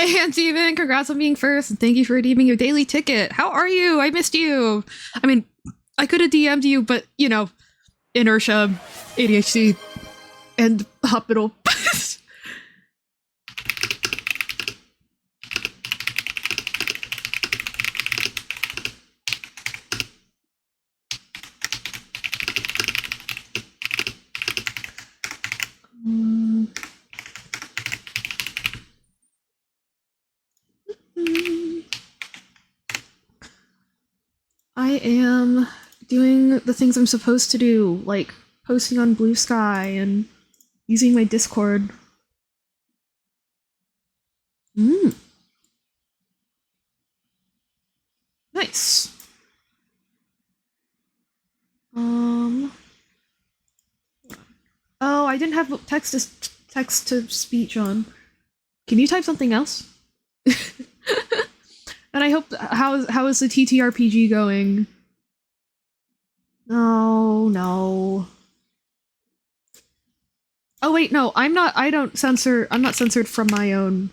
Hey, Aunt Steven, congrats on being first, and thank you for redeeming your daily ticket. How are you? I missed you. I mean, I could have DM'd you, but, you know, inertia, ADHD, and hospital. I am doing the things I'm supposed to do, like posting on Blue Sky and using my Discord. Nice. Oh, I didn't have text to speech on. Can you type something else? And I hope how is the TTRPG going? Oh no. Oh wait, no, I'm not censored from my own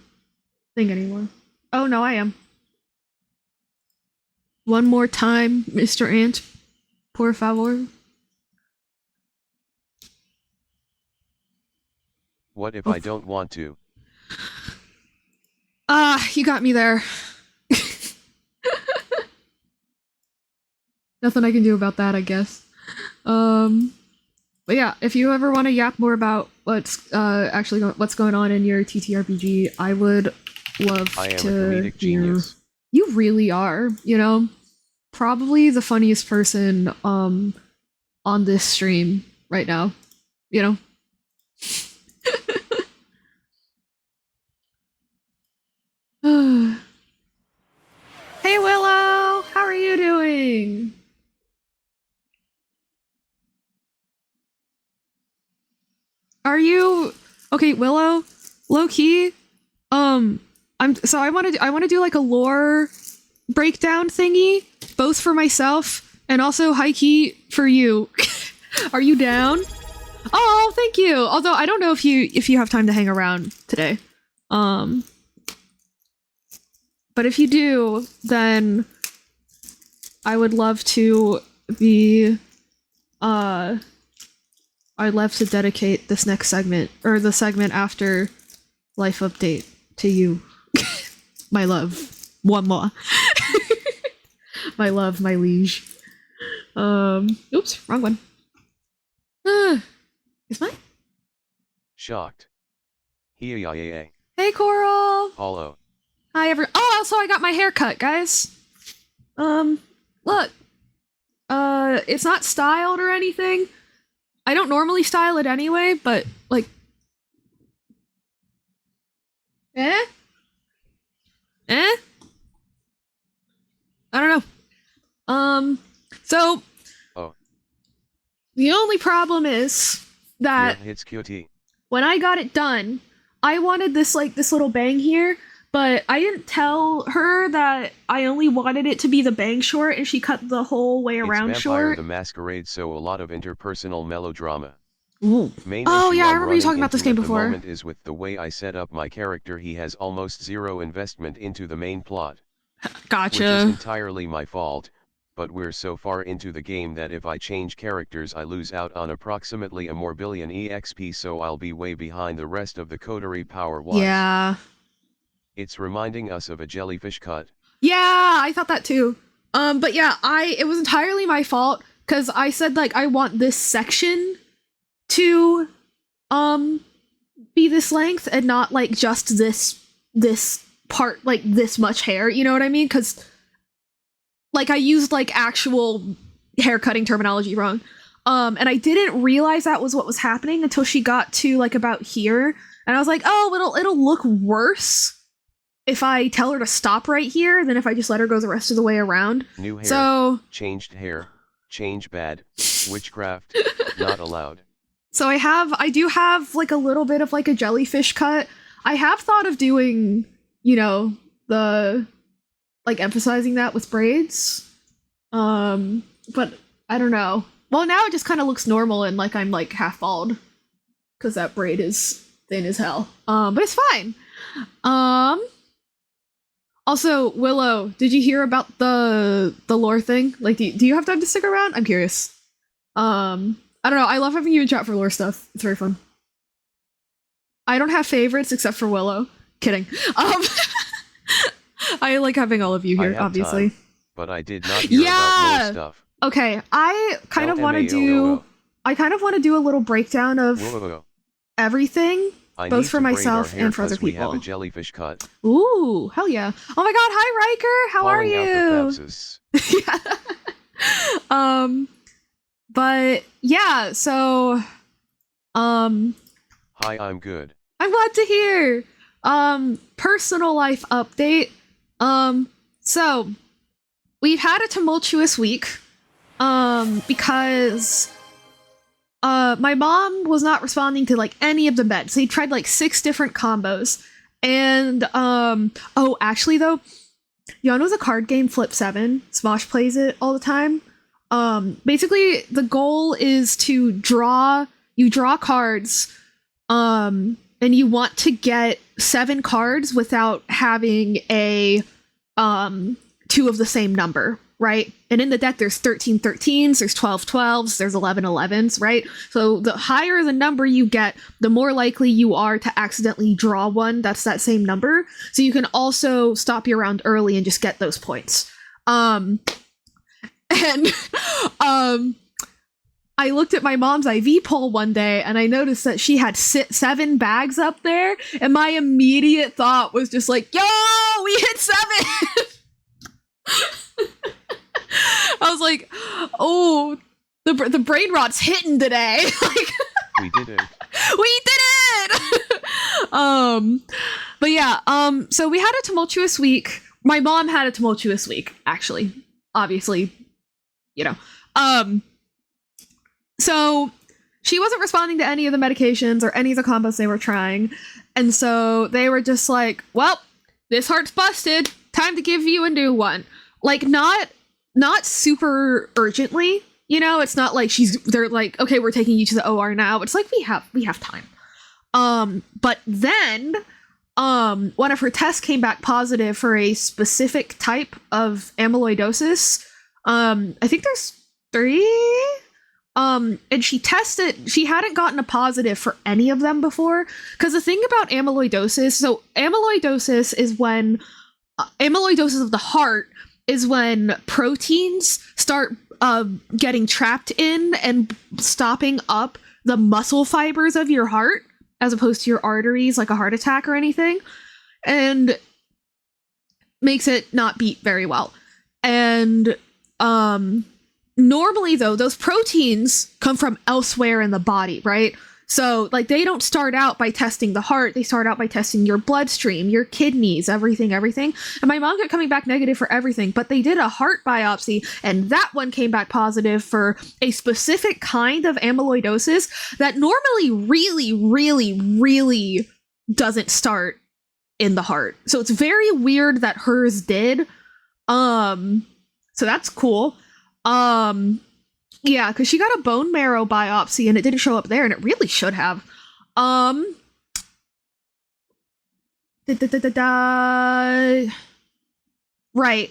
thing anymore. Oh no, I am. One more time, Mr. Ant. Por favor. What if I don't want to? You got me there. Nothing I can do about that, I guess. But yeah, if you ever want to yap more about what's what's going on in your TTRPG, I would love to. I am a comedic genius. You really are, you know? Probably the funniest person on this stream right now, you know? Hey Willow, how are you doing? Are you okay, Willow? Low key, I want to do like a lore breakdown thingy, both for myself and also high key for you. Are you down? Oh, thank you. Although I don't know if you have time to hang around today. But if you do, then I would love to be I'd love to dedicate this next segment, or the segment after life update, to you. My love. One more. My love, my liege. Oops, wrong one. Is mine? Shocked. Hey Coral! Hollow. Hi, everyone. Oh, also, I got my hair cut, guys. Look. It's not styled or anything. I don't normally style it anyway, but, like... Eh? I don't know. So... Oh. The only problem is that... Yeah, it's cutie. When I got it done, I wanted this, like, this little bang here, but I didn't tell her that I only wanted it to be the bang short, and she cut the whole way around it's short. Vampire the Masquerade, so a lot of interpersonal melodrama. Ooh. Oh yeah, I remember you talking about this game before. The moment is with the way I set up my character. He has almost zero investment into the main plot. Gotcha. Which is entirely my fault, but we're so far into the game that if I change characters I lose out on approximately a more billion EXP, so I'll be way behind the rest of the coterie power-wise. Yeah. It's reminding us of a jellyfish cut. Yeah, I thought that too. But yeah, it was entirely my fault, because I said, like, I want this section to, be this length, and not, like, just this part, like, this much hair, you know what I mean? Because, like, I used, like, actual hair cutting terminology wrong. And I didn't realize that was what was happening until she got to, like, about here, and I was like, oh, it'll look worse if I tell her to stop right here than if I just let her go the rest of the way around. New hair, so changed hair, change bad, witchcraft, not allowed. So I do have, like, a little bit of, like, a jellyfish cut. I have thought of doing, you know, the, like, emphasizing that with braids. But I don't know. Well, now it just kind of looks normal and like I'm, like, half bald. Because that braid is thin as hell. But it's fine. Also, Willow, did you hear about the lore thing? Like, do you have time to stick around? I'm curious. I don't know. I love having you in chat for lore stuff. It's very fun. I don't have favorites except for Willow. Kidding. I like having all of you here, obviously. Time, but I did not hear about lore stuff. Okay, I kind of want to do a little breakdown of everything, both for myself and for other people. We have a jellyfish cut. Ooh, hell yeah! Oh my god, hi Riker, how are you? Yeah. But yeah, so hi, I'm good. I'm glad to hear. Personal life update. So we've had a tumultuous week. Because my mom was not responding to like any of the meds. He tried like 6 different combos. And oh, actually though, y'all know the card game Flip 7? Smosh plays it all the time. Basically the goal is to draw cards, and you want to get 7 cards without having a 2 of the same number, right? And in the deck, there's 13 13s, there's 12 12s, there's 11 11s, right? So the higher the number you get, the more likely you are to accidentally draw one that's that same number. So you can also stop your round early and just get those points. I looked at my mom's IV poll one day and I noticed that she had 7 bags up there, and my immediate thought was just like, yo, we hit 7! I was like, oh, the brain rot's hitting today. Like, we did it. We did it! But yeah, so we had a tumultuous week. My mom had a tumultuous week, actually. Obviously, you know. So she wasn't responding to any of the medications or any of the combos they were trying. And so they were just like, well, this heart's busted. Time to give you a new one. Like, not super urgently, you know? It's not like they're like, okay, we're taking you to the OR now. It's like, we have time. But then, one of her tests came back positive for a specific type of amyloidosis. I think there's 3. And she hadn't gotten a positive for any of them before. Because the thing about amyloidosis, so amyloidosis of the heart is when proteins start getting trapped in and stopping up the muscle fibers of your heart, as opposed to your arteries, like a heart attack or anything, and makes it not beat very well. And normally, though, those proteins come from elsewhere in the body, right? So, like, they don't start out by testing the heart. They start out by testing your bloodstream, your kidneys, everything. And my mom kept coming back negative for everything, but they did a heart biopsy, and that one came back positive for a specific kind of amyloidosis that normally really, really, really doesn't start in the heart. So it's very weird that hers did. So that's cool. Yeah, because she got a bone marrow biopsy and it didn't show up there, and it really should have. Right.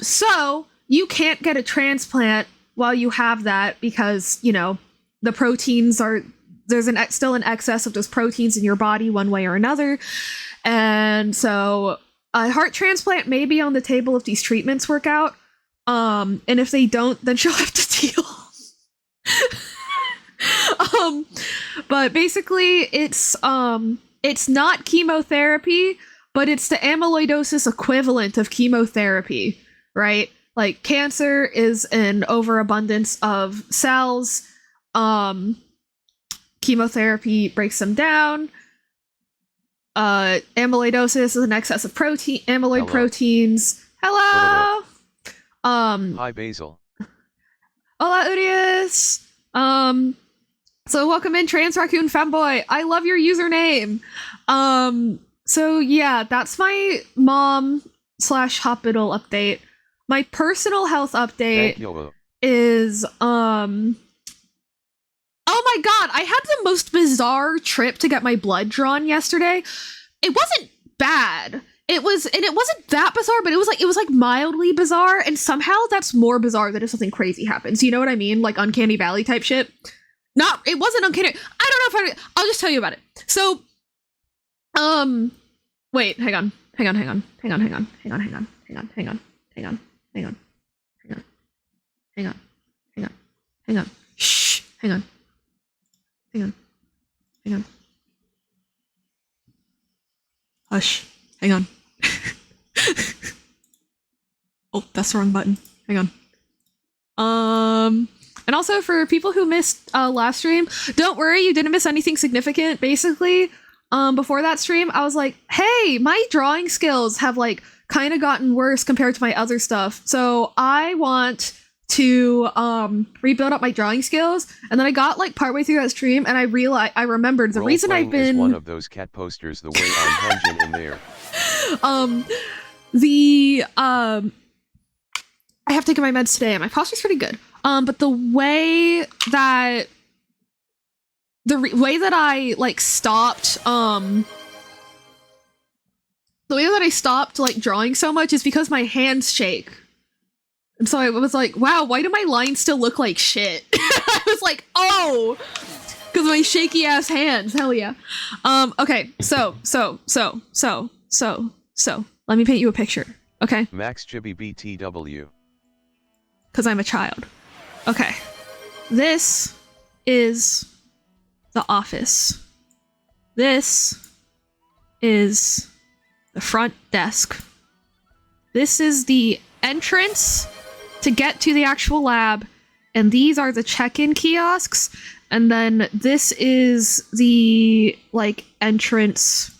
So you can't get a transplant while you have that because, you know, the proteins are, there's still an excess of those proteins in your body one way or another. And so a heart transplant may be on the table if these treatments work out. And if they don't, then she'll have to deal. But basically it's not chemotherapy, but it's the amyloidosis equivalent of chemotherapy, right? Like, cancer is an overabundance of cells. Chemotherapy breaks them down. Amyloidosis is an excess of amyloid proteins. Hello. Hi, Basil. Hola, Urias. So welcome in, Trans Raccoon Femboy. I love your username. So yeah, that's my mom / hospital update. My personal health update is, oh my god, I had the most bizarre trip to get my blood drawn yesterday. It wasn't bad. it wasn't that bizarre, but it was like mildly bizarre, and somehow that's more bizarre than if something crazy happens. You know what I mean? Like Uncanny Valley type shit. It wasn't uncanny. I don't know if I'll just tell you about it. So, wait, hang on. Shh, hang on. Hush, hang on. Oh, that's the wrong button. Hang on. And also for people who missed last stream, don't worry, you didn't miss anything significant. Basically, before that stream, I was like, hey, my drawing skills have like kind of gotten worse compared to my other stuff. So I want to rebuild up my drawing skills. And then I got like partway through that stream and I remembered the reason I've been one of those cat posters the way I'm hunging in there. I have taken my meds today and my posture's pretty good. But the way that I like stopped like drawing so much is because my hands shake. And so I was like, wow, why do my lines still look like shit? I was like, oh, because of my shaky ass hands. Hell yeah. Okay, so let me paint you a picture. Okay. Max Chibi BTW. Because I'm a child. Okay. This is the office. This is the front desk. This is the entrance to get to the actual lab. And these are the check-in kiosks. And then this is the, like, entrance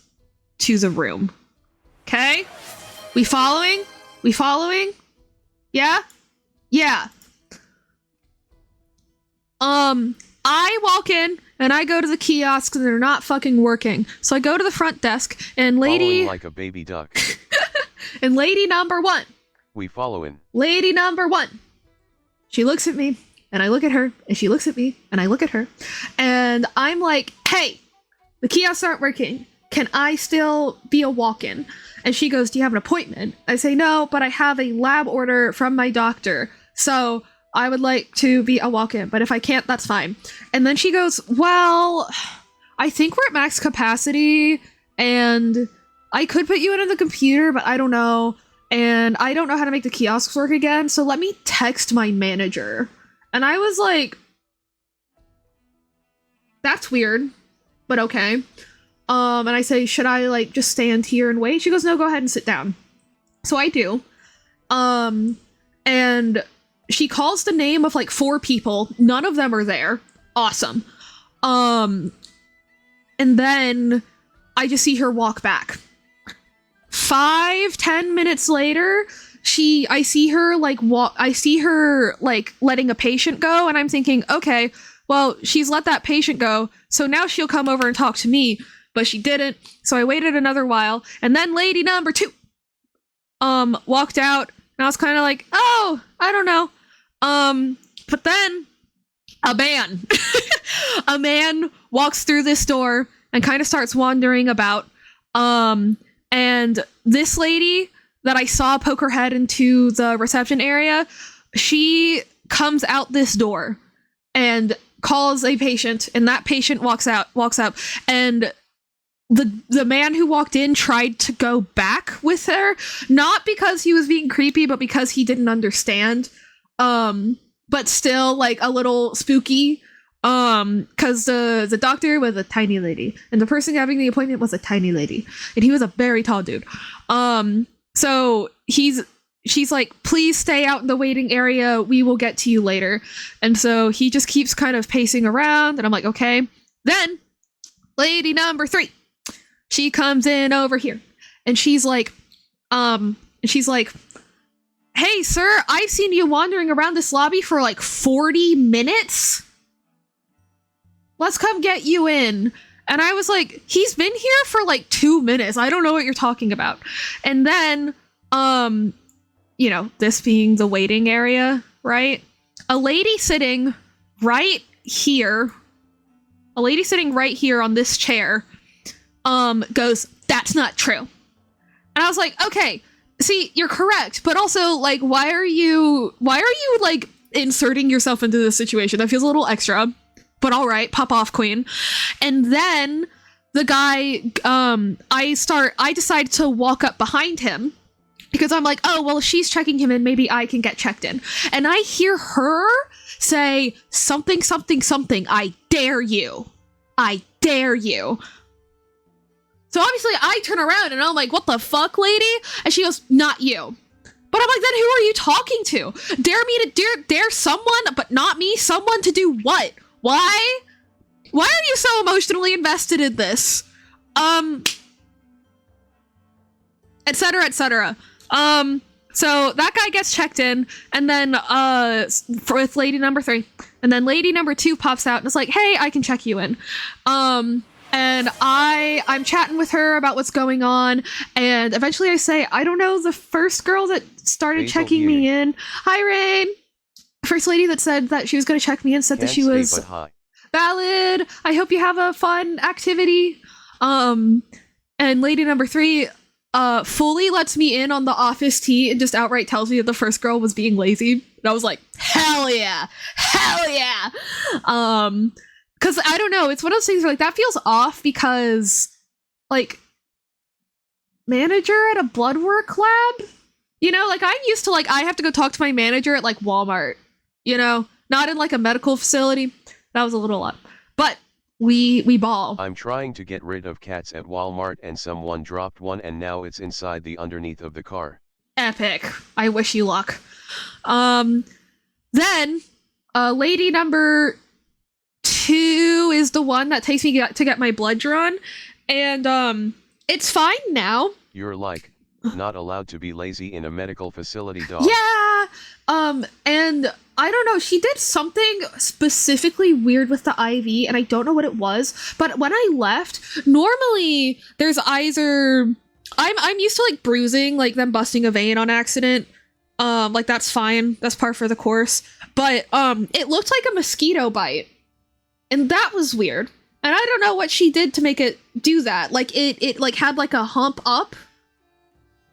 to the room. Okay? We following? We following? Yeah? Yeah. I walk in and I go to the kiosks and they're not fucking working. So I go to the front desk and lady following like a baby duck. And lady number one. We following. Lady number one. She looks at me and I look at her and she looks at me and I look at her. And I'm like, hey, the kiosks aren't working. Can I still be a walk-in? And she goes, do you have an appointment? I say, no, but I have a lab order from my doctor. So I would like to be a walk-in, but if I can't, that's fine. And then she goes, well, I think we're at max capacity and I could put you into the computer, but I don't know. And I don't know how to make the kiosks work again. So let me text my manager. And I was like, that's weird, but okay. And I say, should I like just stand here and wait? She goes, no, go ahead and sit down. So I do. And she calls the name of like 4 people. None of them are there. Awesome. And then I just see her walk back. 5-10 minutes later, I see her like letting a patient go, and I'm thinking, okay, well, she's let that patient go, so now she'll come over and talk to me, but she didn't. So I waited another while, and then lady number 2 walked out, and I was kind of like, oh, I don't know. But then a man walks through this door and kind of starts wandering about. And this lady that I saw poke her head into the reception area, she comes out this door and calls a patient, and that patient walks up, and the man who walked in tried to go back with her, not because he was being creepy, but because he didn't understand. But still like a little spooky. Cause the doctor was a tiny lady and the person having the appointment was a tiny lady and he was a very tall dude. So she's like, please stay out in the waiting area. We will get to you later. And so he just keeps kind of pacing around and I'm like, okay. Then lady number 3, she comes in over here and she's like, hey, sir, I've seen you wandering around this lobby for like 40 minutes. Let's come get you in. And I was like, he's been here for like 2 minutes. I don't know what you're talking about. And then, you know, this being the waiting area, right? A lady sitting right here on this chair, goes, that's not true. And I was like, okay, see, you're correct, but also, like, why are you like inserting yourself into this situation? That feels a little extra, but all right, pop off, queen. And then the guy, I decide to walk up behind him because I'm like, oh, well, if she's checking him in, maybe I can get checked in. And I hear her say something, something, something. I dare you. I dare you. So obviously I turn around and I'm like, what the fuck, lady? And she goes, not you. But I'm like, then who are you talking to? Dare me to dare someone, but not me? Someone to do what? Why? Why are you so emotionally invested in this? Etc., etc. So that guy gets checked in, and then, with lady number 3. And then lady number 2 pops out and is like, hey, I can check you in. And I'm chatting with her about what's going on, and eventually I say, I don't know, the first girl that started checking me in. Hi, Rain! First lady that said that she was going to check me in said that she was valid. I hope you have a fun activity. And lady number 3 fully lets me in on the office tea and just outright tells me that the first girl was being lazy. And I was like, hell yeah! Hell yeah! Because I don't know, it's one of those things where, like, that feels off because, like, manager at a blood work lab? You know, like, I'm used to, like, I have to go talk to my manager at, like, Walmart. You know? Not in, like, a medical facility. That was a little up. But we ball. I'm trying to get rid of cats at Walmart and someone dropped one and now it's inside the underneath of the car. Epic. I wish you luck. Then, lady number 2 is the one that takes me to get my blood drawn, and it's fine now. You're like, not allowed to be lazy in a medical facility, dog. Yeah, and I don't know, she did something specifically weird with the IV, and I don't know what it was, but when I left, normally there's either, I'm used to, like, bruising, like them busting a vein on accident, like, that's fine, that's par for the course, but, it looked like a mosquito bite. And that was weird. And I don't know what she did to make it do that. Like, it like, had, like, a hump up.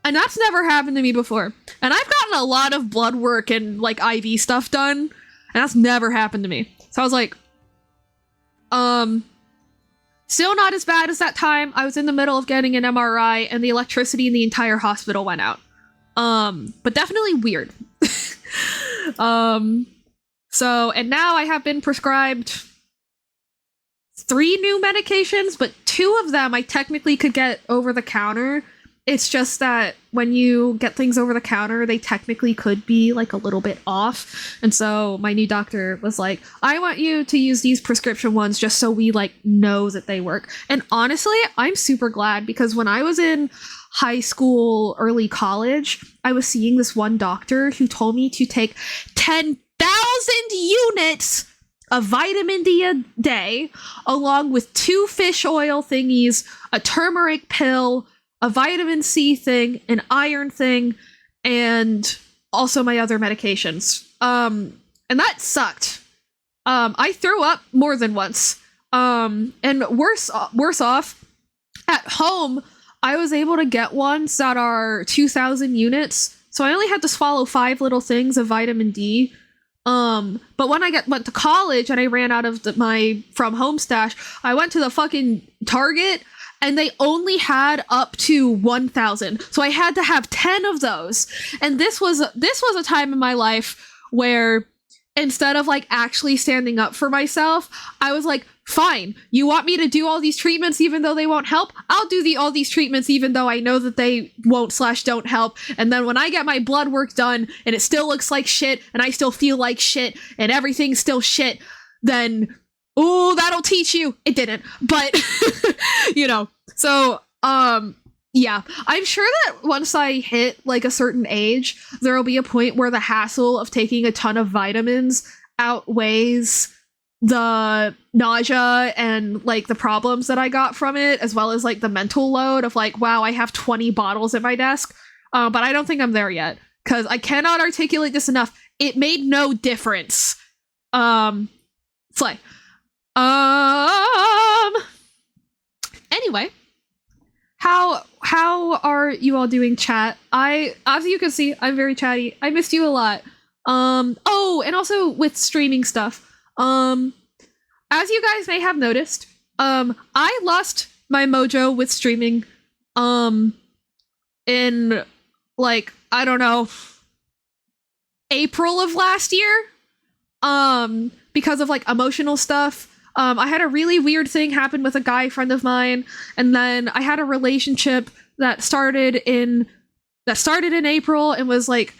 And that's never happened to me before. And I've gotten a lot of blood work and, like, IV stuff done. And that's never happened to me. So I was like, still not as bad as that time. I was in the middle of getting an MRI and the electricity in the entire hospital went out. But definitely weird. So, and now I have been prescribed 3 new medications, but 2 of them I technically could get over the counter. It's just that when you get things over the counter, they technically could be, like, a little bit off. And so my new doctor was like, I want you to use these prescription ones just so we, like, know that they work. And honestly, I'm super glad, because when I was in high school, early college, I was seeing this one doctor who told me to take 10,000 units of vitamin D a day, along with 2 fish oil thingies, a turmeric pill, a vitamin C thing, an iron thing, and also my other medications. And that sucked. I threw up more than once. And worse off, at home, I was able to get ones that are 2,000 units, so I only had to swallow 5 little things of vitamin D. But when I went to college and I ran out of my from home stash, I went to the fucking Target and they only had up to 1,000. So I had to have 10 of those. And this was a time in my life where instead of, like, actually standing up for myself, I was like, fine, you want me to do all these treatments even though they won't help? I'll do all these treatments even though I know that they won't/don't help. And then when I get my blood work done and it still looks like shit and I still feel like shit and everything's still shit, then, ooh, that'll teach you. It didn't. But, you know, so, yeah, I'm sure that once I hit, like, a certain age, there'll be a point where the hassle of taking a ton of vitamins outweighs the nausea and, like, the problems that I got from it, as well as, like, the mental load of, like, wow, I have 20 bottles at my desk. But I don't think I'm there yet, because I cannot articulate this enough. It made no difference. Slay. Anyway, how are you all doing, chat? As you can see, I'm very chatty. I missed you a lot. Oh, and also with streaming stuff. As you guys may have noticed, I lost my mojo with streaming in like, I don't know, April of last year. Because of like emotional stuff. I had a really weird thing happen with a guy friend of mine, and then I had a relationship that started in April and was like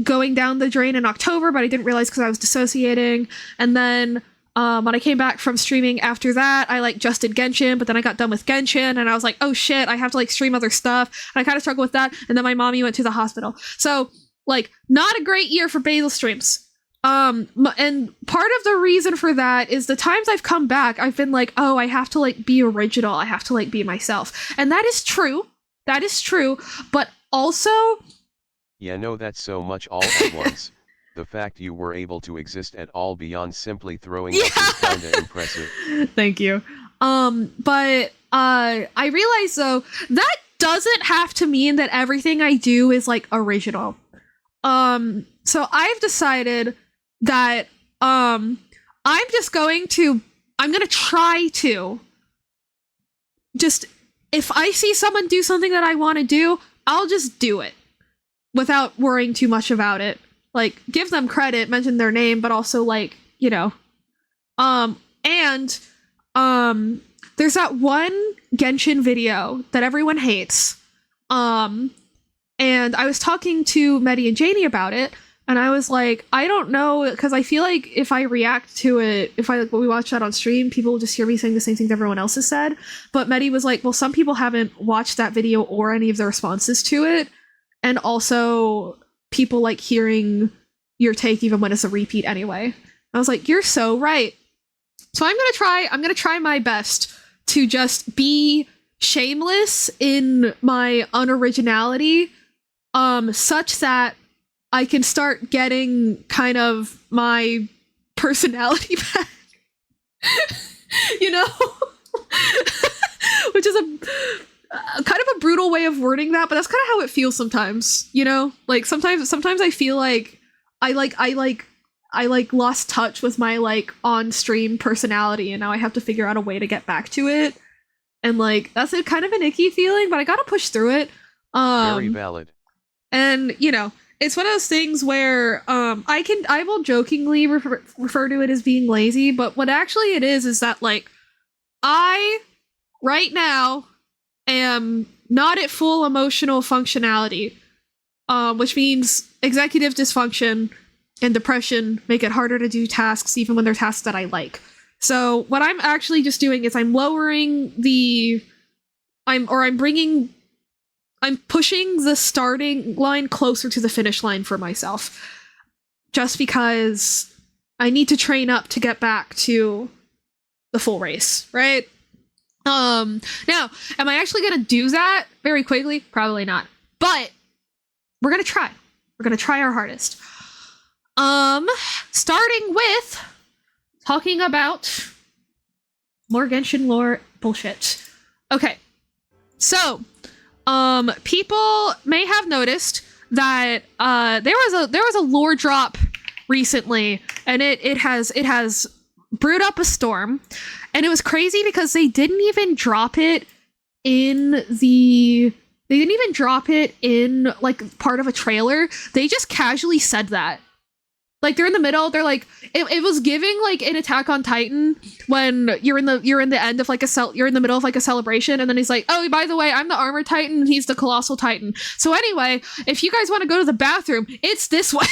going down the drain in October, but I didn't realize because I was dissociating. And then when I came back from streaming after that, I like just did Genshin, but then I got done with Genshin and I was like, oh shit, I have to like stream other stuff. And I kind of struggled with that. And then my mommy went to the hospital. So like not a great year for Basil streams. And part of the reason for that is the times I've come back, I've been like, oh, I have to like be original. I have to like be myself. And that is true. That is true. But also... Yeah, no, that's so much all at once. The fact you were able to exist at all beyond simply throwing up is kinda impressive. Thank you. But I realize though, that doesn't have to mean that everything I do is like original. So I've decided that I'm gonna try to just, if I see someone do something that I want to do, I'll just do it without worrying too much about it. Like, give them credit, mention their name, but also like, you know. And there's that one Genshin video that everyone hates. And I was talking to Medi and Janie about it, and I was like, I don't know, because I feel like if I react to it, if I like, when we watch that on stream, people will just hear me saying the same things everyone else has said. But Medi was like, well, some people haven't watched that video or any of the responses to it, and also people like hearing your take even when it's a repeat anyway. I was like, you're so right. So I'm gonna try my best to just be shameless in my unoriginality, such that I can start getting kind of my personality back. You know? Which is a kind of a brutal way of wording that, but that's kind of how it feels sometimes, you know? Like sometimes I feel like I lost touch with my like on-stream personality, and now I have to figure out a way to get back to it. And like that's a kind of an icky feeling, but I gotta push through it. Very valid. And you know, it's one of those things where I will jokingly refer to it as being lazy, but what actually it is that like I right now am not at full emotional functionality, which means executive dysfunction and depression make it harder to do tasks even when they're tasks that I like. So what I'm actually just doing is I'm pushing the starting line closer to the finish line for myself, just because I need to train up to get back to the full race, right? Now, am I actually gonna do that very quickly? Probably not. But we're gonna try. We're gonna try our hardest. Starting with talking about more Genshin lore bullshit. Okay. So, people may have noticed that there was a lore drop recently, and it has brewed up a storm, and it was crazy because they didn't even drop it in like part of a trailer. They just casually said that. Like they're in the middle, they're like it was giving like an Attack on Titan when you're in the end of like you're in the middle of like a celebration, and then he's like, oh, by the way, I'm the Armor Titan and he's the Colossal Titan. So anyway, if you guys want to go to the bathroom, it's this way.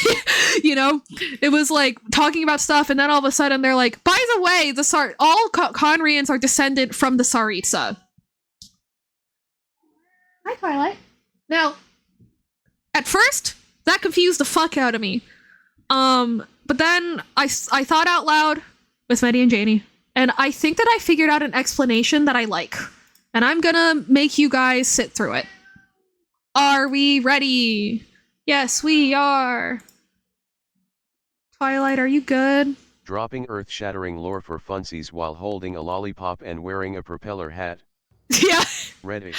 You know? It was like talking about stuff, and then all of a sudden they're like, by the way, all Conrians are descended from the Tsaritsa. Hi, Twilight. Now, at first, that confused the fuck out of me. But then I thought out loud with Medi and Janie, and I think that I figured out an explanation that I like, and I'm gonna make you guys sit through it. Are we ready? Yes, we are. Twilight, are you good? Dropping earth-shattering lore for funsies while holding a lollipop and wearing a propeller hat. Yeah. Ready.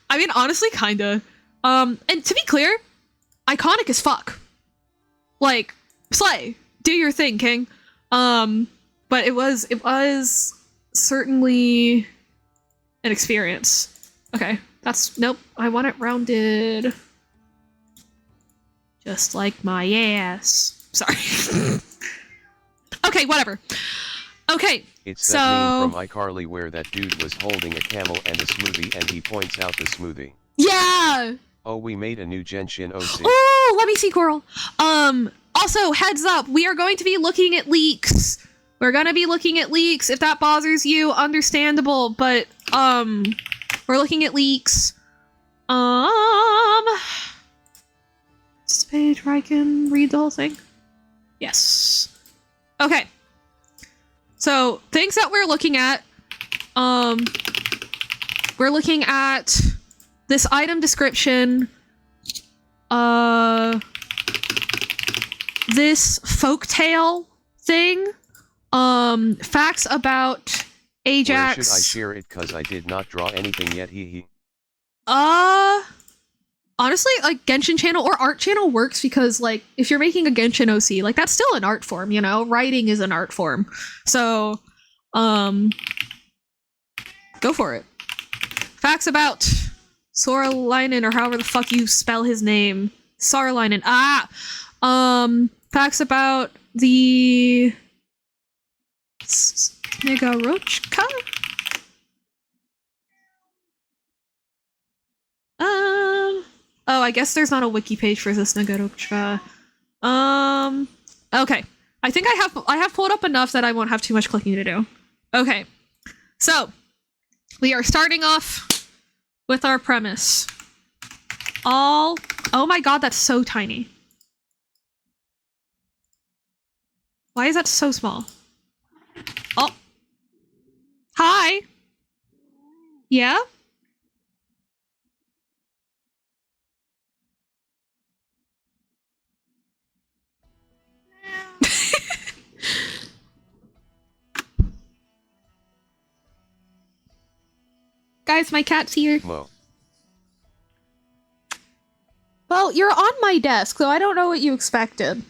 I mean, honestly, kinda. And to be clear, iconic as fuck. Like, slay. Do your thing, King. But it was certainly an experience. Okay, nope, I want it rounded. Just like my ass. Sorry. Okay, whatever. Okay, it's that meme from iCarly where that dude was holding a camel and a smoothie and he points out the smoothie. Yeah! Oh, we made a new genshin OC. Oh, let me see, Coral. Also, heads up, we are going to be looking at leaks. We're gonna be looking at leaks. If that bothers you, understandable, but, we're looking at leaks. This page where I can read the whole thing? Yes. Okay. So, things that we're looking at, we're looking at this item description, this folktale thing, facts about Ajax. Where should I share it? Cause I did not draw anything yet, hee. Honestly, like, Genshin channel or art channel works because, like, if you're making a Genshin OC, like, that's still an art form, you know? Writing is an art form. So, go for it. Facts about Soralinen, or however the fuck you spell his name. Sarlinen. Facts about the Snigarochka? Oh, I guess there's not a wiki page for this Snigarochka. Okay. I think I have pulled up enough that I won't have too much clicking to do. Okay. So, we are starting off with our premise. Oh my god, that's so tiny. Why is that so small? Oh. Hi. Yeah? Guys, my cat's here. Whoa. Well, you're on my desk, so I don't know what you expected.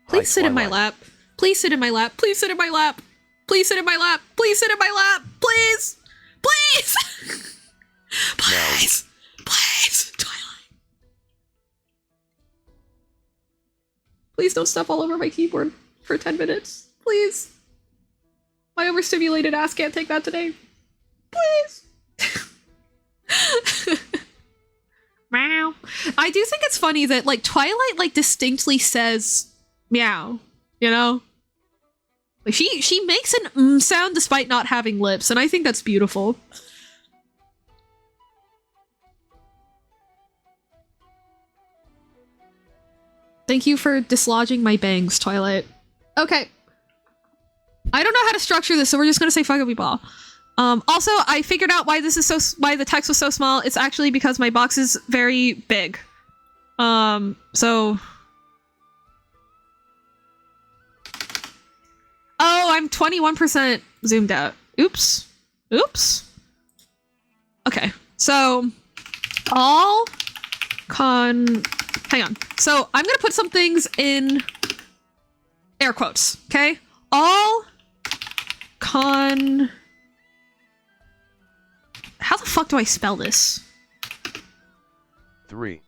Please sit in my lap. Please sit in my lap. Please sit in my lap. Please sit in my lap. Please sit in my lap. Please. Please. Please. Please. Twilight. Please don't step all over my keyboard for 10 minutes. Please. My overstimulated ass can't take that today. Please. Meow. I do think it's funny that, like, Twilight, like, distinctly says meow, you know? Like, she makes an sound despite not having lips, and I think that's beautiful. Thank you for dislodging my bangs, Twilight. Okay. I don't know how to structure this, so we're just gonna say fuck it, we ball. Also, I figured out why why the text was so small. It's actually because my box is very big. So... Oh, I'm 21% zoomed out. Oops. Oops. Okay, so... Hang on. So, I'm gonna put some things in air quotes, okay? How the fuck do I spell this? 3.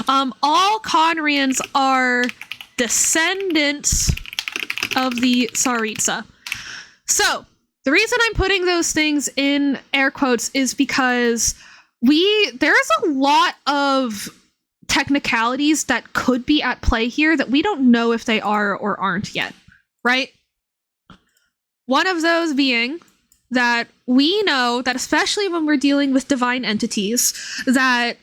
All Conrians are descendants of the Tsaritsa. So, the reason I'm putting those things in air quotes is because there's a lot of technicalities that could be at play here that we don't know if they are or aren't yet, right? One of those being that we know that, especially when we're dealing with divine entities, that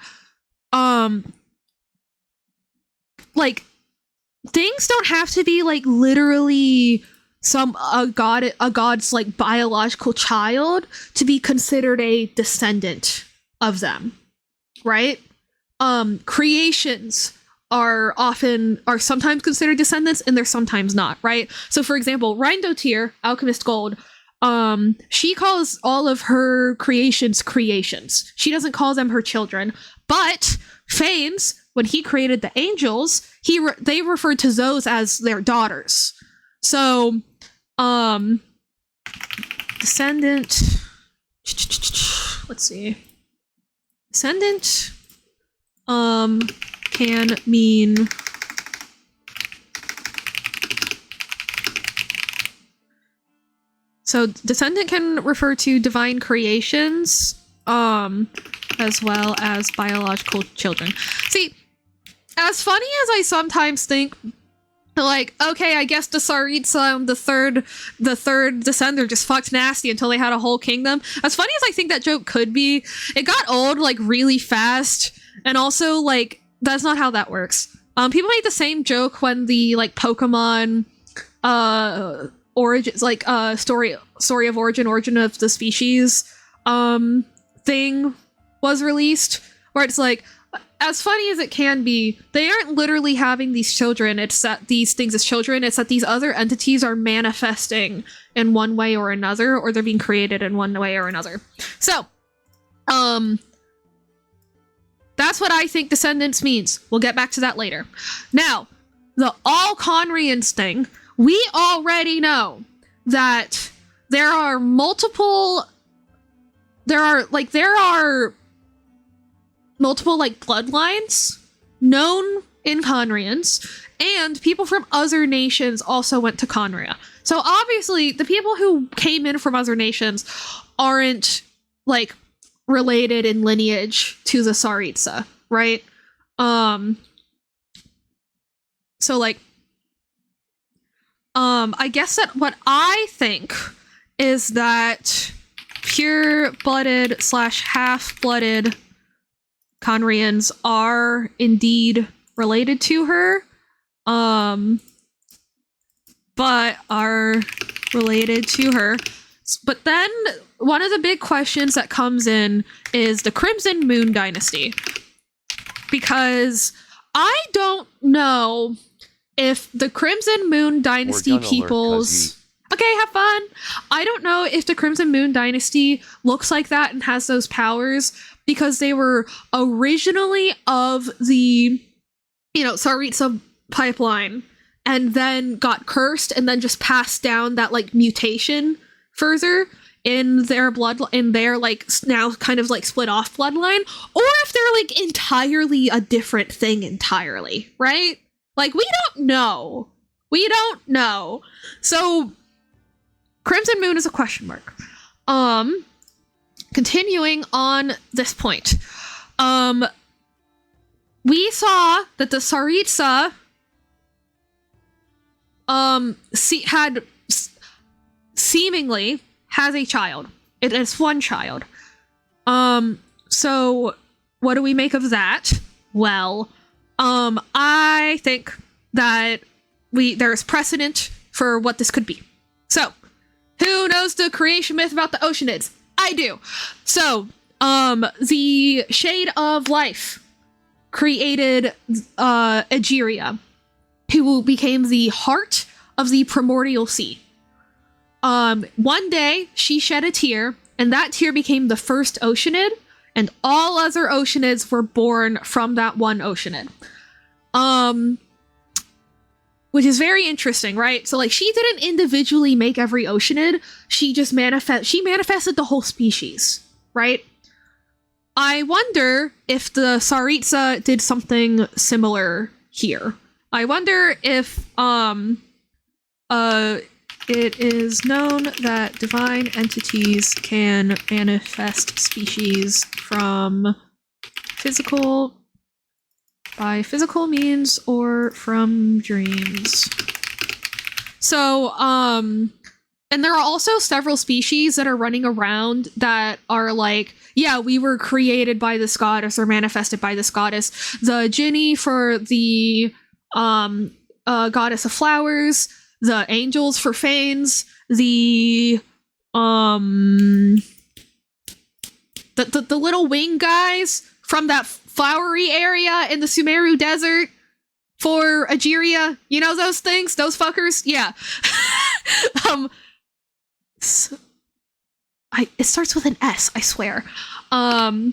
like, things don't have to be like literally a god's like biological child to be considered a descendant of them, right? Creations are sometimes considered descendants, and they're sometimes not, right? So, for example, Rhindotear, Alchemist Gold, She calls all of her creations creations. She doesn't call them her children. But Fanes, when he created the angels, they referred to those as their daughters. So, descendant. Let's see. Descendant can mean so descendant can refer to divine creations as well as biological children. See, as funny as I sometimes think, like, okay, I guess the Tsaritsa, the third descender, just fucked nasty until they had a whole kingdom. As funny as I think that joke could be, it got old, like, really fast. And also, like, that's not how that works. People made the same joke when the, like, Pokemon, origins, like, story of origin of the species, thing was released, where it's like, as funny as it can be, they aren't literally having these children, it's that these things as children, it's that these other entities are manifesting in one way or another, or they're being created in one way or another. So, that's what I think descendants means. We'll get back to that later. Now, the all Conrians thing, we already know that there are multiple like bloodlines known in Conrians, and people from other nations also went to Conria. So obviously the people who came in from other nations aren't like related in lineage to the Tsaritsa, right? So like I guess that what I think is that pure-blooded / half-blooded Conrians are indeed related to her, but are related to her. But then one of the big questions that comes in is the Crimson Moon Dynasty, because I don't know if the Crimson Moon Dynasty peoples... Okay, have fun. I don't know if the Crimson Moon Dynasty looks like that and has those powers because they were originally of the, Tsaritsa pipeline and then got cursed and then just passed down that, like, mutation further in their blood, in their, like, now kind of, like, split off bloodline, or if they're, like, entirely a different thing entirely, right? Like, we don't know. We don't know. So... Crimson Moon is a question mark. Continuing on this point. We saw that the Tsaritsa seemingly has a child. It is one child. So what do we make of that? Well, I think that there's precedent for what this could be. So, who knows the creation myth about the Oceanids? I do. So, the Shade of Life created Egeria, who became the heart of the primordial sea. One day, she shed a tear, and that tear became the first Oceanid, and all other Oceanids were born from that one Oceanid. Which is very interesting, right? So, like, she didn't individually make every Oceanid. She just manifested the whole species, right? I wonder if the Tsaritsa did something similar here. I wonder if, it is known that divine entities can manifest species by physical means or from dreams. So, and there are also several species that are running around that are like, yeah, we were created by this goddess or manifested by this goddess. The Jinni for the goddess of flowers, the angels for Fanes, the little wing guys from that flowery area in the Sumeru Desert for Egeria. You know those things? Those fuckers? Yeah. It starts with an S, I swear. So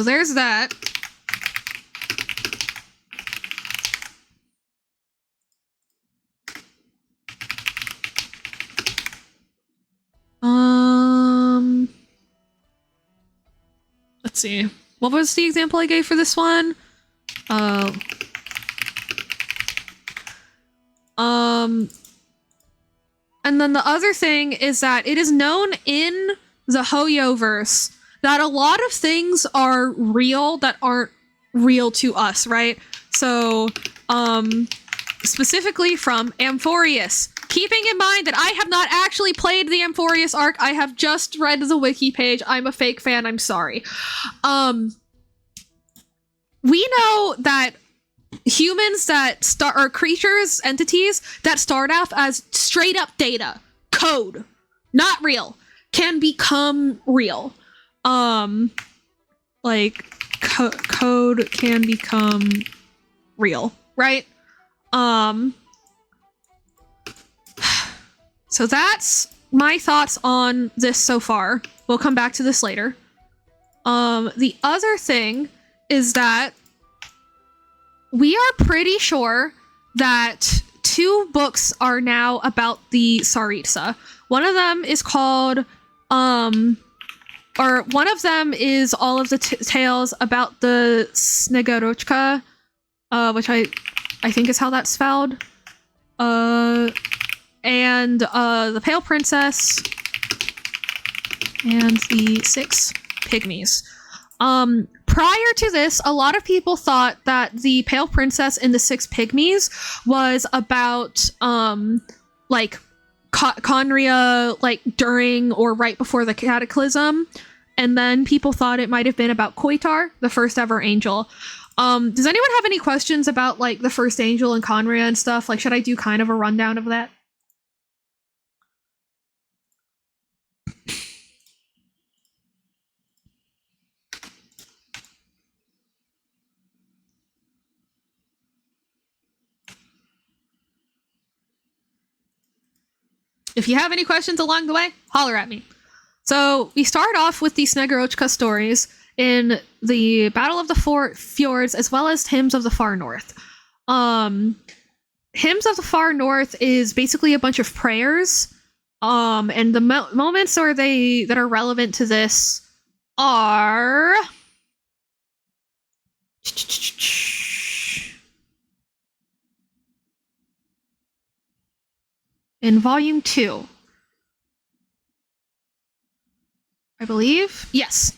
there's that. Let's see. What was the example I gave for this one? And then the other thing is that it is known in the Hoyo-verse that a lot of things are real that aren't real to us, right? So, specifically from Amphorius. Keeping in mind that I have not actually played the Amphorius arc, I have just read the wiki page. I'm a fake fan, I'm sorry. We know that humans that are creatures, entities that start off as straight up data, code, not real, can become real. Like code can become real, right? So that's my thoughts on this so far. We'll come back to this later. The other thing is that we are pretty sure that 2 books are now about the Tsaritsa. One of them is called, one of them is all of the tales about the Snegorochka, which I think is how that's spelled. And the Pale Princess and the 6 Pygmies. Prior to this, a lot of people thought that the Pale Princess and the 6 Pygmies was about, like, Conria, like, during or right before the Cataclysm. And then people thought it might have been about Koitar, the first ever angel. Does anyone have any questions about, like, the first angel and Conria and stuff? Like, should I do kind of a rundown of that? If you have any questions along the way, holler at me. So we start off with the Snegorochka stories in the Battle of the Fjords, as well as Hymns of the Far North. Hymns of the Far North is basically a bunch of prayers, and the moments that are relevant to this are in Volume 2. I believe? Yes.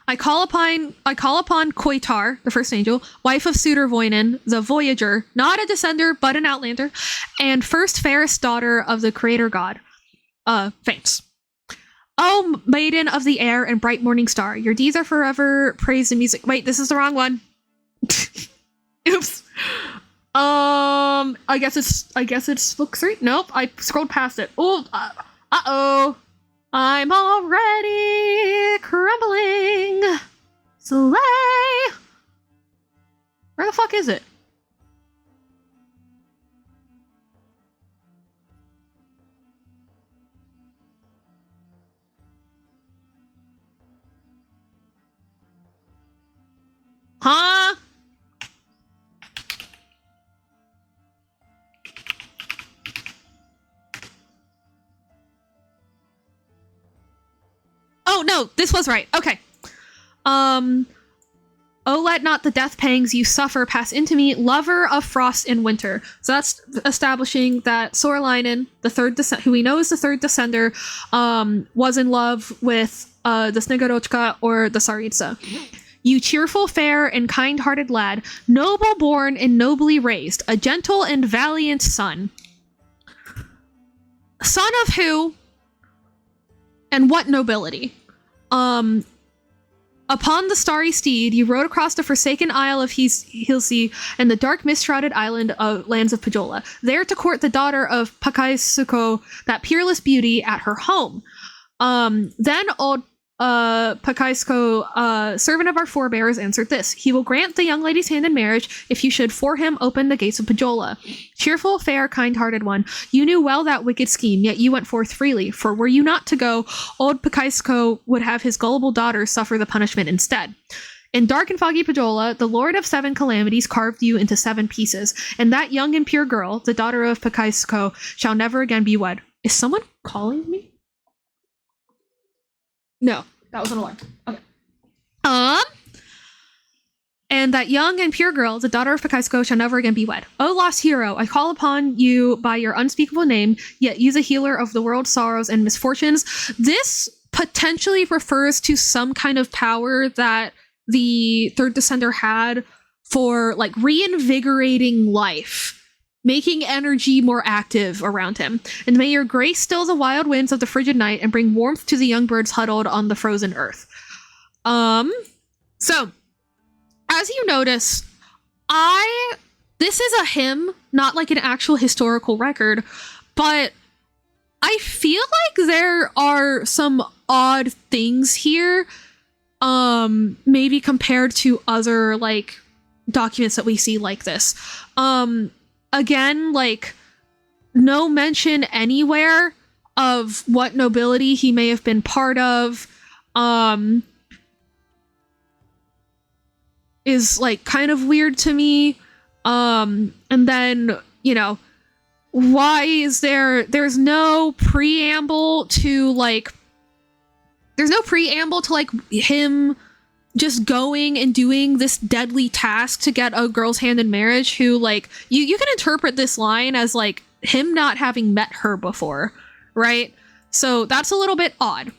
I call upon Koitar, the first angel, wife of Sudervoinen, the Voyager, not a descender, but an outlander, and first fairest daughter of the creator god. Thanks. Oh, maiden of the air and bright morning star, your deeds are forever praised in music. Wait, this is the wrong one. Oops. I guess it's book 3. Nope, I scrolled past it. Oh, uh-oh. I'm already crumbling. Slay. Where the fuck is it? Huh? Oh, no, this was right. Okay. Oh, let not the death pangs you suffer pass into me, lover of frost and winter. So that's establishing that Sorlainen, the third who we know is the third descender, was in love with the Snegorochka or the Tsaritsa. You cheerful, fair, and kind-hearted lad, noble born and nobly raised, a gentle and valiant son. Son of who? And what nobility? Upon the starry steed, you rode across the forsaken isle of Hilsi and the dark mist-shrouded island of lands of Pajola, there to court the daughter of Pakaisuko, that peerless beauty, at her home. Then old Pakaisko, servant of our forebears, answered this: he will grant the young lady's hand in marriage if you should for him open the gates of Pajola. Cheerful, fair, kind-hearted one, you knew well that wicked scheme, yet you went forth freely, for were you not to go, old Pakaisko would have his gullible daughter suffer the punishment instead. In dark and foggy Pajola, the Lord of Seven Calamities carved you into 7 pieces, and that young and pure girl, the daughter of Pakaisko, shall never again be wed. Is someone calling me? No, that was an alarm. Okay. And that young and pure girl, the daughter of Pakaisko, shall never again be wed. O lost hero, I call upon you by your unspeakable name, yet you the healer of the world's sorrows and misfortunes. This potentially refers to some kind of power that the third descender had for like reinvigorating life, making energy more active around him. And may your grace still the wild winds of the frigid night and bring warmth to the young birds huddled on the frozen earth. So as you notice, this is a hymn, not like an actual historical record, but I feel like there are some odd things here, maybe compared to other like documents that we see like this. Again, like no mention anywhere of what nobility he may have been part of, is like kind of weird to me. And then, you know, why is there's no preamble to like him just going and doing this deadly task to get a girl's hand in marriage who, like, you can interpret this line as like him not having met her before, right? So that's a little bit odd.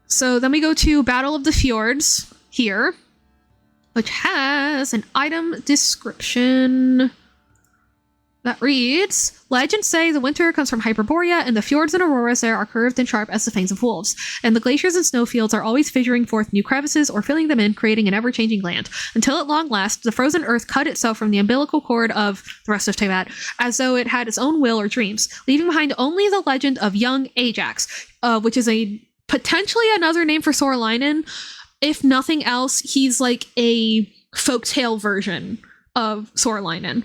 So then we go to Battle of the Fjords here, which has an item description that reads: legends say the winter comes from Hyperborea, and the fjords and auroras there are curved and sharp as the fangs of wolves, and the glaciers and snowfields are always fissuring forth new crevices or filling them in, creating an ever-changing land, until at long last the frozen earth cut itself from the umbilical cord of the rest of Teyvat, as though it had its own will or dreams, leaving behind only the legend of young Ajax, which is potentially another name for Sorlinen. If nothing else, he's like a folktale version of Sorlinen.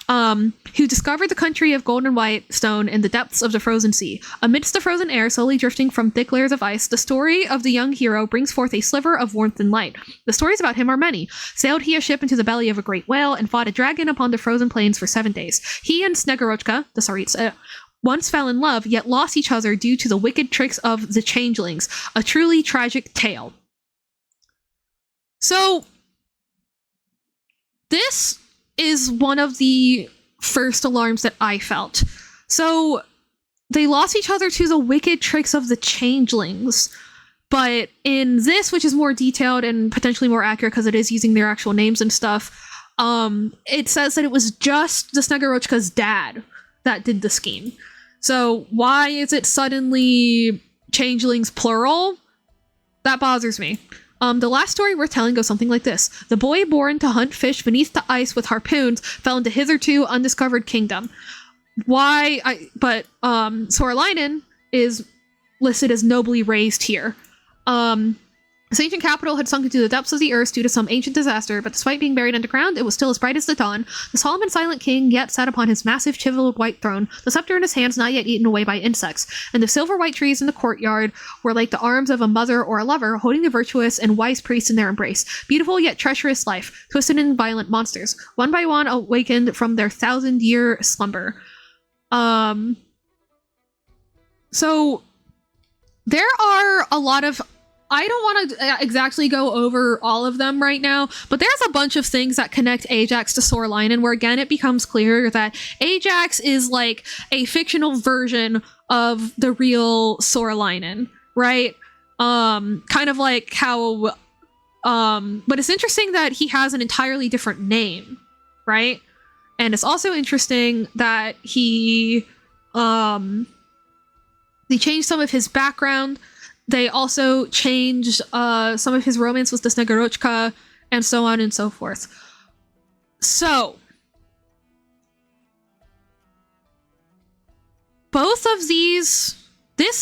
Who discovered the country of gold and white stone in the depths of the frozen sea. Amidst the frozen air, slowly drifting from thick layers of ice, the story of the young hero brings forth a sliver of warmth and light. The stories about him are many. Sailed he a ship into the belly of a great whale, and fought a dragon upon the frozen plains for 7 days. He and Snegorochka, the Tsaritsa, once fell in love, yet lost each other due to the wicked tricks of the changelings. A truly tragic tale. So, this is one of the first alarms that I felt. So they lost each other to the wicked tricks of the changelings, but in this, which is more detailed and potentially more accurate because it is using their actual names and stuff, it says that it was just the Snegorochka's dad that did the scheme. So why is it suddenly changelings plural? That bothers me. The last story worth telling goes something like this. The boy born to hunt fish beneath the ice with harpoons fell into hitherto undiscovered kingdom. Sorlinen is listed as nobly raised here. Its ancient capital had sunk into the depths of the earth due to some ancient disaster, but despite being buried underground, it was still as bright as the dawn. The solemn and silent king yet sat upon his massive chiseled white throne, the scepter in his hands not yet eaten away by insects, and the silver white trees in the courtyard were like the arms of a mother or a lover, holding the virtuous and wise priest in their embrace. Beautiful yet treacherous life, twisted in violent monsters, one by one awakened from their 1,000-year slumber. So there are a lot of, I don't want to exactly go over all of them right now, but there's a bunch of things that connect Ajax to Sorlinen, where again it becomes clear that Ajax is like a fictional version of the real Sorlinen, right? Kind of like how, but it's interesting that he has an entirely different name, right? And it's also interesting that they changed some of his background. They also changed some of his romance with the Snegorochka, and so on and so forth. So, both of this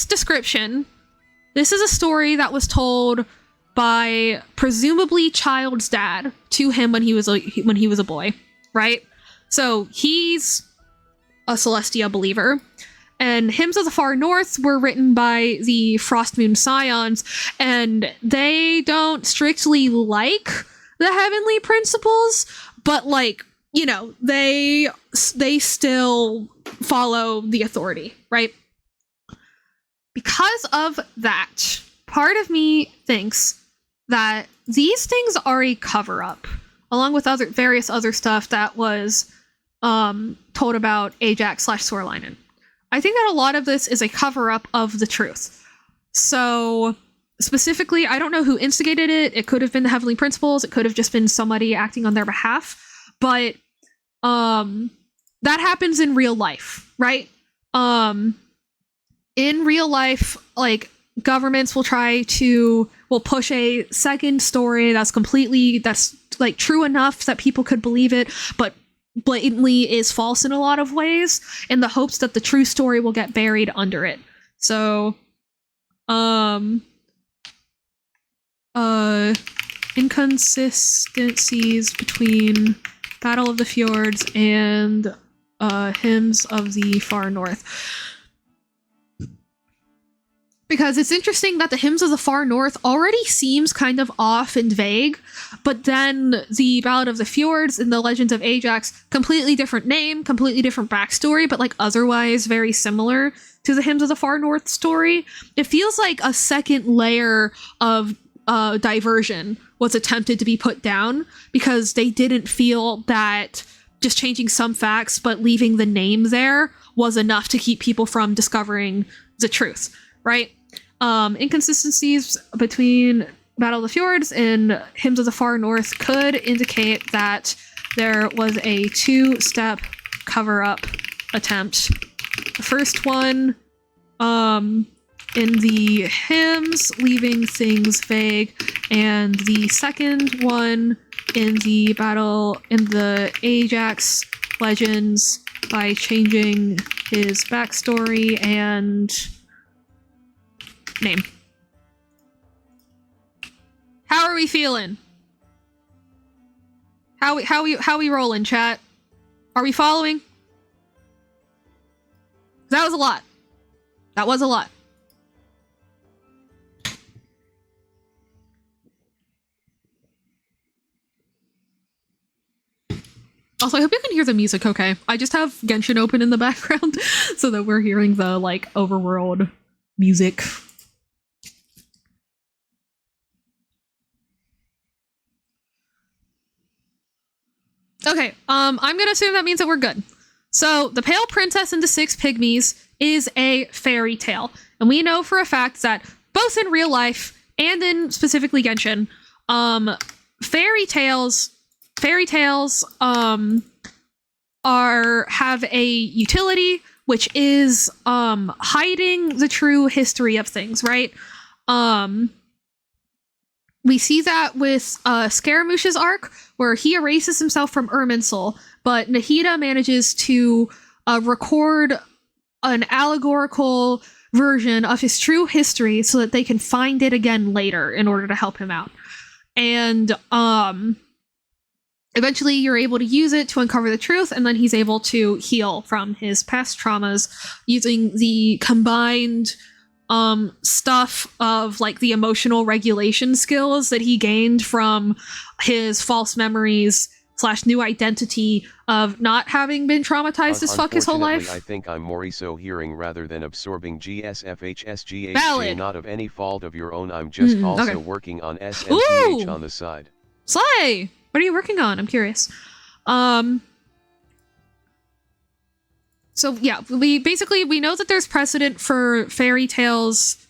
description This is a story that was told by presumably Child's dad to him when he was a boy, right? So he's a Celestia believer, and Hymns of the Far North were written by the Frostmoon Scions, and they don't strictly like the heavenly principles, but like, you know, they still follow the authority, right? Because of that, part of me thinks that these things are a cover-up, along with various other stuff that was told about Ajax/Sorlinen. I think that a lot of this is a cover-up of the truth. So, specifically, I don't know who instigated it. It could have been the Heavenly Principles. It could have just been somebody acting on their behalf. But that happens in real life, right? In real life, like, governments will push a second story that's like true enough that people could believe it, but blatantly is false in a lot of ways, in the hopes that the true story will get buried under it. So, inconsistencies between Battle of the Fjords and Hymns of the Far North. Because it's interesting that the Hymns of the Far North already seems kind of off and vague, but then the Ballad of the Fjords and the Legends of Ajax, completely different name, completely different backstory, but like otherwise very similar to the Hymns of the Far North story. It feels like a second layer of diversion was attempted to be put down, because they didn't feel that just changing some facts but leaving the name there was enough to keep people from discovering the truth, right? Inconsistencies between Battle of the Fjords and Hymns of the Far North could indicate that there was a two-step cover-up attempt. The first one, in the hymns, leaving things vague, and the second one in the Ajax legends by changing his backstory and name. How are we feeling? How we rolling, chat? Are we following? That was a lot. That was a lot. Also, I hope you can hear the music okay. I just have Genshin open in the background so that we're hearing the, like, overworld music. Okay, I'm gonna assume that means that we're good. So, The Pale Princess and the Six Pygmies is a fairy tale. And we know for a fact that both in real life and in specifically Genshin, fairy tales have a utility, which is hiding the true history of things, right? We see that with Scaramouche's arc, where he erases himself from Irminsul, but Nahida manages to record an allegorical version of his true history so that they can find it again later in order to help him out. And eventually you're able to use it to uncover the truth, and then he's able to heal from his past traumas using the combined stuff of, like, the emotional regulation skills that he gained from his false memories / new identity of not having been traumatized as fuck his whole life. I think I'm more so hearing rather than absorbing GSFHSGHG. Valid. Not of any fault of your own. I'm just also working on SMPH on the side. Slay! What are you working on? I'm curious. So yeah, we know that there's precedent for fairy tales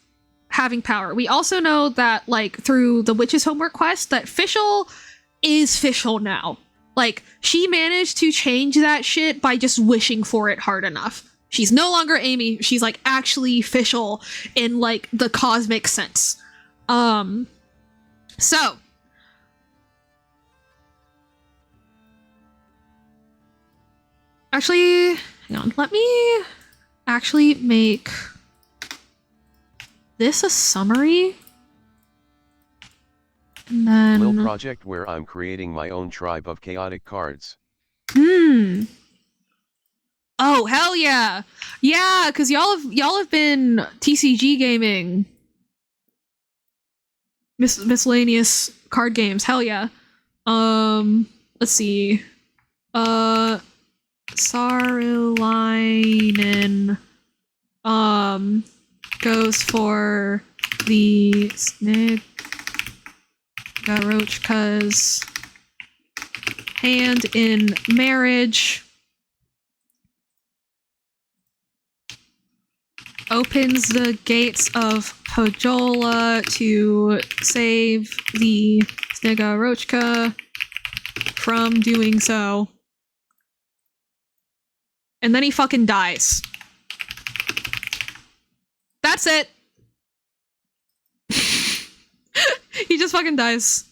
having power. We also know that, like, through the Witch's Homework quest, that Fischl is Fischl now. Like, she managed to change that shit by just wishing for it hard enough. She's no longer Amy. She's, like, actually Fischl in, like, the cosmic sense. So actually, hang on. Let me actually make this a summary? And then... Little project where I'm creating my own tribe of chaotic cards. Oh, hell yeah. Yeah, because y'all have been TCG gaming. Miscellaneous card games. Hell yeah. Let's see. Saarulainen goes for the Snegorochka's hand in marriage. Opens the gates of Pojola to save the Snegorochka from doing so. And then he fucking dies. That's it. He just fucking dies.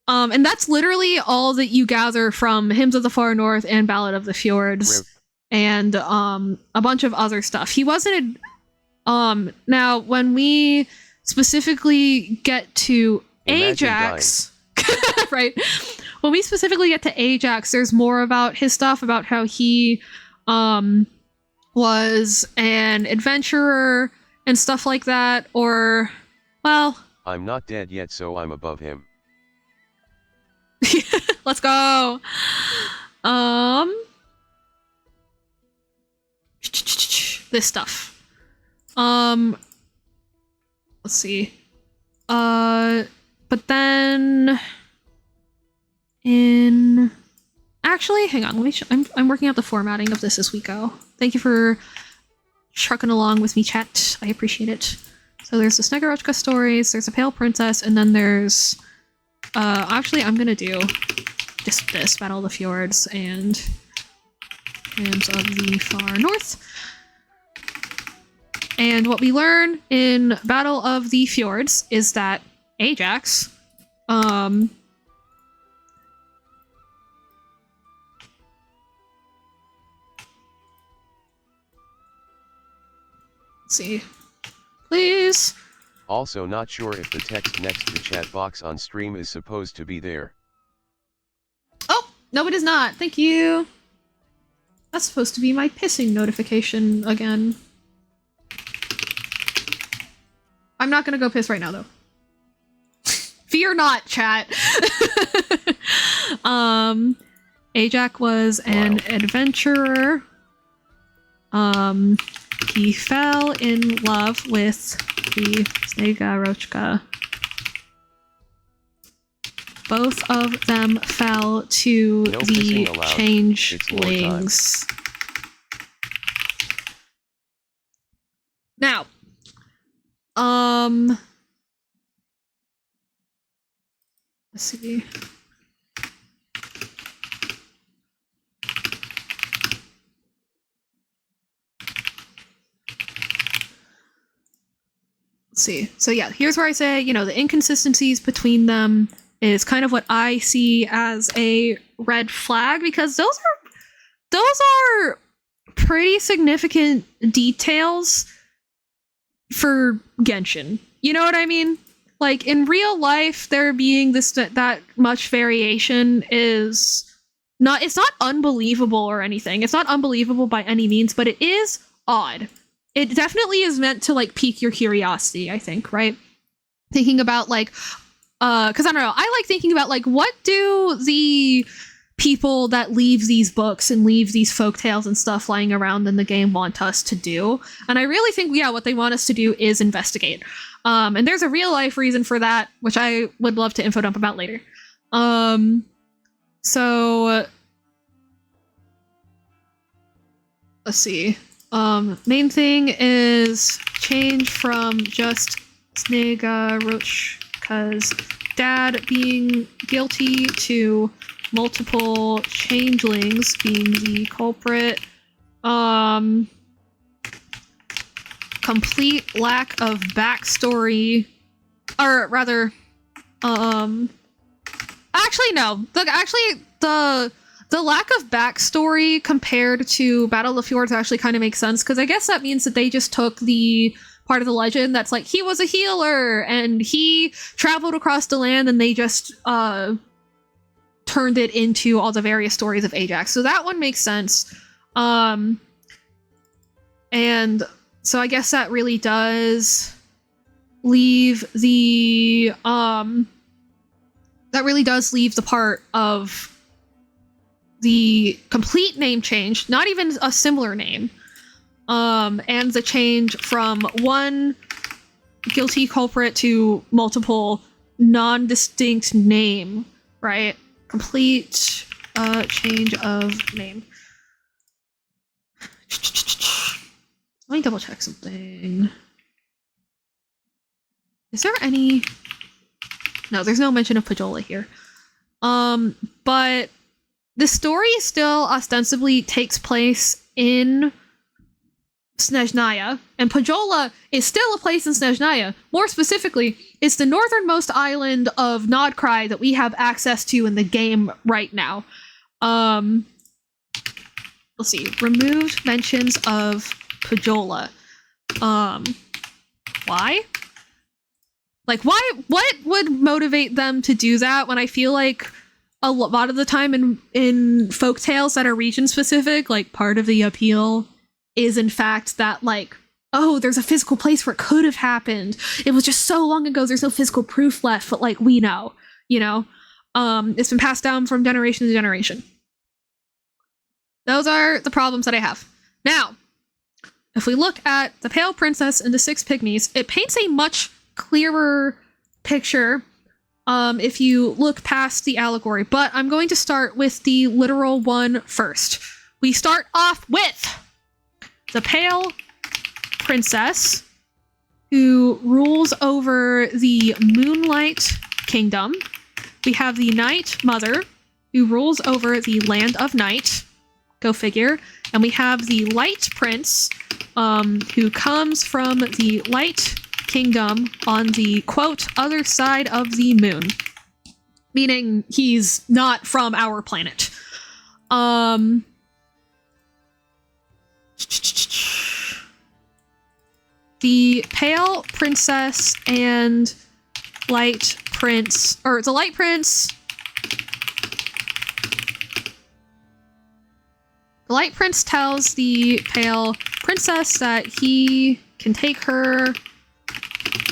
And that's literally all that you gather from Hymns of the Far North and Ballad of the Fjords. Rip. And a bunch of other stuff. He wasn't now when we specifically get to Ajax, right? When we specifically get to Ajax, there's more about his stuff, about how he was an adventurer and stuff like that, or, well... I'm not dead yet, so I'm above him. Let's go! This stuff. Let's see. But then... Actually, hang on. Let me I'm working out the formatting of this as we go. Thank you for trucking along with me, chat. I appreciate it. So there's the Snegorochka stories, there's a Pale Princess, and then there's... actually, I'm gonna do just this, Battle of the Fjords and Hymns of the Far North. And what we learn in Battle of the Fjords is that Ajax, let's see, please. Also not sure if the text next to chat box on stream is supposed to be there. Oh, no it is not. Thank you. That's supposed to be my pissing notification again. I'm not gonna go piss right now though. Fear not, chat. Ajax was an adventurer. He fell in love with the Snegorochka. Both of them fell to No the pissing allowed. changelings. Now, let's see. Let's see. So yeah, here's where I say, you know, the inconsistencies between them is kind of what I see as a red flag, because those are pretty significant details for Genshin. You know what I mean? Like, in real life, there being that much variation is not, it's not unbelievable or anything. It's not unbelievable by any means, but it is odd. It definitely is meant to, like, pique your curiosity, I think, right? Thinking about, like, because I don't know, I like thinking about, like, what do the people that leave these books and leave these folktales and stuff lying around in the game want us to do? And I really think, yeah, what they want us to do is investigate. And there's a real life reason for that, which I would love to info dump about later. So let's see. Main thing is change from just Snegorochka's dad being guilty to multiple changelings being the culprit. Complete lack of backstory, or rather, actually no. The the lack of backstory compared to Battle of the Fjords actually kind of makes sense, because I guess that means that they just took the part of the legend that's like, he was a healer and he traveled across the land, and they just turned it into all the various stories of Ajax. So that one makes sense. And so I guess that really does leave the part of the complete name change, not even a similar name, and the change from one guilty culprit to multiple non-distinct name, right? Complete change of name. Let me double check something. Is there any... No, there's no mention of Pajola here. But the story still ostensibly takes place in Snezhnaya, and Pajola is still a place in Snezhnaya. More specifically, it's the northernmost island of Nodcry that we have access to in the game right now. Let's see. Removed mentions of Pajola. Why? Like, why? What would motivate them to do that when I feel like a lot of the time in folktales that are region specific, like, part of the appeal is in fact that, like, oh, there's a physical place where it could have happened. It was just so long ago, there's no physical proof left, but, like, we know, you know? It's been passed down from generation to generation. Those are the problems that I have. Now, if we look at the Pale Princess and the Six Pygmies, it paints a much clearer picture if you look past the allegory, but I'm going to start with the literal one first. We start off with the Pale Princess, who rules over the Moonlight Kingdom. We have the Night Mother, who rules over the Land of Night. Go figure. And we have the Light Prince, who comes from the Light Kingdom on the, quote, other side of the moon. Meaning he's not from our planet. The Pale Princess and Light Prince, or the Light Prince... The Light Prince tells the Pale Princess that he can take her,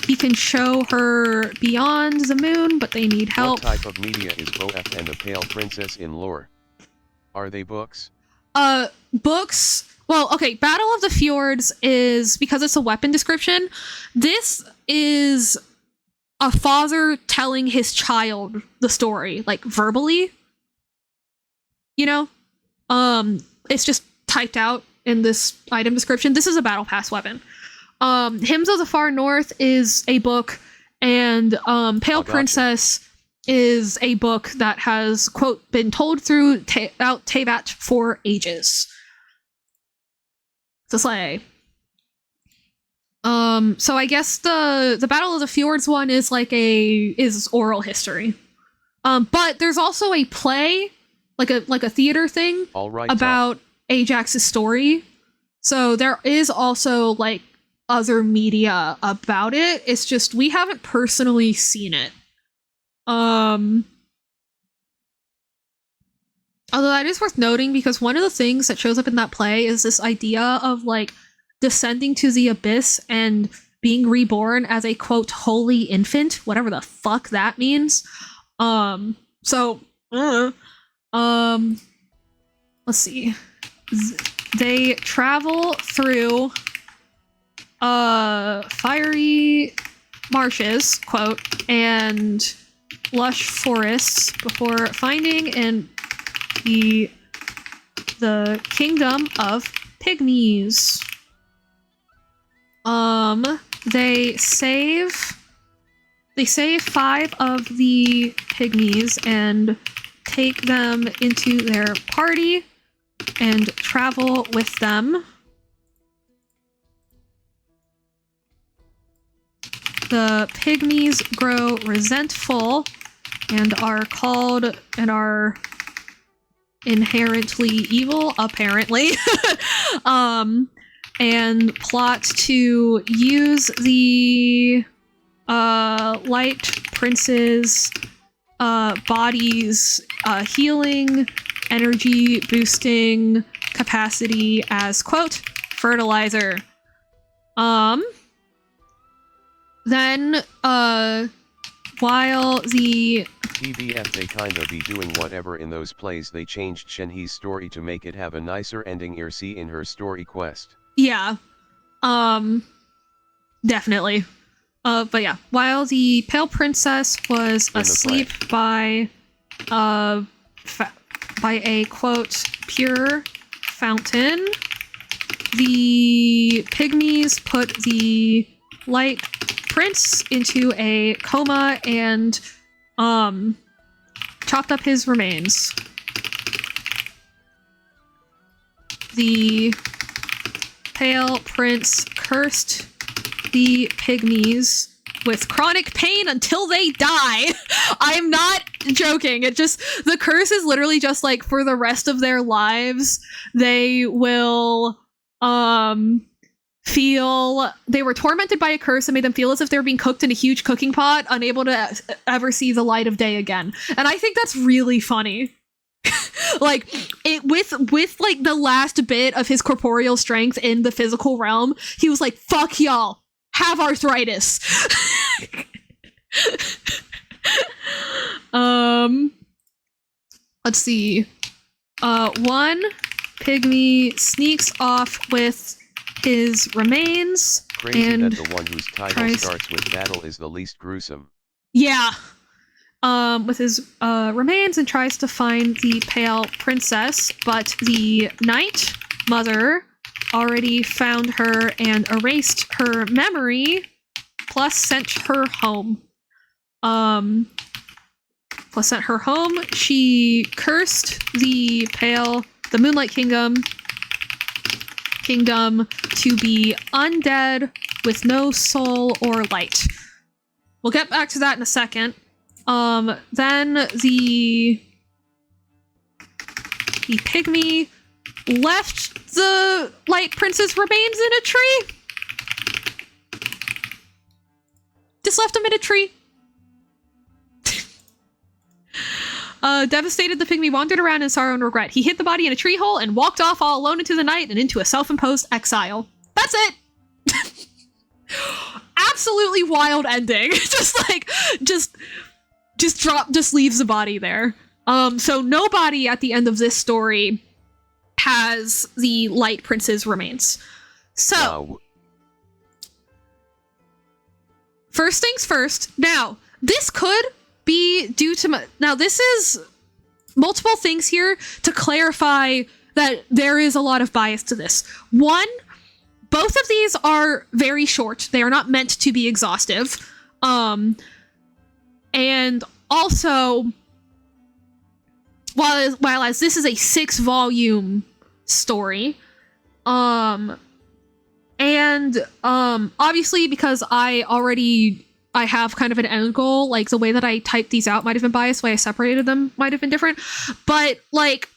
he can show her beyond the moon, but they need help. What type of media is BULLSHlT and the Pale Princess in lore? Are they books? Books... Well, okay, Battle of the Fjords is, because it's a weapon description, this is a father telling his child the story, like, verbally. You know? It's just typed out in this item description. This is a battle pass weapon. Hymns of the Far North is a book, and Pale Princess is a book that has, quote, been told through Teyvat for ages. To slay. So I guess the Battle of the Fjords one is like is oral history. But there's also a play, like a theater thing about Ajax's story. So there is also like other media about it. It's just we haven't personally seen it. Although that is worth noting, because one of the things that shows up in that play is this idea of, like, descending to the abyss and being reborn as a, quote, holy infant, whatever the fuck that means. Let's see. They travel through, fiery marshes, quote, and lush forests before finding the kingdom of pygmies. They save 5 of the pygmies and take them into their party and travel with them. The pygmies grow resentful and are inherently evil, apparently. And plot to use the Light Prince's body's healing, energy boosting capacity as, quote, fertilizer. Then, while the TBF, they kinda be doing whatever in those plays. They changed Shenhe's story to make it have a nicer ending. See in her story quest. Yeah. Definitely. But yeah, while the Pale Princess was asleep by a, quote, pure fountain, the pygmies put the Light Prince into a coma and chopped up his remains. The Pale Prince cursed the pygmies with chronic pain until they die. I'm not joking. The curse is literally just like for the rest of their lives, they will feel they were tormented by a curse and made them feel as if they were being cooked in a huge cooking pot, unable to ever see the light of day again. And I think that's really funny. Like it with like the last bit of his corporeal strength in the physical realm, he was like, fuck y'all, have arthritis. Let's see. One pygmy sneaks off with his remains. Crazy and that the one whose title starts with battle is the least gruesome. Yeah. With his remains and tries to find the Pale Princess, but the Night Mother already found her and erased her memory, plus sent her home. She cursed the Moonlight Kingdom to be undead with no soul or light. We'll get back to that in a second. Then the pygmy left the Light Prince's remains in a tree. Just left him in a tree. Devastated, the pygmy wandered around in sorrow and regret. He hid the body in a tree hole and walked off all alone into the night and into a self-imposed exile. That's it! Absolutely wild ending. Just leaves the body there. So nobody at the end of this story has the Light Prince's remains. So, wow. First things first. Now, this could be due to now this is multiple things here to clarify that there is a lot of bias to this. One, both of these are very short. They are not meant to be exhaustive. And also, while as this is a 6-volume story, obviously because I have kind of an end goal, like the way that I typed these out might have been biased, the way I separated them might have been different, but like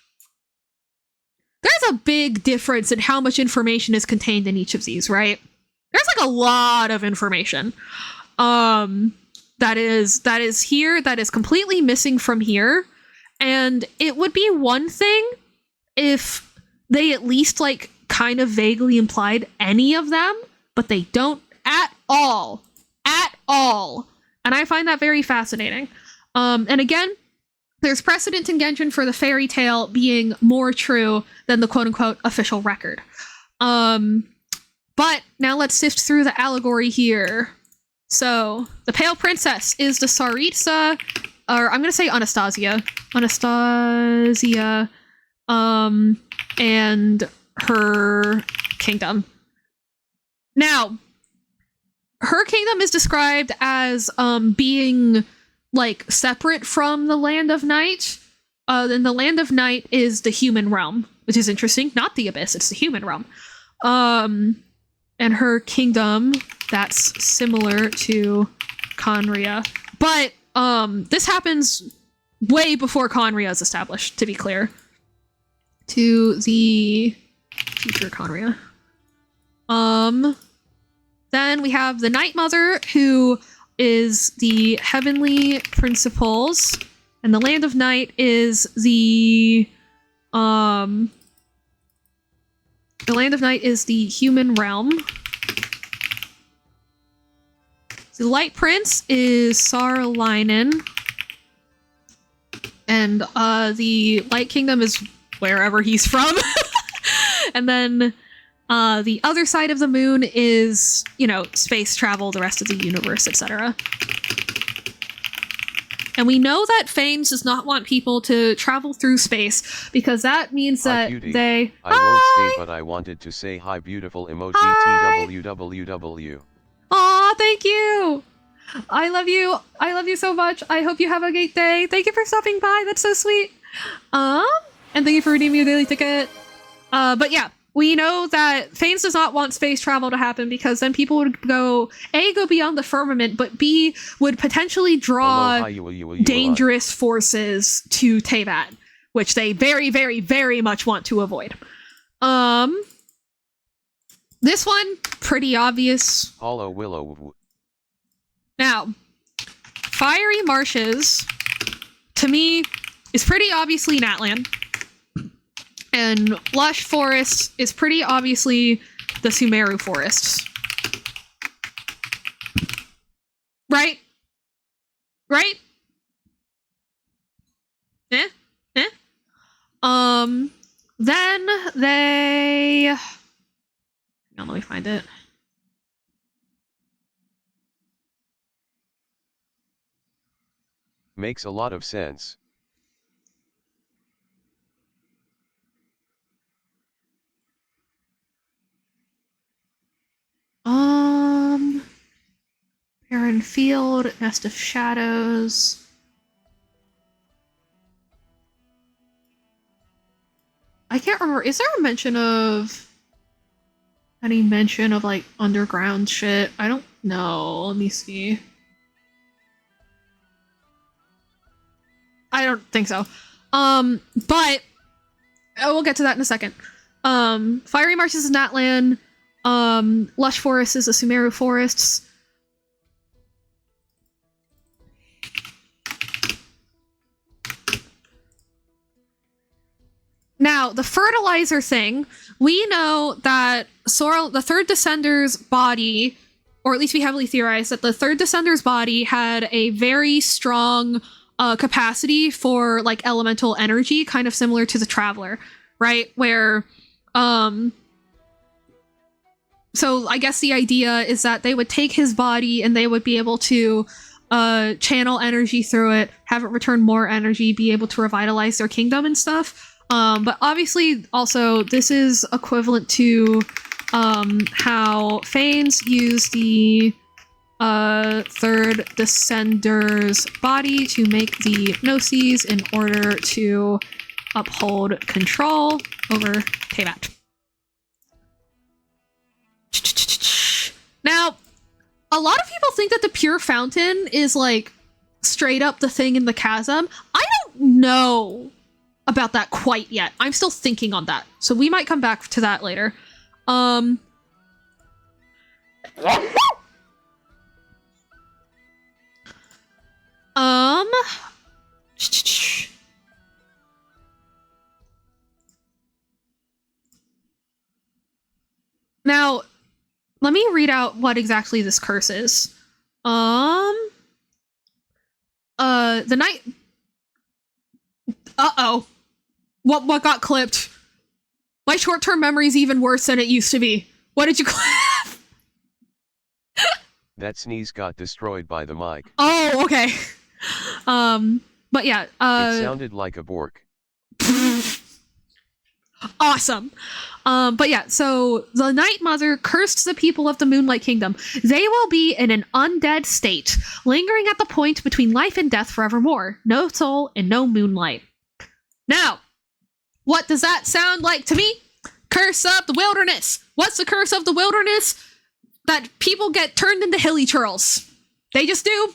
there's a big difference in how much information is contained in each of these, right? There's like a lot of information that is here that is completely missing from here, and it would be one thing if they at least like kind of vaguely implied any of them, but they don't at all. And I find that very fascinating. And again, there's precedent in Genshin for the fairy tale being more true than the quote-unquote official record. But now let's sift through the allegory here. So, the Pale Princess is the Tsaritsa, or I'm gonna say Anastasia, and her kingdom. Now, her kingdom is described as being like separate from the Land of Night. Then the Land of Night is the human realm, which is interesting. Not the Abyss, it's the human realm. And her kingdom, that's similar to Conria. But this happens way before Conria is established, to be clear. to the future Conria. Then we have the Night Mother, who is the Heavenly Principles, and the Land of Night is the Land of Night is the human realm. The Light Prince is Sarlinen. And the Light Kingdom is wherever he's from. And then the other side of the moon is, you know, space travel, the rest of the universe, etc. And we know that Fanes does not want people to travel through space because that means that they... I won't stay, but I wanted to say hi, beautiful emoji TWWWW. Aw, thank you! I love you. I love you so much. I hope you have a great day. Thank you for stopping by. That's so sweet. And thank you for redeeming your daily ticket. But yeah, we know that Fanes does not want space travel to happen because then people would go, A, go beyond the firmament, but B, would potentially draw dangerous forces to Teyvat, which they very, very, very much want to avoid. This one, pretty obvious. Hollow Willow. Now, Fiery Marshes, to me, is pretty obviously Natlan. And Lush Forests is pretty obviously the Sumeru Forests. Right? Right? Eh? Eh? Then they... Now let me find it. Makes a lot of sense. Barren Field, Nest of Shadows. I can't remember. Is there a mention of any mention of like underground shit? I don't know. Let me see. I don't think so. But we'll get to that in a second. Fiery Marshes is Natlan. Lush Forest is the Sumeru Forests. Now, the fertilizer thing, we know that Sorrel, the third Descender's body, or at least we heavily theorize that the third Descender's body had a very strong capacity for like elemental energy, kind of similar to the Traveler, right? Where, so I guess the idea is that they would take his body and they would be able to channel energy through it, have it return more energy, be able to revitalize their kingdom and stuff. But obviously, also, this is equivalent to how Fanes use the third Descender's body to make the Gnosis in order to uphold control over Teyvat. Now, a lot of people think that the Pure Fountain is like straight up the thing in the chasm. I don't know about that quite yet. I'm still thinking on that. So we might come back to that later. Now, let me read out what exactly this curse is. The night... Uh-oh. What got clipped? My short-term memory is even worse than it used to be. What did you clip? That sneeze got destroyed by the mic. Oh, okay. But yeah, it sounded like a bork. Awesome. But yeah, so the Night Mother cursed the people of the Moonlight Kingdom. They will be in an undead state, lingering at the point between life and death forevermore. No soul and no moonlight. Now, what does that sound like to me? Curse of the wilderness. What's the curse of the wilderness? That people get turned into hilly churls. They just do.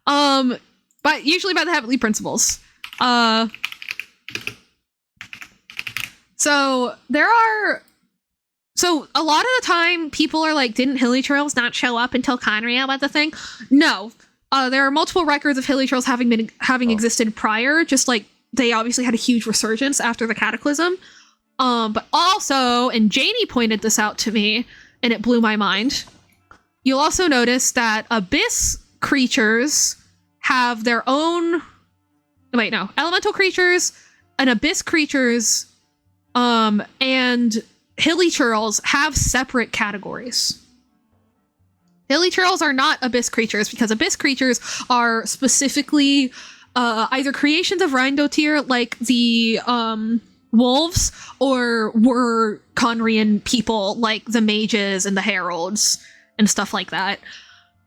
But usually by the Heavenly Principles. So so a lot of the time people are like, didn't hilly trails not show up until Conria was the thing? No. There are multiple records of hilly trails having existed prior, just like they obviously had a huge resurgence after the cataclysm. But also, and Janie pointed this out to me, and it blew my mind. You'll also notice that abyss creatures have their own. Wait, no, elemental creatures and abyss creatures, and hilly churls have separate categories. Hilly churls are not abyss creatures because abyss creatures are specifically either creations of Reindotir, like the wolves, or were Conrian people like the mages and the heralds and stuff like that.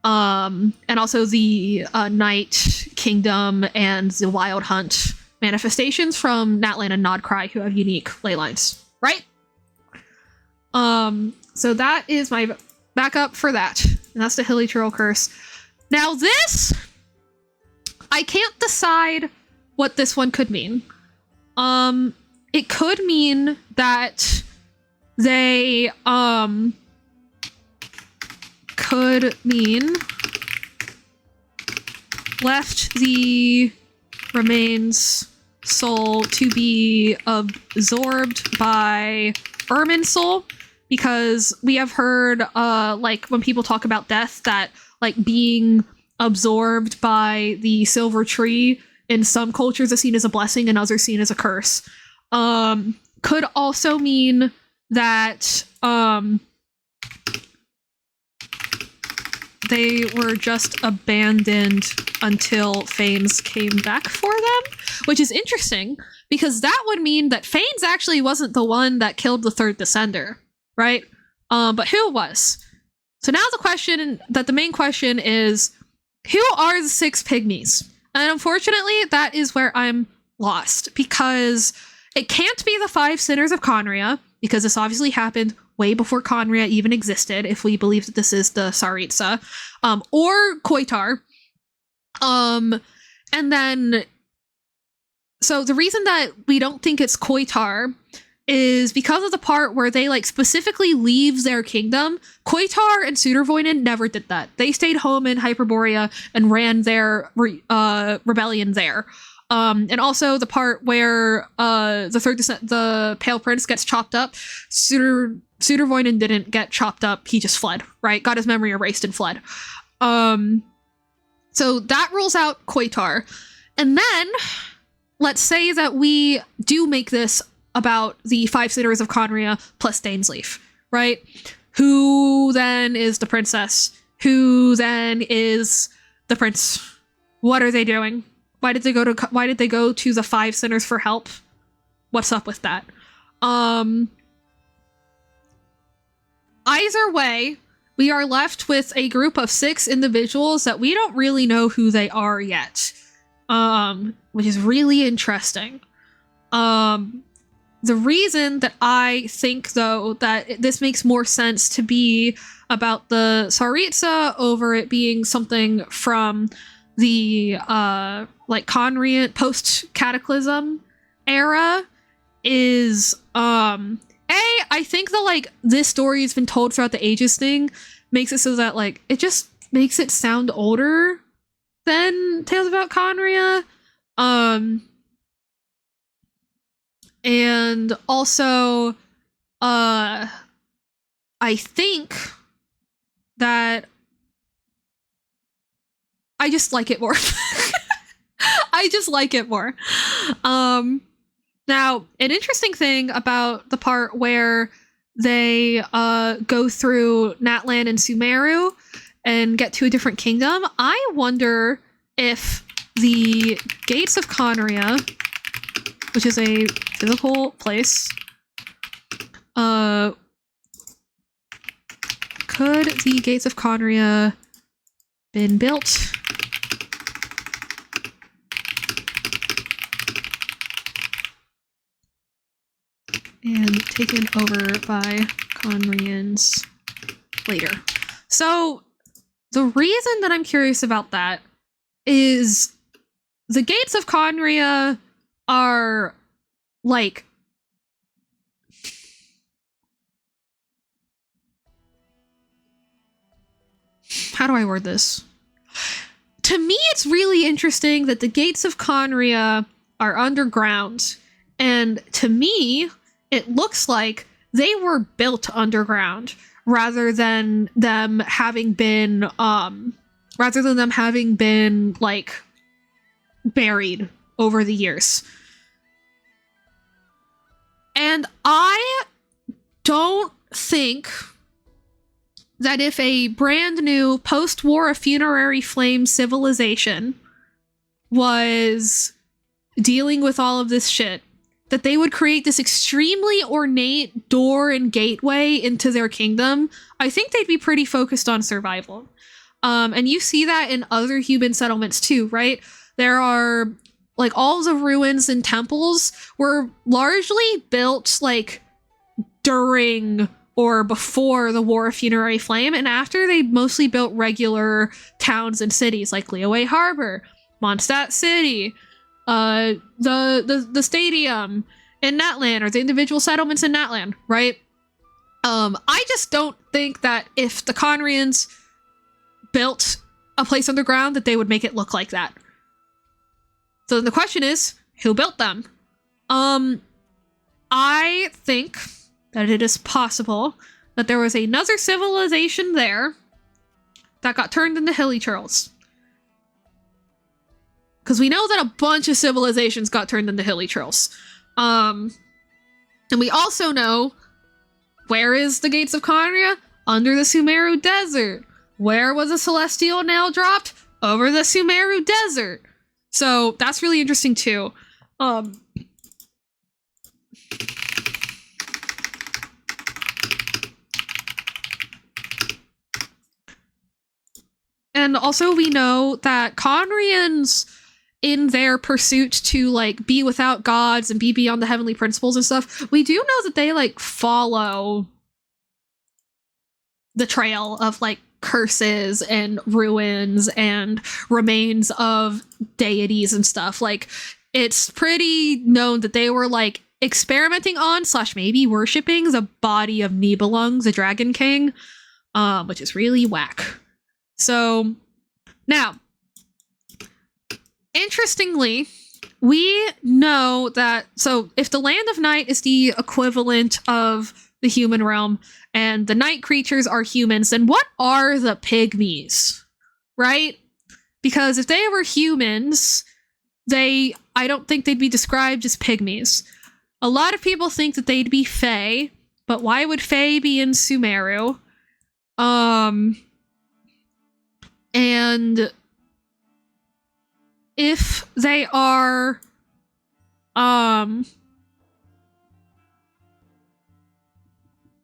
And also the Night Kingdom and the Wild Hunt manifestations from Natlan and Nodcry, who have unique ley lines, right? So that is my backup for that. And that's the Hilly Churl Curse. Now this, I can't decide what this one could mean. It could mean that they, could mean left the remains soul to be absorbed by Ermin's soul, because we have heard, like, when people talk about death, that, like, being absorbed by the silver tree in some cultures is seen as a blessing and others seen as a curse. Could also mean that they were just abandoned until Fanes came back for them, which is interesting because that would mean that Fanes actually wasn't the one that killed the third Descender, right? But who was? So now the main question is, who are the 6 pygmies? And unfortunately, that is where I'm lost, because it can't be the 5 sinners of Conria, because this obviously happened way before Conria even existed, if we believe that this is the Tsaritsa, or Koitar. And then, so the reason that we don't think it's Koitar is because of the part where they, like, specifically leave their kingdom. Koitar and Sudervoinen never did that. They stayed home in Hyperborea and ran their rebellion there. And also the part where the Pale Prince gets chopped up, Sudervoinen didn't get chopped up, he just fled, right? Got his memory erased and fled. So that rules out Koitar. And then, let's say that we do make this about the 5 sinners of Conria plus Dainsleif, right? Who then is the princess? Who then is the prince? What are they doing? Why did they go to the 5 sinners for help? What's up with that? Either way, we are left with a group of 6 individuals that we don't really know who they are yet. Which is really interesting. The reason that I think, though, that this makes more sense to be about the Tsaritsa over it being something from the, like, Conrian post-Cataclysm era is, I think the, like, this story has been told throughout the ages thing makes it so that, like, it just makes it sound older than Tales About Conria. And also, I think that I just like it more. I just like it more. Now, an interesting thing about the part where they go through Natlan and Sumeru and get to a different kingdom, I wonder if the Gates of Conria, which is a physical place, could the Gates of Conria been built and taken over by Conrians later? So the reason that I'm curious about that is the Gates of Conria are, like, how do I word this? To me, it's really interesting that the gates of Conria are underground. And to me, it looks like they were built underground rather than them having been like buried over the years. And I don't think that if a brand new post-war funerary flame civilization was dealing with all of this shit, that they would create this extremely ornate door and gateway into their kingdom. I think they'd be pretty focused on survival. And you see that in other human settlements too, right? There are, like, all the ruins and temples were largely built, like, during or before the War of Funerary Flame, and after they mostly built regular towns and cities like Liyue Harbor, Mondstadt City, the stadium in Natlan, or the individual settlements in Natlan, right? I just don't think that if the Conrians built a place underground that they would make it look like that. So then the question is, who built them? I think that it is possible that there was another civilization there that got turned into hilly churls. Because we know that a bunch of civilizations got turned into hilly churls. And we also know, where is the Gates of Conria? Under the Sumeru Desert. Where was a celestial nail dropped? Over the Sumeru Desert. So that's really interesting too. And also we know that Conrians, in their pursuit to, like, be without gods and be beyond the heavenly principles and stuff, we do know that they, like, follow the trail of, like, curses and ruins and remains of deities and stuff. Like, it's pretty known that they were, like, experimenting on / maybe worshipping the body of Nibelung, the Dragon King, which is really whack. So, now, interestingly, we know that, so if the Land of Night is the equivalent of the human realm, and the night creatures are humans, then what are the pygmies, right? Because if they were humans, I don't think they'd be described as pygmies. A lot of people think that they'd be Fae, but why would Fae be in Sumeru? And if they are, and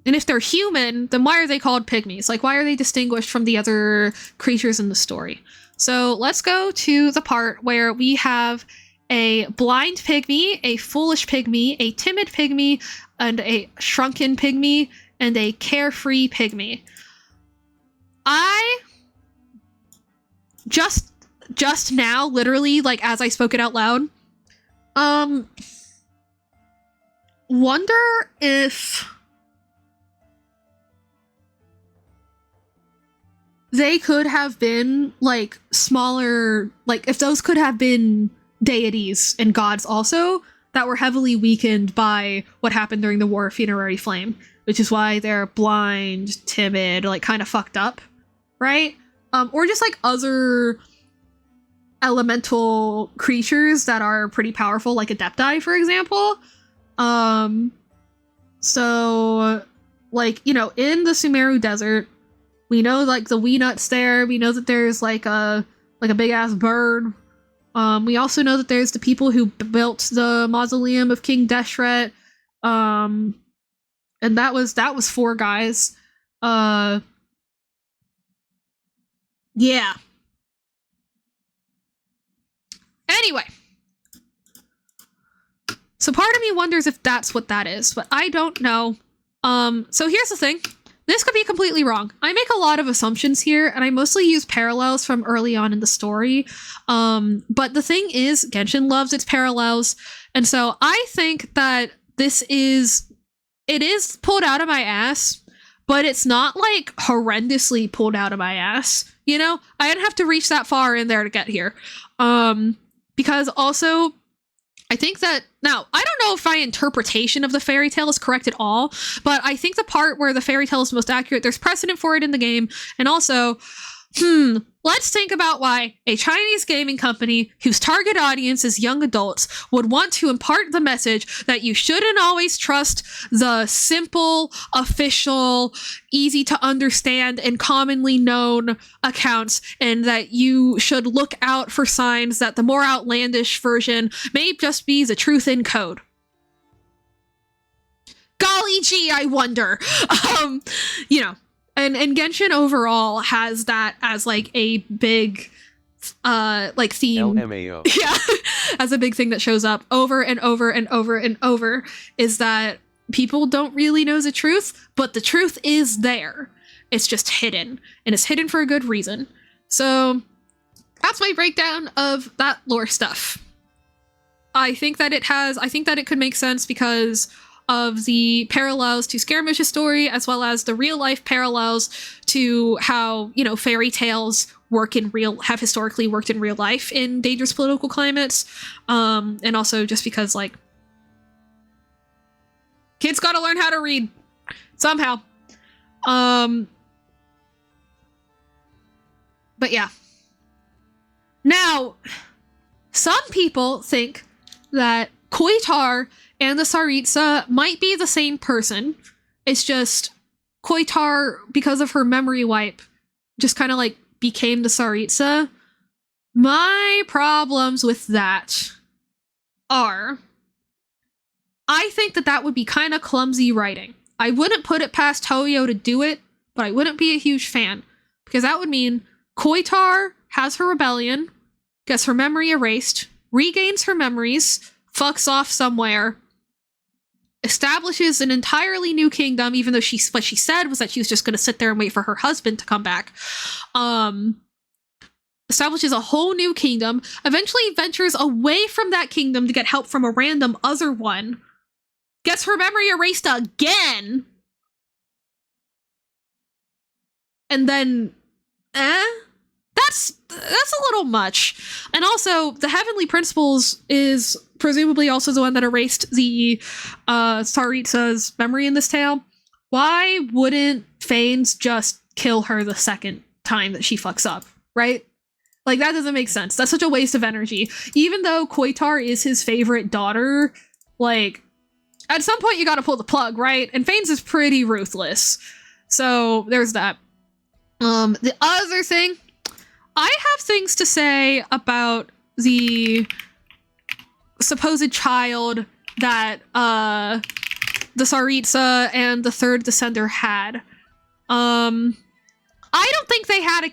if they're human, then why are they called pygmies? Like, why are they distinguished from the other creatures in the story? So let's go to the part where we have a blind pygmy, a foolish pygmy, a timid pygmy, and a shrunken pygmy, and a carefree pygmy. I just now, literally, like, as I spoke it out loud, wonder if they could have been, like, smaller, like, if those could have been deities and gods also that were heavily weakened by what happened during the War of Funerary Flame, which is why they're blind, timid, like, kind of fucked up, right? Or just, like, other elemental creatures that are pretty powerful, like Adepti, for example. So, like, you know, in the Sumeru Desert, we know, like, the Weenuts there. We know that there's, like a big-ass bird. We also know that there's the people who built the mausoleum of King Deshret. And that was 4 guys. Yeah. Anyway. So part of me wonders if that's what that is, but I don't know. So here's the thing. This could be completely wrong. I make a lot of assumptions here, and I mostly use parallels from early on in the story. But the thing is, Genshin loves its parallels, and so I think that it is pulled out of my ass, but it's not like horrendously pulled out of my ass. You know, I didn't have to reach that far in there to get here. Because also, I think that, now, I don't know if my interpretation of the fairy tale is correct at all, but I think the part where the fairy tale is most accurate, there's precedent for it in the game, and also, let's think about why a Chinese gaming company whose target audience is young adults would want to impart the message that you shouldn't always trust the simple, official, easy to understand, and commonly known accounts, and that you should look out for signs that the more outlandish version may just be the truth in code. Golly gee, I wonder. You know. And Genshin overall has that as like a big like theme. LMAO. Yeah. As a big thing that shows up over and over and over and over, is that people don't really know the truth, but the truth is there. It's just hidden, and it's hidden for a good reason. So that's my breakdown of that lore stuff. I think that it could make sense because of the parallels to Scaramouche's story, as well as the real life parallels to how, you know, fairy tales have historically worked in real life in dangerous political climates. And also just because, like, kids gotta learn how to read somehow. But yeah. Now, some people think that Koitar and the Tsaritsa might be the same person. It's just Koitar, because of her memory wipe, just kind of like became the Tsaritsa. My problems with that are, I think that would be kind of clumsy writing. I wouldn't put it past Toyo to do it, but I wouldn't be a huge fan, because that would mean Koitar has her rebellion, gets her memory erased, regains her memories, fucks off somewhere, establishes an entirely new kingdom, even though what she said was that she was just going to sit there and wait for her husband to come back. Establishes a whole new kingdom, eventually ventures away from that kingdom to get help from a random other one, gets her memory erased again, and then, that's a little much. And also, the Heavenly Principles is presumably also the one that erased the Tsaritsa's memory in this tale. Why wouldn't Fanes just kill her the second time that she fucks up, right? Like, that doesn't make sense. That's such a waste of energy. Even though Koitar is his favorite daughter, like, at some point you gotta pull the plug, right? And Fanes is pretty ruthless. So, there's that. The other thing, I have things to say about the supposed child that the Tsaritsa and the third descender had. I don't think they had a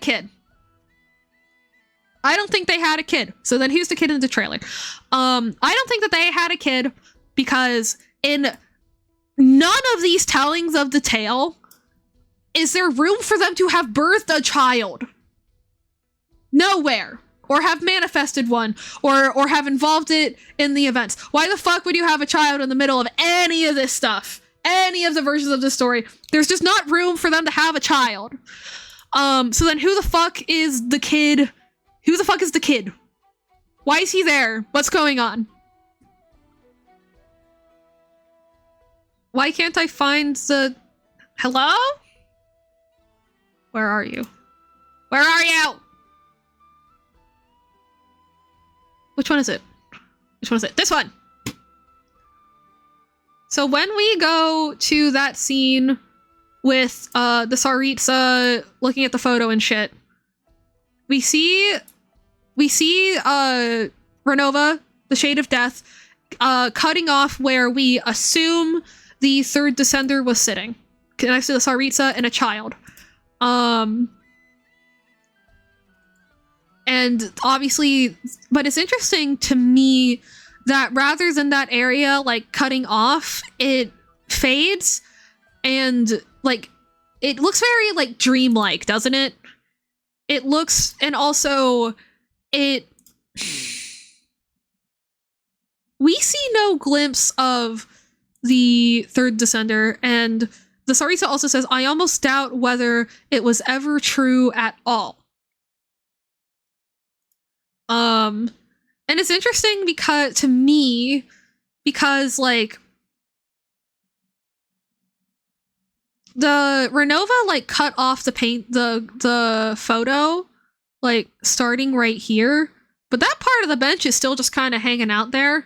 kid. So then here's the kid in the trailer. I don't think that they had a kid because in none of these tellings of the tale is there room for them to have birthed a child. Nowhere. Or have manifested one, or have involved it in the events. Why the fuck would you have a child in the middle of any of this stuff? Any of the versions of the story? There's just not room for them to have a child. So then who the fuck is the kid? Who the fuck is the kid? Why is he there? What's going on? Why can't I find the... Hello? Where are you? Where are you? Which one is it? Which one is it? This one! So when we go to that scene with the Tsaritsa looking at the photo and shit, we see Renova, the Shade of Death, cutting off where we assume the third descender was sitting next to the Tsaritsa and a child. And obviously, but it's interesting to me that rather than that area, like, cutting off, it fades and, like, it looks very, like, dreamlike, doesn't it? It looks, and also, we see no glimpse of the third descender, and the Sarisa also says, I almost doubt whether it was ever true at all. And it's interesting because, to me, because, like, the Renova, like, cut off the photo, like, starting right here, but that part of the bench is still just kind of hanging out there,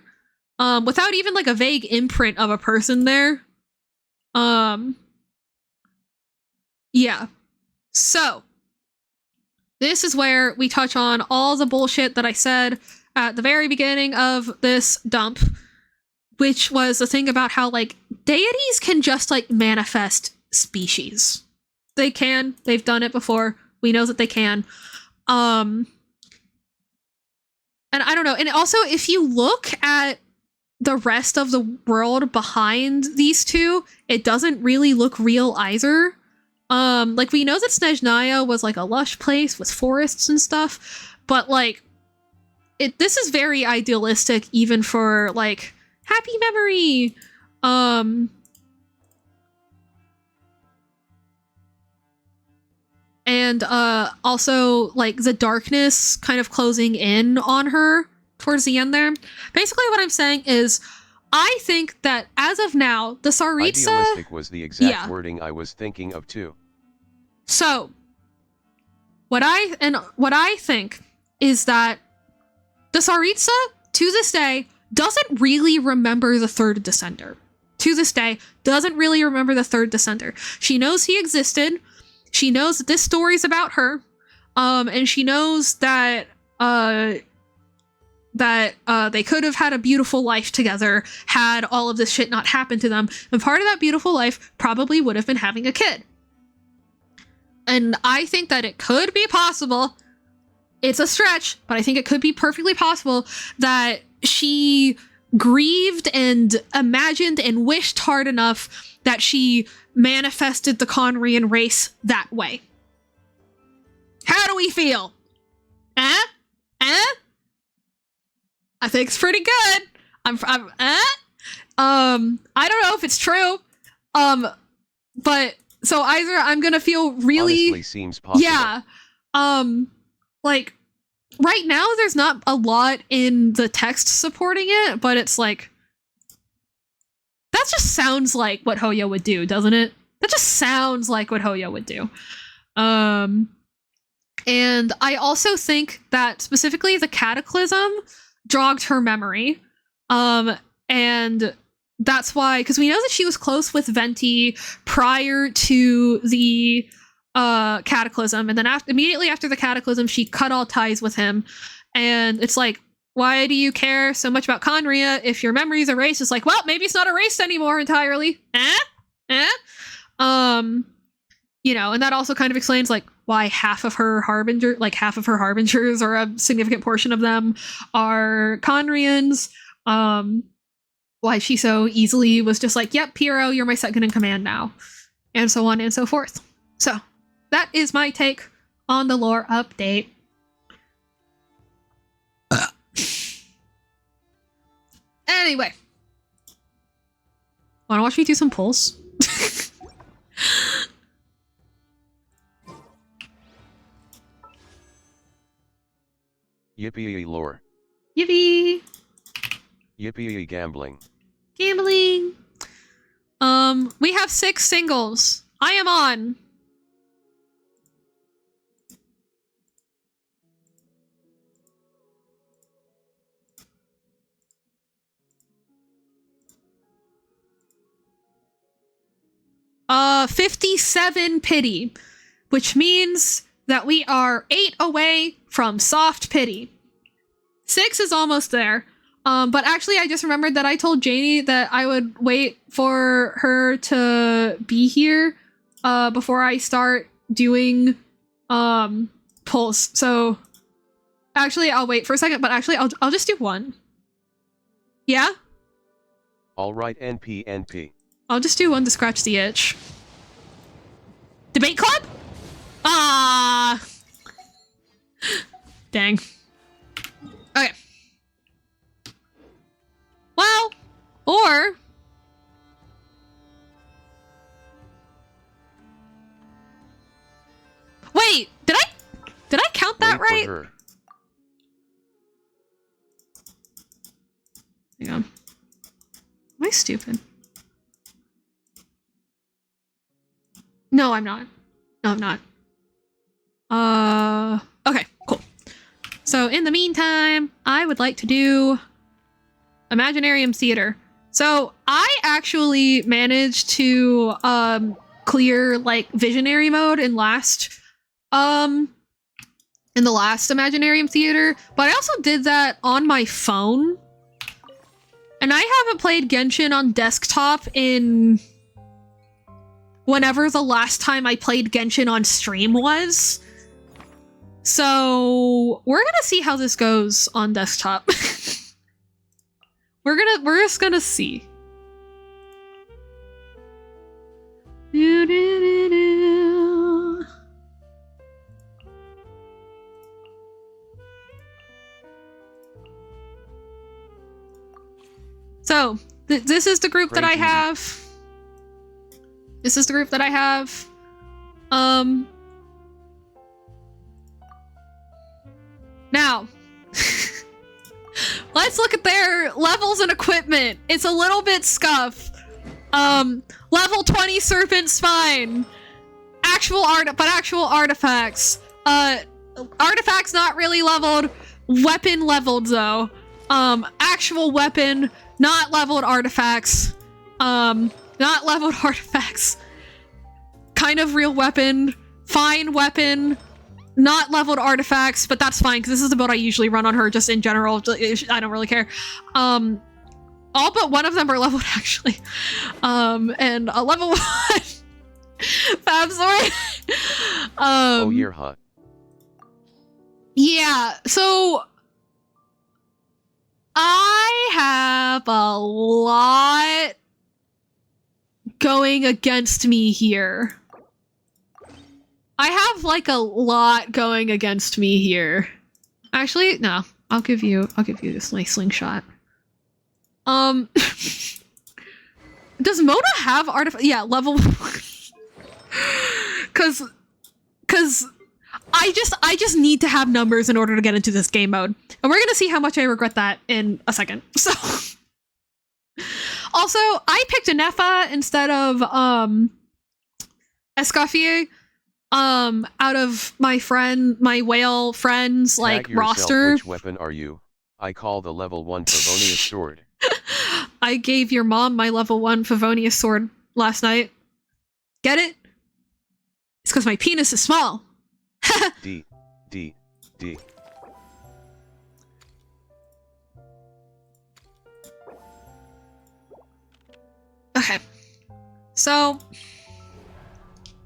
without even, like, a vague imprint of a person there. Yeah. So, this is where we touch on all the bullshit that I said at the very beginning of this dump, which was the thing about how, like, deities can just, like, manifest species. They can. They've done it before. We know that they can. And I don't know. And also, if you look at the rest of the world behind these two, it doesn't really look real either. Like, we know that Snezhnaya was, like, a lush place with forests and stuff, but, like, this is very idealistic even for, like, happy memory. And, also, like, the darkness kind of closing in on her towards the end there. Basically, what I'm saying is, I think that, as of now, the Saritsa... Idealistic was the exact wording I was thinking of, too. So, what I think is that the Saritsa, to this day, doesn't really remember the third Descender. To this day, doesn't really remember the third Descender. She knows he existed. She knows that this story's about her. And she knows that they could have had a beautiful life together had all of this shit not happened to them. And part of that beautiful life probably would have been having a kid. And I think that it could be possible, it's a stretch, but I think it could be perfectly possible that she grieved and imagined and wished hard enough that she manifested the Conrian race that way. How do we feel? I think it's pretty good. I don't know if it's true. But so either I'm gonna feel really... Honestly seems possible. Yeah. Like, right now there's not a lot in the text supporting it, but it's like... That just sounds like what Hoyo would do, doesn't it? That just sounds like what Hoyo would do. And I also think that specifically the Cataclysm jogged her memory. And that's why, because we know that she was close with Venti prior to the Cataclysm, and then immediately after the Cataclysm, she cut all ties with him. And it's like, why do you care so much about Conria if your memory's erased? It's like, well, maybe it's not erased anymore entirely. You know, and that also kind of explains, like, why half of her harbingers, or a significant portion of them, are Conrians. Why she so easily was just like, yep, Piero, you're my second in command now. And so on and so forth. So, that is my take on the lore update. Anyway. Wanna watch me do some pulls? Yippee lore. Yippee! Yippee gambling. Gambling. We have 6 singles. I am on. Uh, 57 pity, which means that we are 8 away from soft pity. 6 is almost there. But actually, I just remembered that I told Janie that I would wait for her to be here before I start doing pulls. So actually, I'll wait for a second, but actually, I'll just do one. Yeah? All right, NP. I'll just do one to scratch the itch. Debate club? Ah. Dang. Okay. Well, or right? Her. Hang on. Am I stupid? No, I'm not. No, I'm not. Okay, cool. So in the meantime, I would like to do Imaginarium Theater. So I actually managed to clear like visionary mode in the last Imaginarium Theater, but I also did that on my phone. And I haven't played Genshin on desktop in whenever the last time I played Genshin on stream was. So we're gonna see how this goes on desktop. We're just gonna see. So this is the group that I have. This is the group that I have. Now, let's look at their levels and equipment. It's a little bit scuff. Level 20 Serpent Spine. Actual artifacts. Artifacts not really leveled. Weapon leveled though. Actual weapon, not leveled artifacts. Not leveled artifacts. Kind of real weapon. Fine weapon. Not leveled artifacts, but that's fine because this is the build I usually run on her just in general. I don't really care. All but one of them are leveled actually. And a level 1 Fab Sword. Oh, you're hot. Yeah, so I have a lot going against me here. I have like a lot going against me here. Actually, no. I'll give you this my slingshot. Does Mona have artifact? Yeah, level Cause I just need to have numbers in order to get into this game mode. And we're gonna see how much I regret that in a second. So also, I picked a Nefa instead of Escoffier. Out of my whale friends, like, roster. Which weapon are you? I call the level 1 Favonius sword. I gave your mom my level 1 Favonius sword last night. Get it? It's because my penis is small. D. Okay. So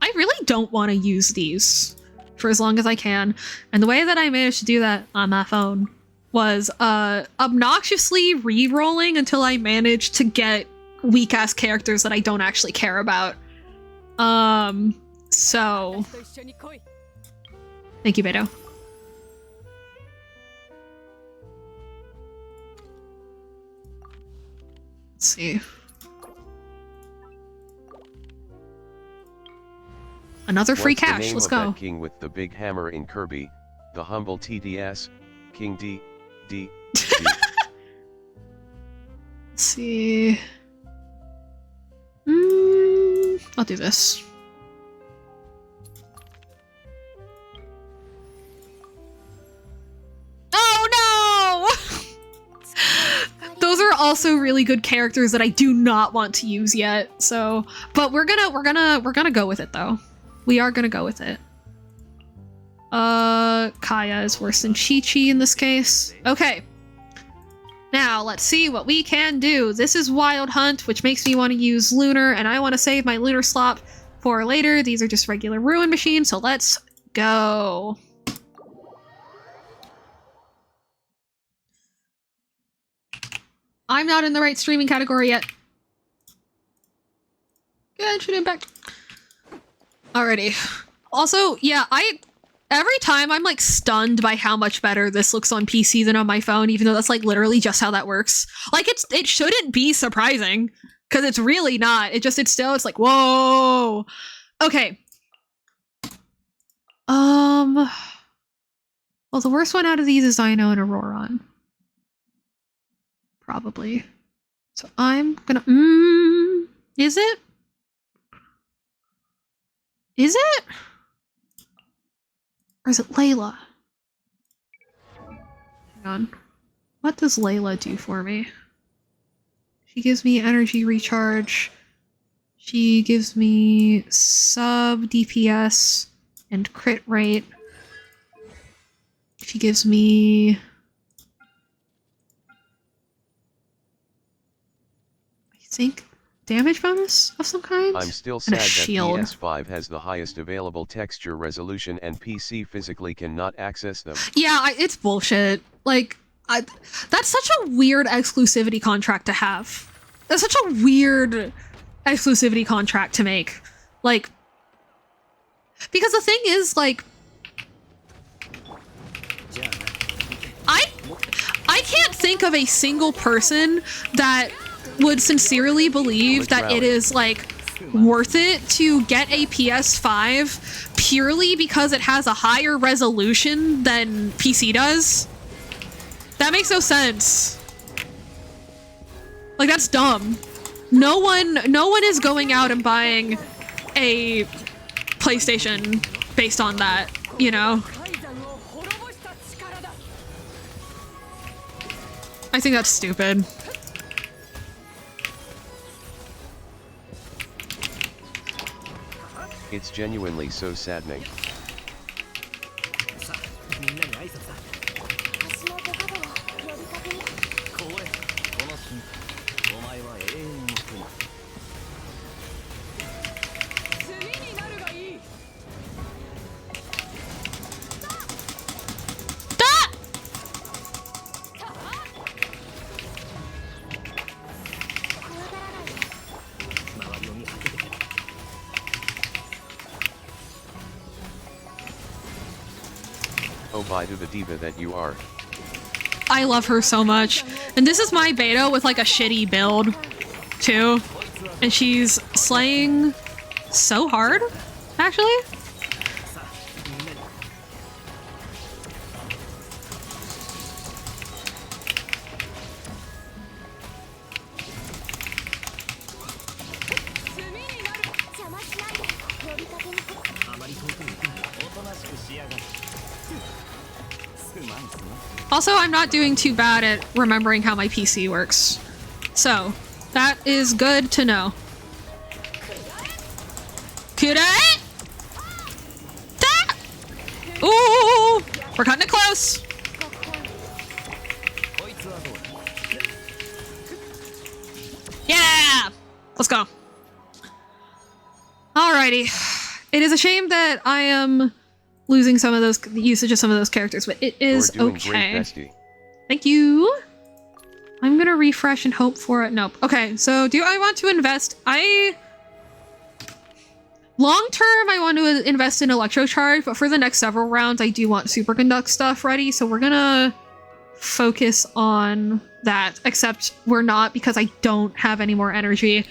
I really don't want to use these for as long as I can. And the way that I managed to do that on my phone was obnoxiously re-rolling until I managed to get weak-ass characters that I don't actually care about. So thank you, Beto. Let's see. Another free What's cash. the name Let's of go. that king with the big hammer in Kirby, the humble TDS, King D. Let's see. I'll do this. Oh no! Those are also really good characters that I do not want to use yet. So, but we're gonna go with it though. We are gonna go with it. Kaya is worse than Chi-Chi in this case. Okay. Now, let's see what we can do. This is Wild Hunt, which makes me want to use Lunar, and I want to save my Lunar slot for later. These are just regular Ruin machines, so let's go. I'm not in the right streaming category yet. Genshin Impact. Alrighty. Also, yeah, every time I'm like stunned by how much better this looks on PC than on my phone, even though that's like literally just how that works. Like it shouldn't be surprising because it's really not. It's like, whoa. Okay. Well, the worst one out of these is Dino and Auroron. Probably. So I'm gonna... is it? Is it? Or is it Layla? Hang on. What does Layla do for me? She gives me energy recharge. She gives me sub DPS and crit rate. She gives me... I think damage bonus of some kind? I'm still And sad a that shield. PS5 has the highest available texture resolution and PC physically cannot access them. Yeah, it's bullshit. Like, that's such a weird exclusivity contract to have. That's such a weird exclusivity contract to make. Like, because the thing is, like, I can't think of a single person that would sincerely believe that it is, like, worth it to get a PS5 purely because it has a higher resolution than PC does. That makes no sense. Like, that's dumb. No one is going out and buying a PlayStation based on that, you know? I think that's stupid. It's genuinely so saddening. Oh, bye to the diva that you are. I love her so much. And this is my beta with like a shitty build too. And she's slaying so hard, actually. Also, I'm not doing too bad at remembering how my PC works. So, that is good to know. Kudai! Da! Ooh! We're cutting it close! Yeah! Let's go. Alrighty. It is a shame that I am losing some of those usage of some of those characters, but it is You're doing okay. great, bestie. Thank you. I'm gonna refresh and hope for it. Nope. Okay, so do I want to invest? Long term, I want to invest in Electrocharge, but for the next several rounds, I do want Superconduct stuff ready, so we're gonna focus on that, except we're not because I don't have any more energy.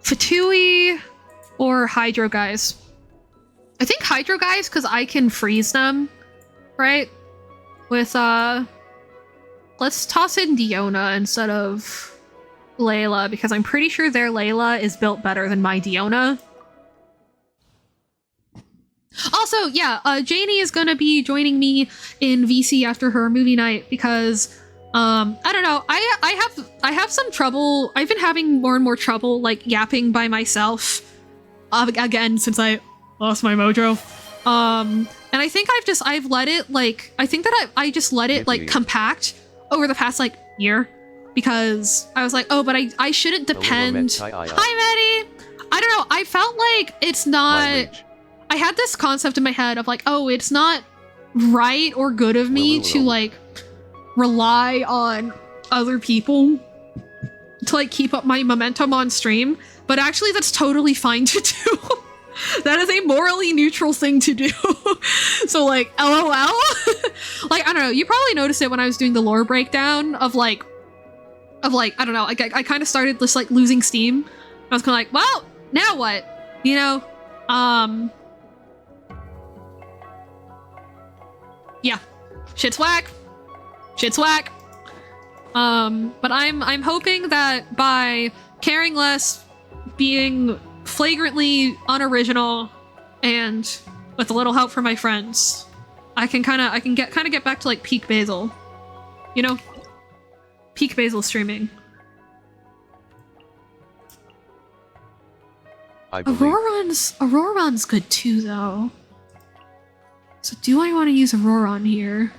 Fatui or Hydro Guys? I think Hydro Guys, because I can freeze them, right? With, let's toss in Diona instead of Layla, because I'm pretty sure their Layla is built better than my Diona. Also, yeah, Janie is gonna be joining me in VC after her movie night because, I don't know, I have some trouble. I've been having more and more trouble, like, yapping by myself, again, since I lost my mojo. And I think I've let it, like, I think that I just let it, like, compact over the past, like, year. Because I was like, oh, but I shouldn't depend. Hi, Maddie! I don't know, I felt like it's not... I had this concept in my head of, like, oh, it's not right or good of me to, like, rely on other people to, like, keep up my momentum on stream. But actually, that's totally fine to do. That is a morally neutral thing to do. So, like, LOL? Like, I don't know, you probably noticed it when I was doing the lore breakdown of, like, I don't know, I kind of started just, like, losing steam. I was kind of like, well, now what? You know? Yeah. Shit's whack. Shit's whack. But I'm hoping that by caring less, being flagrantly unoriginal, and with a little help from my friends, I can get back to like peak Basil. You know? Peak Basil streaming. Auroron's good too, though. So do I want to use Auroron here?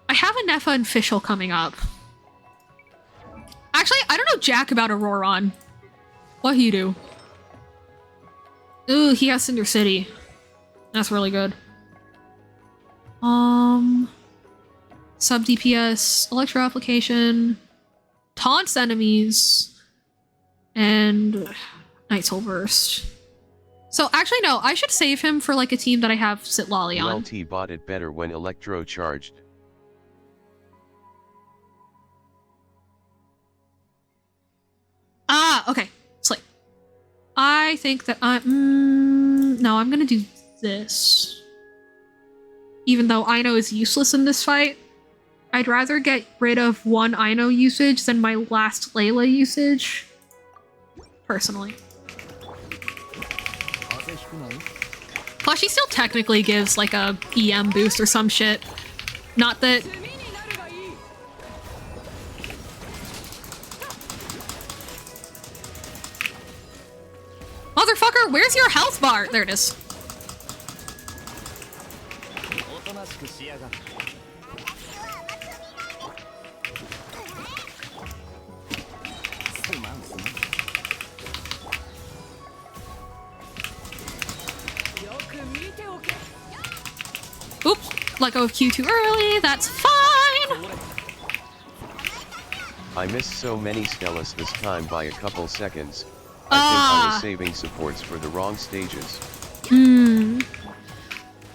I have a Nepha and Fischl coming up. Actually, I don't know jack about Auroron. What he do? Ooh, he has Cinder City. That's really good. Sub DPS, Electro Application, taunts enemies, and Night Soul Burst. So actually no, I should save him for like a team that I have Sitlali on. ULT bought it better when Electro charged. Ah, okay. Slate. I think that no, I'm gonna do this. Even though Ino is useless in this fight, I'd rather get rid of one Ino usage than my last Layla usage. Personally. Plus, she still technically gives like a EM boost or some shit. Not that... Motherfucker, where's your health bar? There it is. Oops, let go of Q too early, that's fine! I missed so many Stellas this time by a couple seconds. I think I was saving supports for the wrong stages.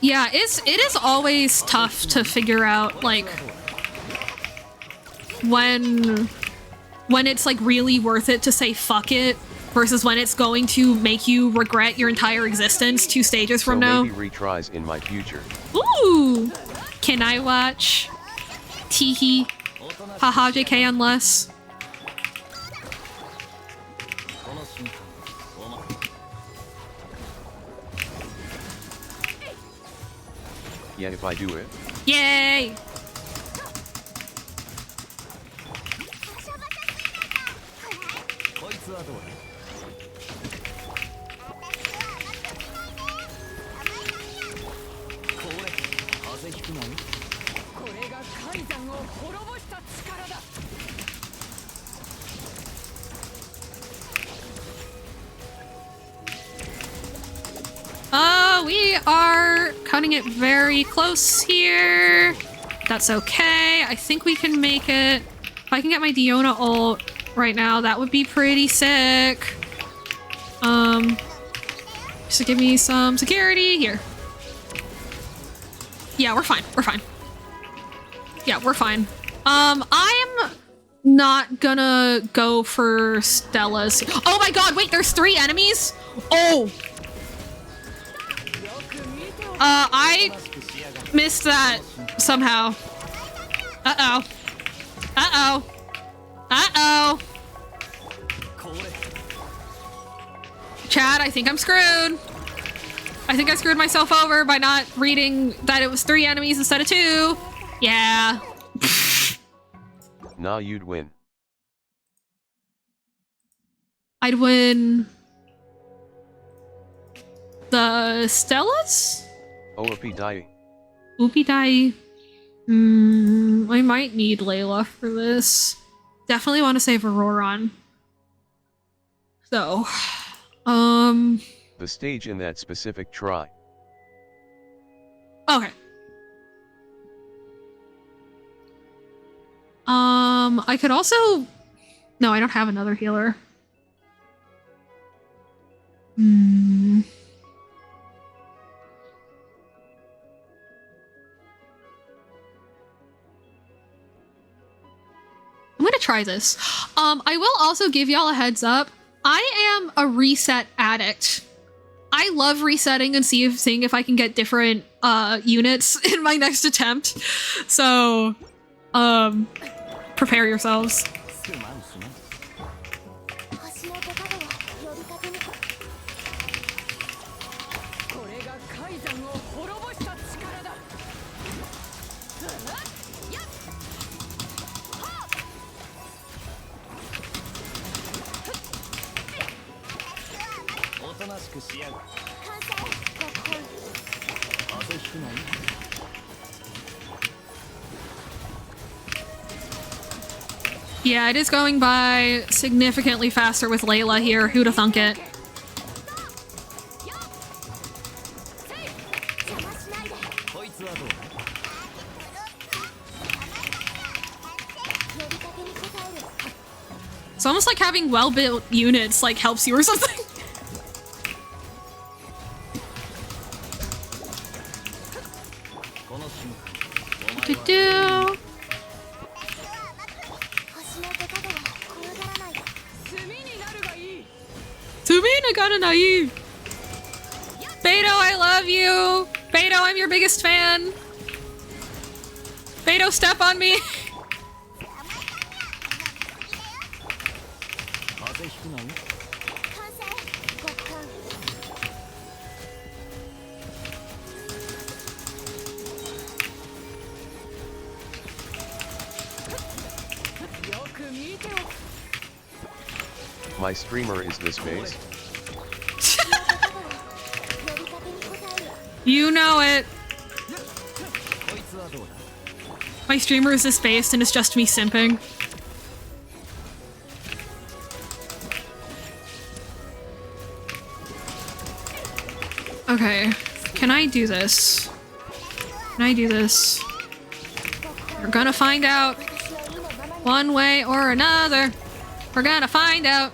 Yeah, it is always tough to figure out, like, when it's, like, really worth it to say fuck it, versus when it's going to make you regret your entire existence 2 stages from now. Maybe retries in my future. Ooh! Can I watch? Teehee. Haha, JK, unless... Yeah, if I do it. Yay! We are cutting it very close here. That's okay. I think we can make it. If I can get my Diona ult right now, that would be pretty sick. Just to give me some security here. Yeah, we're fine. We're fine. Yeah, we're fine. I'm not gonna go for Stella's. Oh my god, wait, there's 3 enemies? Oh! I missed that somehow. Uh-oh. Uh-oh. Uh-oh. Chad, I think I'm screwed. I think I screwed myself over by not reading that it was 3 enemies instead of 2. Yeah. Nah, you'd win. I'd win... the Stellas? OP die. OP die. I might need Layla for this. Definitely want to save Auroron. So, The stage in that specific try. okay. I could also... No, I don't have another healer. I'm gonna try this. I will also give y'all a heads up. I am a reset addict. I love resetting and seeing if I can get different units in my next attempt. So, prepare yourselves. Yeah, it is going by significantly faster with Layla here. Who'da thunk it? It's almost like having well-built units like helps you or something. Do-do. Sumina got a naive. Beto, I love you. Beto, I'm your biggest fan. Beto, step on me. My streamer is this base. You know it. My streamer is this based and it's just me simping. Okay, can I do this? Can I do this? We're gonna find out one way or another. We're gonna find out.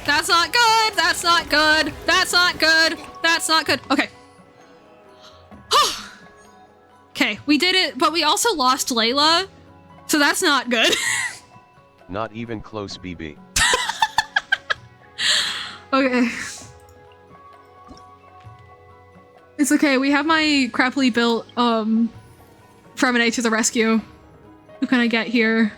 That's not good! That's not good! That's not good! That's not good! Okay. Okay, we did it, but we also lost Layla, so that's not good. Not even close, BB. Okay. It's okay, we have my crappily built, Fremine to the rescue. Who can I get here?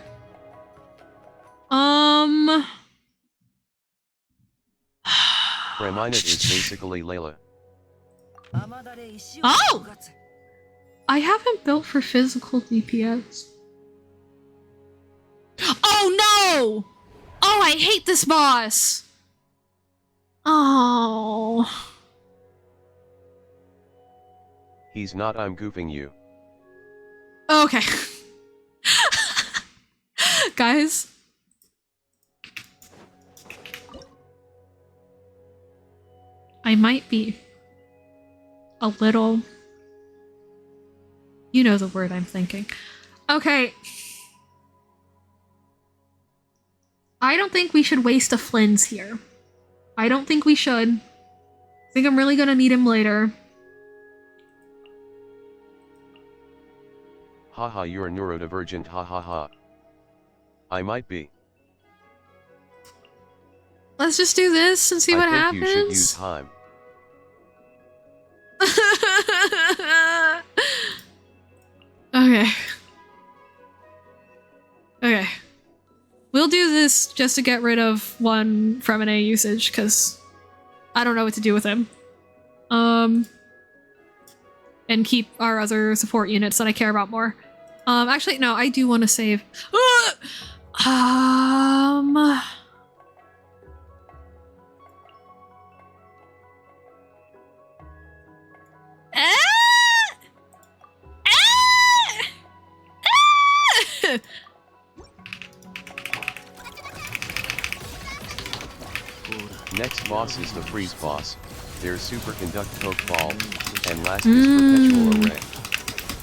Fremine is basically Layla. Oh! I haven't built for physical DPS. Oh no! Oh, I hate this boss! Oh. He's not, I'm goofing you. Okay. Guys. I might be a little... You know the word I'm thinking. Okay. I don't think we should waste a Flynn's here. I don't think we should. I think I'm really gonna need him later. Haha, you're neurodivergent, ha ha ha. I might be. Let's just do this and see what happens. I think you should use time. Okay. Okay. We'll do this just to get rid of one Fremine usage, because I don't know what to do with him. And keep our other support units that I care about more. Actually, no, I do want to save. Next boss is the freeze boss. There's superconduct pokeball, and last is perpetual array.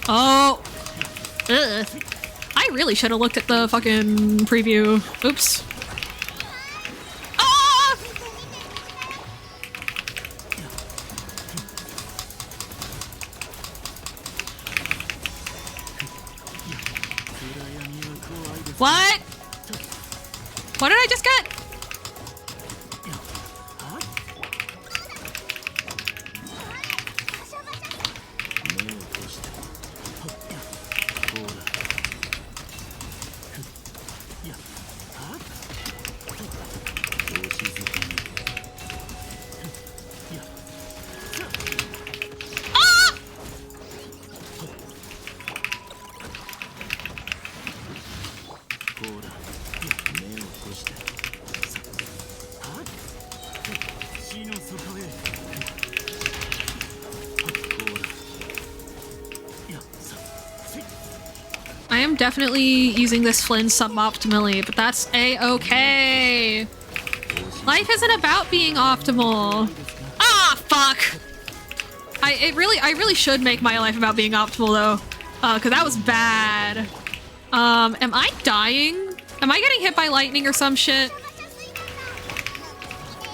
Oh. Ugh. I really should have looked at the fucking preview. Oops. Ah! What? What did I just get? I am definitely using this Flynn suboptimally, but that's a-okay. Life isn't about being optimal. Ah, fuck! I really should make my life about being optimal though, cause that was bad. Am I dying? Am I getting hit by lightning or some shit?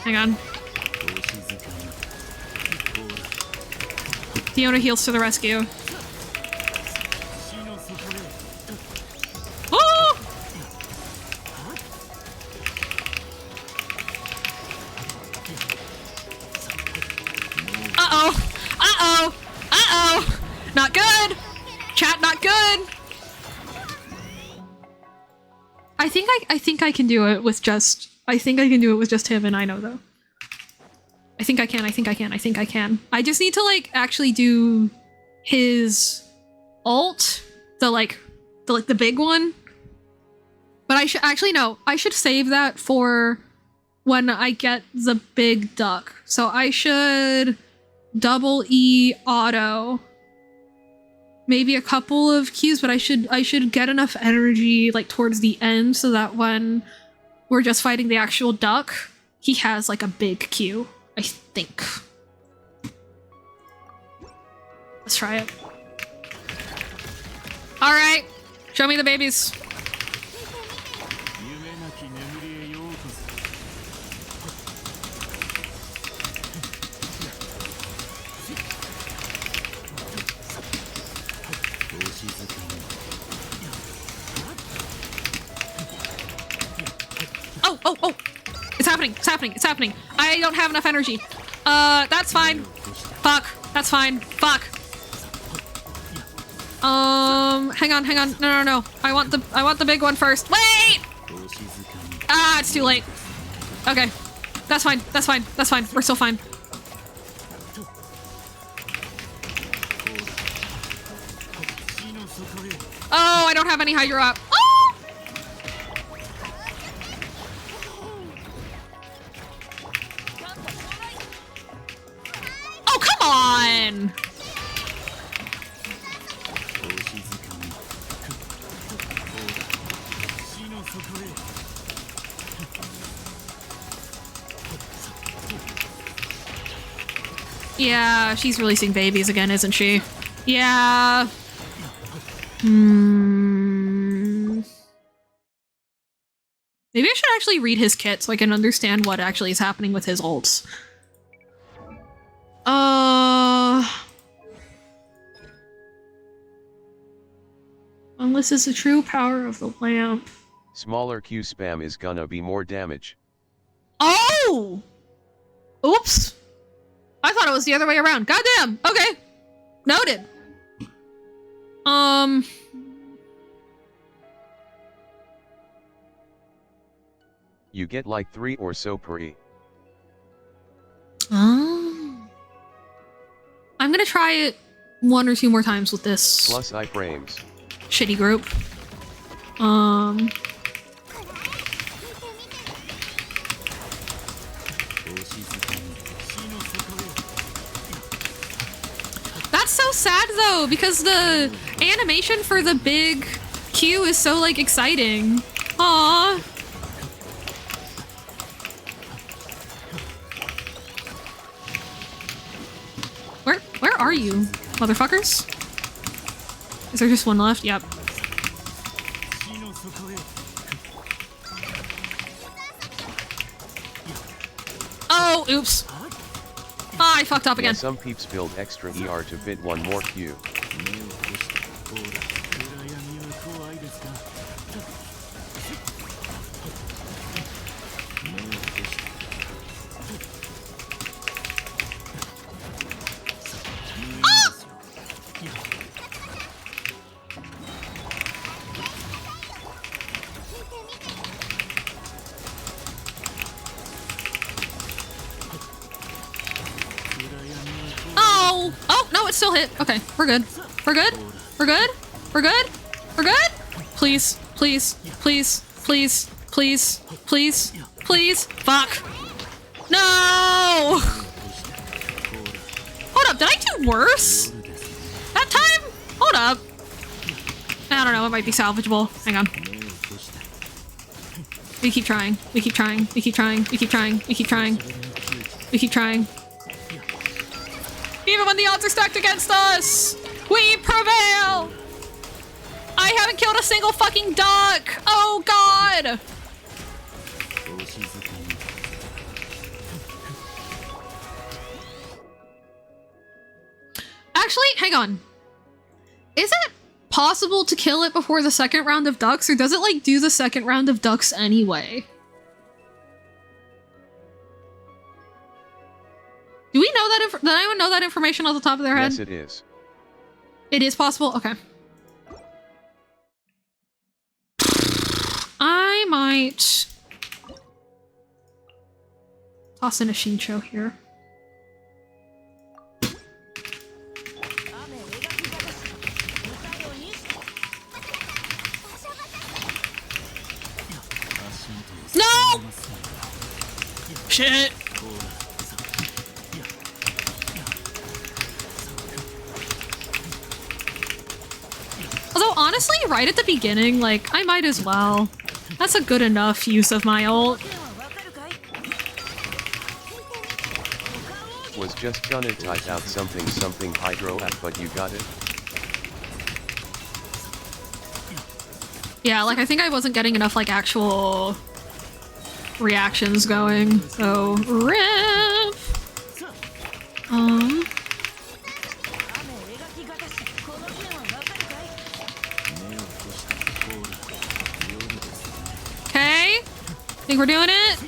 Hang on. Fiona heals to the rescue. Oh! Uh-oh! Uh-oh! Uh-oh! Not good! Chat, not good! I think I can do it with just... I think I can do it with just him and I know though. I think I can, I think I can, I think I can. I just need to like actually do his ult, the big one. But I should actually no, I should save that for when I get the big duck. So I should double E auto. Maybe a couple of Qs, but I should get enough energy like towards the end so that when we're just fighting the actual duck, he has like a big Q, I think. Let's try it. All right, show me the babies. Oh! It's happening, it's happening, it's happening. I don't have enough energy. That's fine. Fuck, that's fine. Fuck. Hang on. No. I want the big one first. Wait! Ah, it's too late. Okay. That's fine. We're still fine. Oh, I don't have any Hydro up. Oh! Oh, come on! Yeah, she's releasing babies again, isn't she? Yeah. Maybe I should actually read his kit so I can understand what actually is happening with his ults. Unless it's the true power of the lamp. Smaller Q spam is gonna be more damage. Oh! Oops. I thought it was the other way around. Goddamn. Okay. Noted. You get like 3 or so per E. Oh. I'm gonna try it 1 or 2 more times with this. Plus iframes. Shitty group. That's so sad though, because the animation for the big Q is so like exciting. Aww. are you, motherfuckers? Is there just one left? Yep. Oh, oops. Ah, I fucked up again. Yeah, some peeps build extra ER to fit one more Q. Oh, no, it still hit. Okay, we're good. We're good. We're good. We're good. We're good. Please, please, please, please, please, please, please. Fuck. No! Hold up, did I do worse? That time? Hold up. I don't know, it might be salvageable. Hang on. We keep trying. We keep trying. We keep trying. We keep trying. We keep trying. We keep trying. Even when the odds are stacked against us, we prevail! I haven't killed a single fucking duck! Oh god! Actually, hang on. Is it possible to kill it before the second round of ducks, or does it like do the second round of ducks anyway? Do we know that? Does anyone know that information off the top of their head? Yes, it is. It is possible? Okay. I might toss in a Shincho here. No! Shit! Although, honestly, right at the beginning, like, I might as well. That's a good enough use of my ult. Was just gonna type out something hydro app, but you got it? Yeah, like, I think I wasn't getting enough, like, actual reactions going, so rip! Okay, think we're doing it?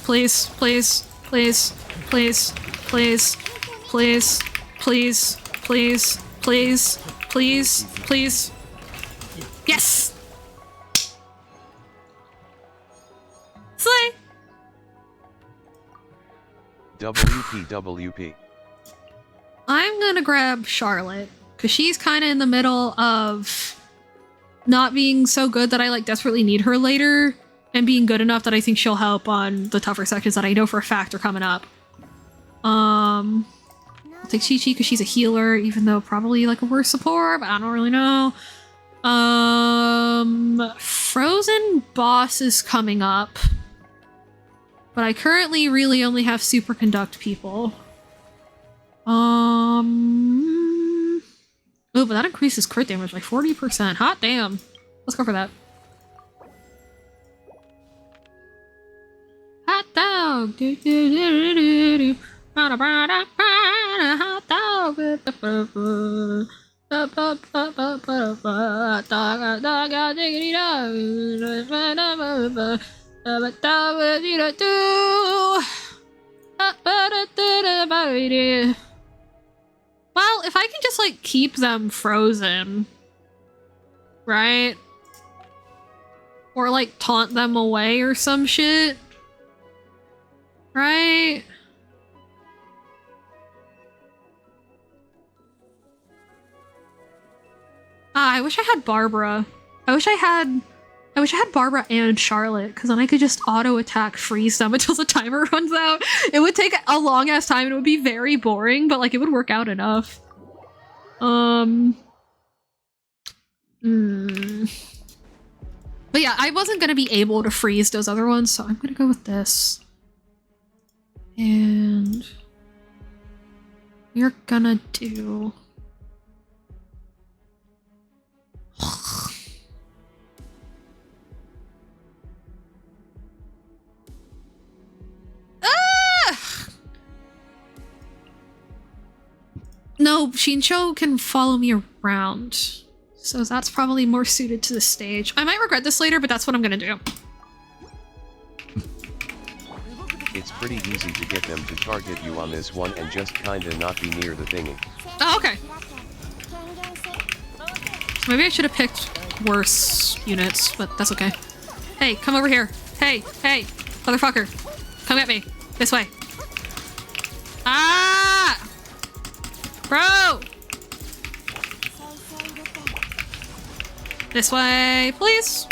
Please, please, please, please, please, please, please, please, please, please, please. Yes! Slay! WP. I'm gonna grab Charlotte, because she's kind of in the middle of not being so good that I like desperately need her later, and being good enough that I think she'll help on the tougher sections that I know for a fact are coming up. I'll take Chi-Chi because she's a healer, even though probably like a worse support, but I don't really know. Frozen boss is coming up, but I currently really only have superconduct people. Oh, but that increases crit damage by 40%. Hot damn. Let's go for that. Hot dog. Do, do, do, do, do. Hot dog with the purple. Well, if I can just like keep them frozen, right? Or like taunt them away or some shit, right? Ah, I wish I had Barbara. I wish I had Barbara and Charlotte, because then I could just auto-attack freeze them until the timer runs out. It would take a long-ass time and it would be very boring, but like it would work out enough. But yeah, I wasn't gonna be able to freeze those other ones, so I'm gonna go with this. And we're gonna do... No, Shincho can follow me around. So that's probably more suited to the stage. I might regret this later, but that's what I'm gonna do. It's pretty easy to get them to target you on this one and just kinda not be near the thingy. Oh, okay. So maybe I should have picked worse units, but that's okay. Hey, come over here. Hey, hey, motherfucker. Come at me. This way. Ah! Bro! This way, please.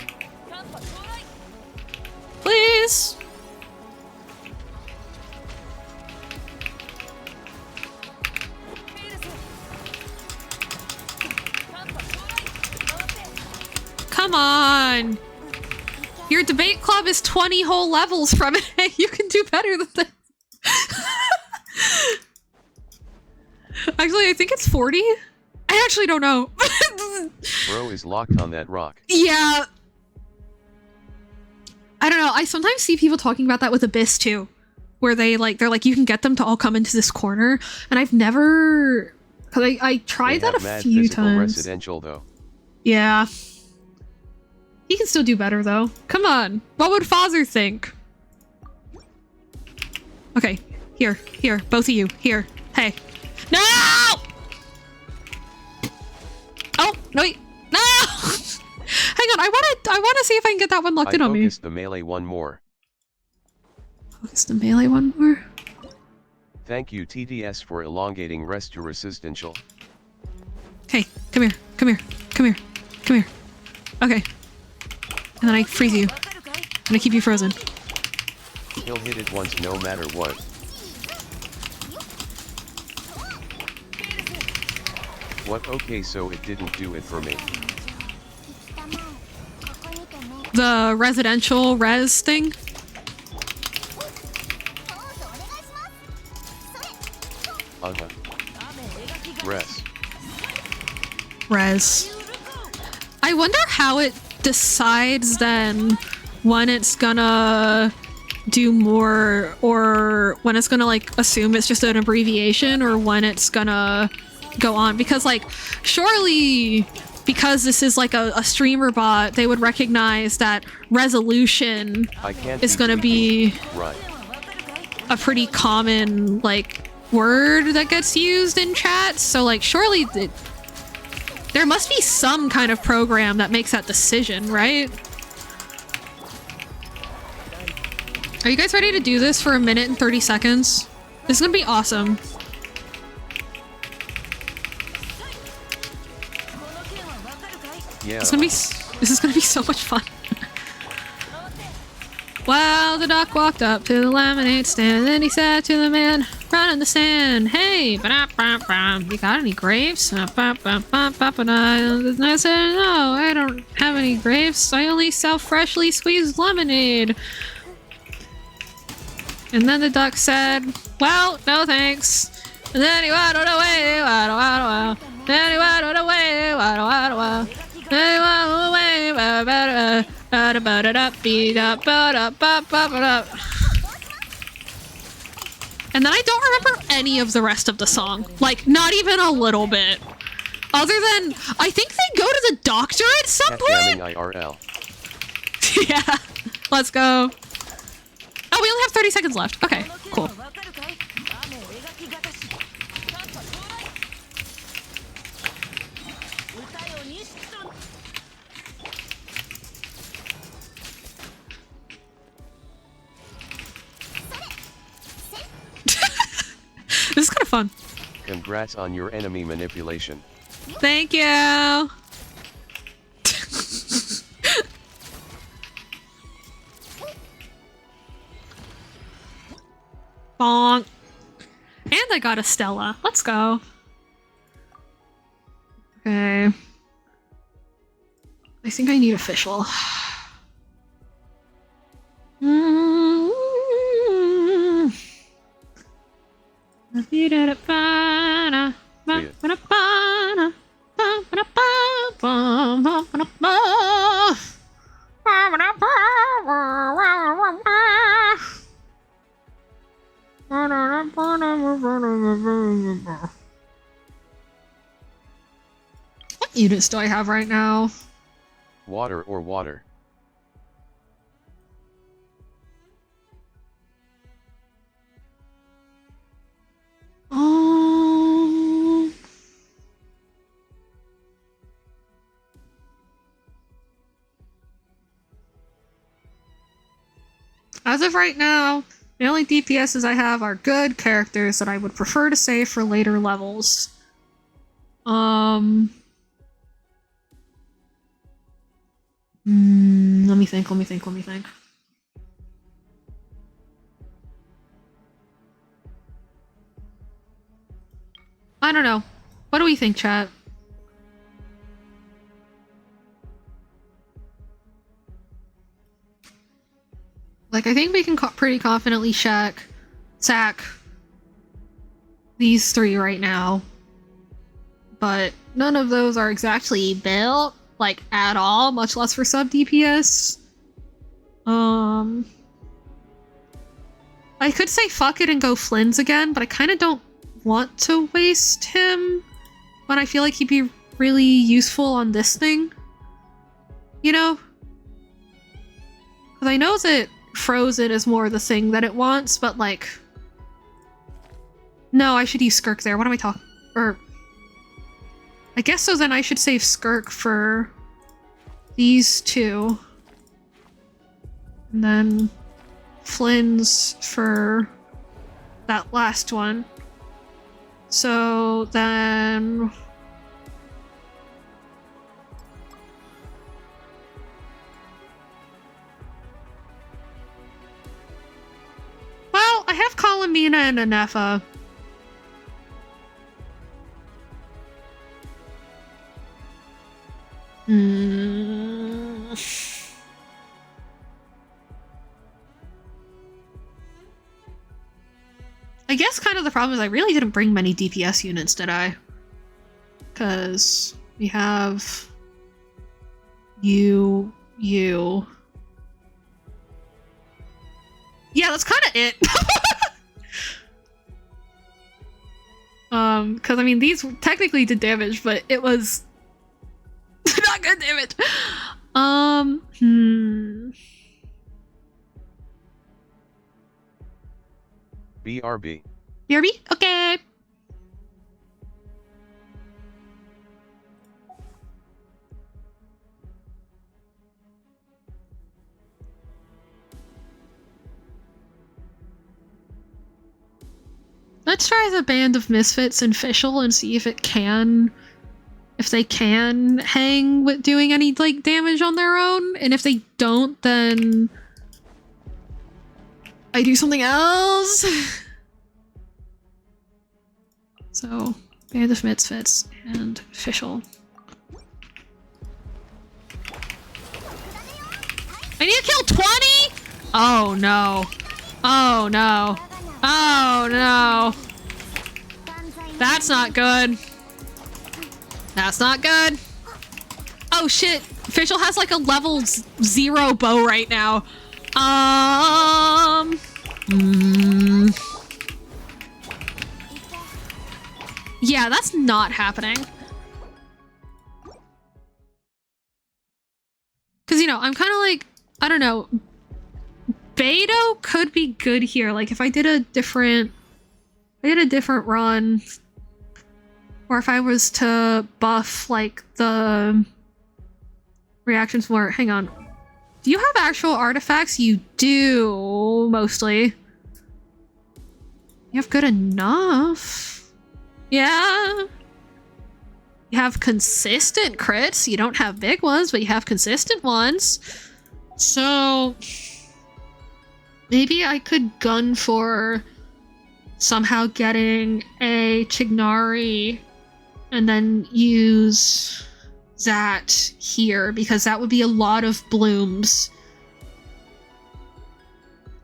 Please. Come on. Your debate club is 20 whole levels from it. You can do better than this. Actually, I think it's 40. I actually don't know. Bro is locked on that rock. Yeah. I don't know. I sometimes see people talking about that with Abyss too, where they're like, you can get them to all come into this corner, and I've never, cause I tried that a few times. Residential though. Yeah. He can still do better though. Come on. What would Father think? Okay. Here. Both of you. Here. Hey. No! Oh, no, wait. No! Hang on, I want to see if I can get that one locked in on me. Focus the melee one more. Focus the melee one more? Thank you TDS for elongating rest to resistential. Hey, come here. Okay. And then I freeze you. And I keep you frozen. He'll hit it once no matter what. What? Okay, so it didn't do it for me. The residential res thing? Res. I wonder how it decides then when it's gonna do more, or when it's gonna like assume it's just an abbreviation, or when it's gonna go on, because like surely because this is like a streamer bot, they would recognize that resolution is gonna be a pretty common like word that gets used in chat, so like surely there must be some kind of program that makes that decision, right? Are you guys ready to do this for 1 minute and 30 seconds? This is gonna be awesome. Yeah. This is gonna be so much fun. Well, the duck walked up to the lemonade stand, and he said to the man, "Run in the sand. Hey, you got any grapes?" And I said, "No, I don't have any grapes. I only sell freshly squeezed lemonade." And then the duck said, "Well, no thanks." And then he waddled away, then he waddled away, then he waddled away, and then I don't remember any of the rest of the song. Like, not even a little bit. Other than, I think they go to the doctor at some point? IRL. Yeah. Let's go. Oh, we only have 30 seconds left. Okay, cool. This is kind of fun. Congrats on your enemy manipulation. Thank you. Bonk. And I got a Stella. Let's go. Okay. I think I need official. What units do I have right now? Water or water. As of right now, the only DPSs I have are good characters that I would prefer to save for later levels. Let me think. I don't know. What do we think, chat? Like, I think we can pretty confidently sack these three right now. But none of those are exactly built, like, at all, much less for sub DPS. I could say fuck it and go Flynn's again, but I kind of don't want to waste him when I feel like he'd be really useful on this thing. You know? Because I know that Frozen is more the thing that it wants, but like... No, I should use Skirk there. What am I talking... Or... I guess so then I should save Skirk for these two. And then Flynn's for that last one. So then... Well, I have Colomina and Anefa. I guess kind of the problem is I really didn't bring many DPS units, did I? Because we have you. Yeah, that's kind of it. Because I mean, these technically did damage, but it was not good damage. BRB. BRB? Okay. Let's try the Band of Misfits and Fischl and see if they can hang with doing any like damage on their own, and if they don't, then I do something else. So, Band of Misfits and Fischl. I need to kill 20? Oh no. Oh no. Oh no. That's not good. That's not good. Oh shit. Fischl has like a level 0 bow right now. Yeah, that's not happening. Cause you know, I'm kind of like, I don't know. Beto could be good here. Like if I did a different run, or if I was to buff like the reactions more. Hang on. Do you have actual artifacts? You do, mostly. You have good enough. Yeah. You have consistent crits. You don't have big ones, but you have consistent ones. So maybe I could gun for somehow getting a Chignari and then use that here, because that would be a lot of blooms.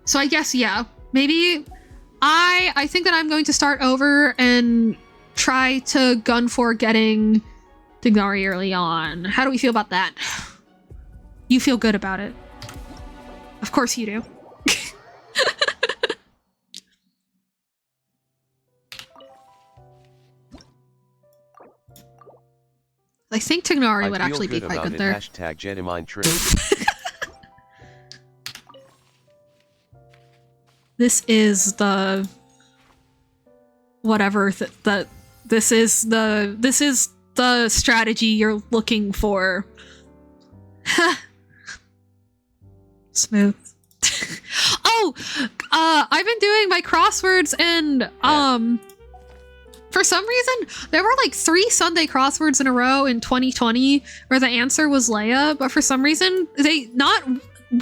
So I guess, yeah, maybe I think that I'm going to start over and try to gun for getting Dignari early on. How do we feel about that? You feel good about it. Of course you do. I think Tignari would actually be quite good there. Hashtag Jedimine trip. This is the whatever this is the strategy you're looking for. Smooth. Oh, I've been doing my crosswords and for some reason there were like 3 Sunday crosswords in a row in 2020 where the answer was Leia, but for some reason they not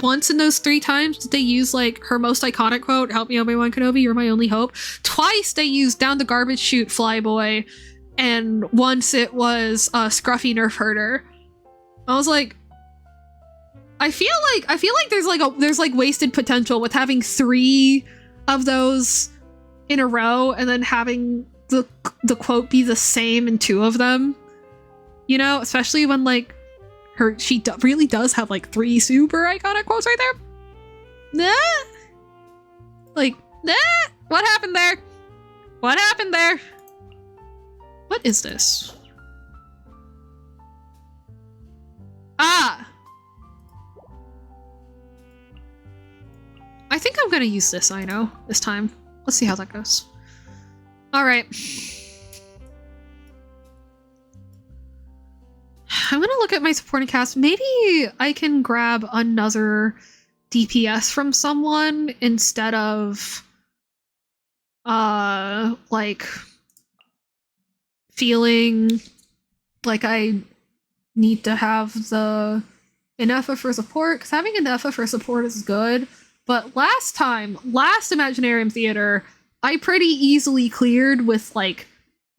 once in those 3 times did they use like her most iconic quote, "Help me, Obi-Wan Kenobi, you're my only hope." Twice they used "Down the garbage chute, Flyboy," and once it was "Scruffy Nerf Herder." I was like, I feel like there's like wasted potential with having 3 of those in a row and then having the quote be the same in 2 of them. You know, especially when like she really does have like 3 super iconic quotes right there. Nah. Like, nah. What happened there? What happened there? What is this? Ah! I think I'm gonna use this, I know, this time. Let's see how that goes. Alright. I'm gonna look at my supporting cast. Maybe I can grab another DPS from someone instead of like feeling like I need to have the enough for support, because having enough for support is good. But last Imaginarium Theater, I pretty easily cleared with like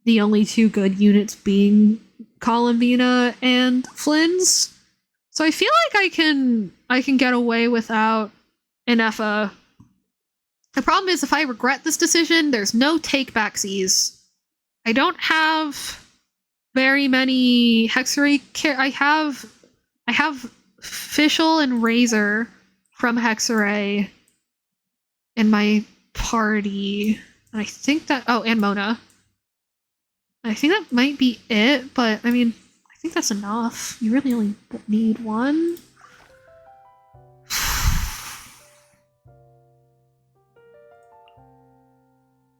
the only 2 good units being Columbina and Flynn's. So I feel like I can get away without an Effa. The problem is if I regret this decision, there's no take-backsies. I don't have very many Hexarray I have Fischl and Razor from Hexarray in my party. And I think that and Mona. I think that might be it, but I mean, I think that's enough. You really only need 1.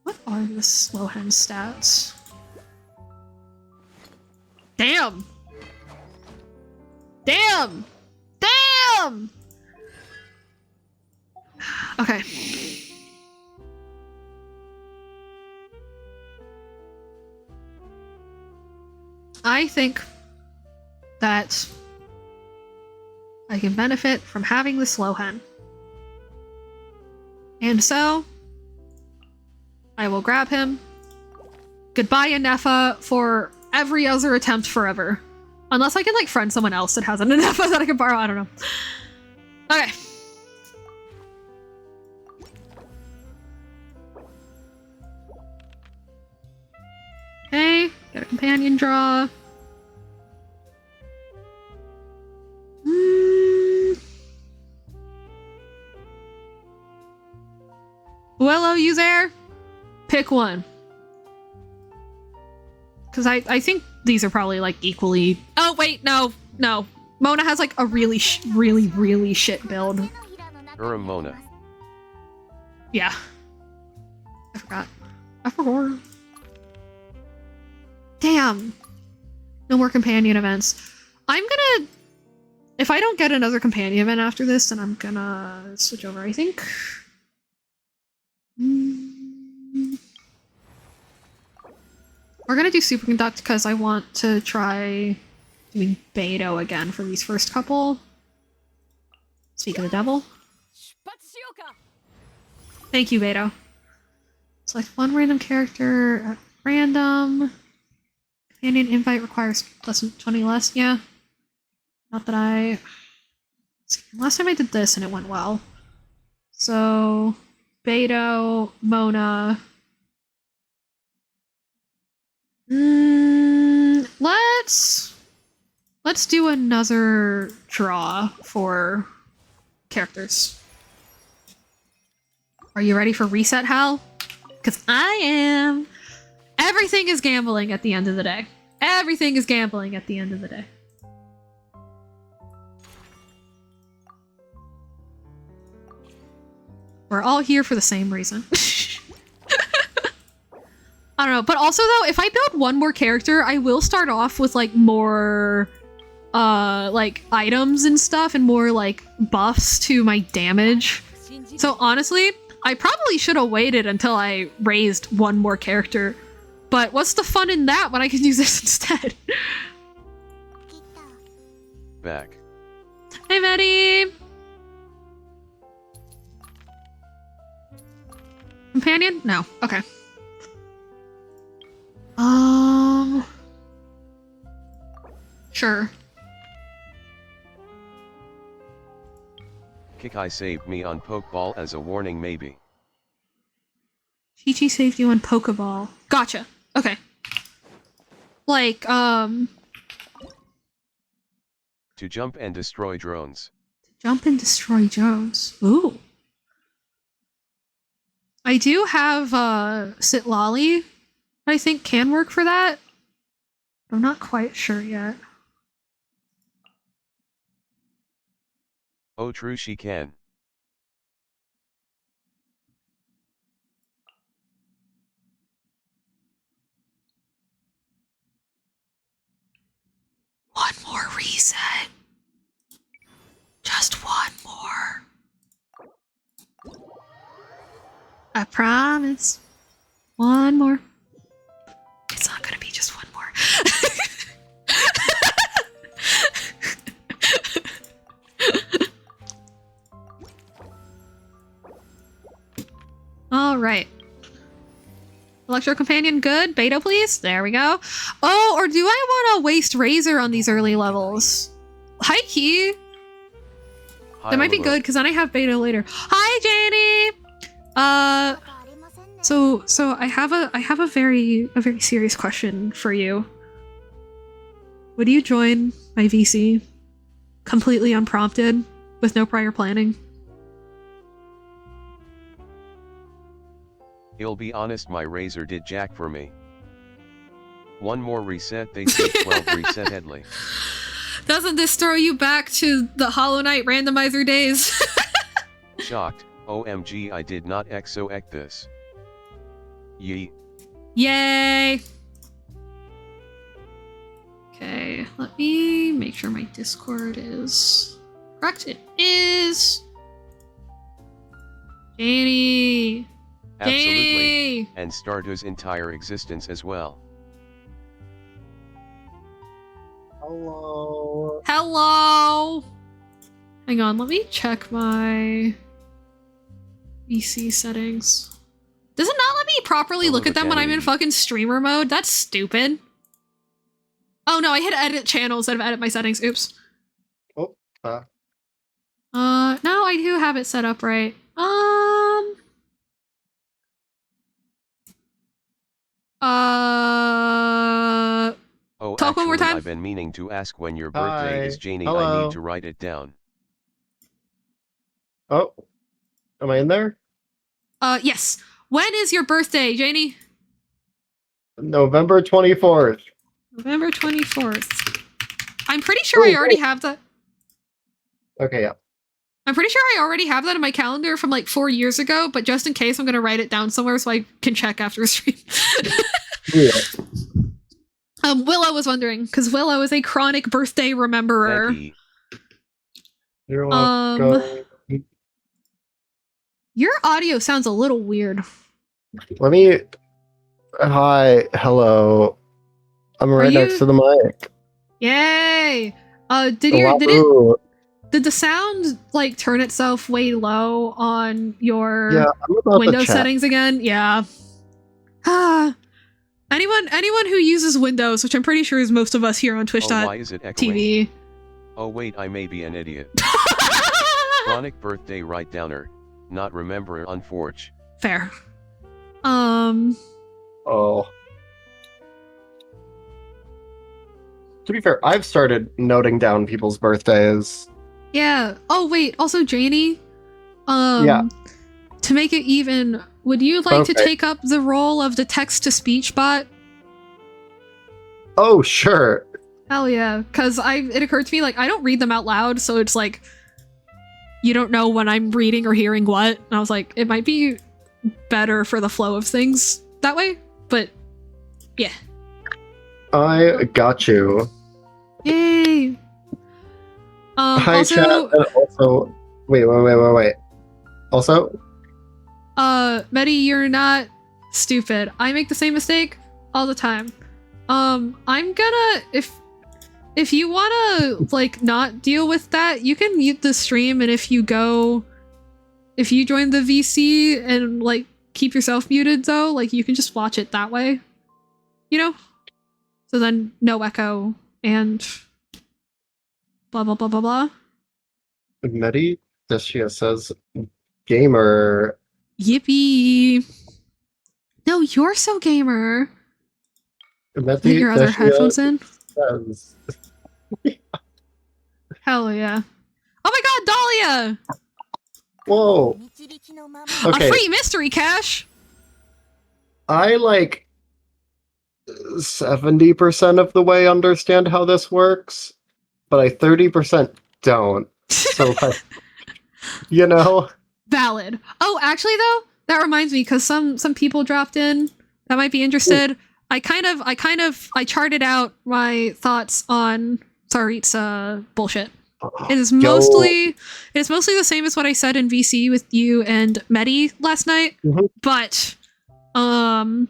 What are the Slowhand stats? Damn! Damn! Damn! Okay. I think that I can benefit from having the Slowhen. And so, I will grab him. Goodbye, Anefa, for every other attempt forever. Unless I can, like, friend someone else that has an Anefa that I can borrow, I don't know. Okay. Okay, get a companion draw. Willow, you there? Pick one. Because I think these are probably, like, equally... Oh, wait, no. Mona has, like, a really shit build. Mona. Yeah. I forgot. Damn. No more companion events. I'm gonna... If I don't get another companion event after this, then I'm gonna switch over, I think. We're gonna do Superconduct because I want to try doing Beto again for these first couple. Speak of the devil. Thank you, Beto. Select one random character at random. Companion invite requires less than 20 less. Yeah. Not that I... Last time I did this and it went well. So... Beto, Mona. Let's do another draw for characters. Are you ready for reset, Hal? Because I am. Everything is gambling at the end of the day. Everything is gambling at the end of the day. We're all here for the same reason. I don't know, but also though, if I build one more character, I will start off with like more like items and stuff and more like buffs to my damage. So honestly, I probably should have waited until I raised one more character. But what's the fun in that when I can use this instead? Back. Hey, Maddie! Companion? No. Okay. Sure. Kikai saved me on Pokeball as a warning maybe. Chi-Chi saved you on Pokeball. Gotcha. Okay. Like, To jump and destroy drones. Jump and destroy drones. Ooh. I do have, Sitlolly. I think can work for that. I'm not quite sure yet. Oh true she can. One more reset. Just one more. I promise. One more. It's not gonna be just one more. All right. Electro Companion, good. Beto, please. There we go. Oh, or do I want to waste Razor on these early levels? Hi, Key. That might be good because then I have Beto later. Hi, Janie. So I have a very serious question for you. Would you join my VC completely unprompted with no prior planning? I'll be honest, my Razor did jack for me. One more reset, they say 12 reset Headley. Doesn't this throw you back to the Hollow Knight randomizer days? Shocked, OMG I did not XOX this. Yee. Yay! Okay, let me make sure my Discord is correct. It is. Janie! Absolutely. Janie! And Stardew's entire existence as well. Hello. Hello! Hang on, let me check my VC settings. Does it not let me properly look at them when I'm in fucking streamer mode? That's stupid. Oh no, I hit edit channel instead of edit my settings. Oops. Oh, no, I do have it set up right. Oh, talk one more actually, time. I've been meaning to ask when your birthday is, Janie. Hello. I need to write it down. Oh, am I in there? Yes. When is your birthday, Janie? November 24th. November 24th. I'm pretty sure I already have that. Okay, yeah. I'm pretty sure I already have that in my calendar from like 4 years ago, but just in case, I'm going to write it down somewhere so I can check after the stream. Yeah. Willow was wondering, because Willow is a chronic birthday rememberer. Becky. You're welcome. Your audio sounds a little weird. Let me... Hi, hello. I'm right next to the mic. Yay! Did the sound like turn itself way low on your Windows settings again? Yeah. Anyone who uses Windows, which I'm pretty sure is most of us here on Twitch.tv. Oh wait, I may be an idiot. Chronic birthday write downer. Not remember, unforge. Fair. Oh. To be fair, I've started noting down people's birthdays. Yeah. Oh wait, also Janie. Yeah. To make it even, would you like to Okay. take up the role of the text-to-speech bot? Oh, sure. Hell yeah. Because it occurred to me, like, I don't read them out loud, so it's like, you don't know when I'm reading or hearing what. And I was like, it might be better for the flow of things that way, but yeah. I got you. Yay! Hi, also, chat. And also, wait. Also, Medi, you're not stupid. I make the same mistake all the time. I'm gonna, if you wanna, like, not deal with that, you can mute the stream, and if you join the VC and, like, keep yourself muted, though, like, you can just watch it that way. You know? So then, no echo, and blah blah blah blah blah. Medi Deshia says, gamer. Yippee! No, you're so gamer. Medi Put your other Deshia headphones in. says, Hell yeah. Oh my god, Dahlia! whoa. Okay. A free mystery cache! I, like, 70% of the way understand how this works, but I 30% don't. So, like, you know? Valid. Oh, actually though, that reminds me, because some people dropped in that might be interested. I charted out my thoughts on Tsarit's bullshit. It is mostly the same as what I said in VC with you and Medi last night, but I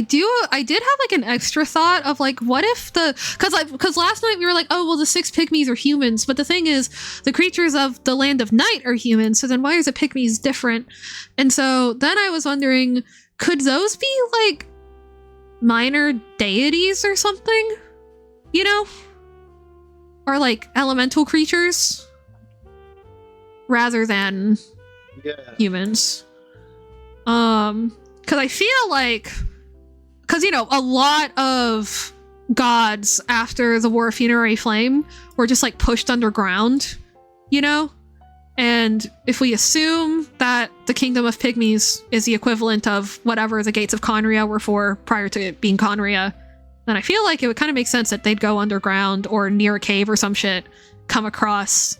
did have like an extra thought of like, what if because last night we were like, oh well, the 6 pygmies are humans, but the thing is the creatures of the land of night are humans, so then why is the pygmies different? And so then I was wondering, could those be like minor deities or something, you know, or like elemental creatures rather than humans? Because I feel like, because, you know, a lot of gods after the War of Funerary Flame were just like pushed underground, you know? And if we assume that the Kingdom of Pygmies is the equivalent of whatever the Gates of Conria were for prior to it being Conria, then I feel like it would kind of make sense that they'd go underground or near a cave or some shit, come across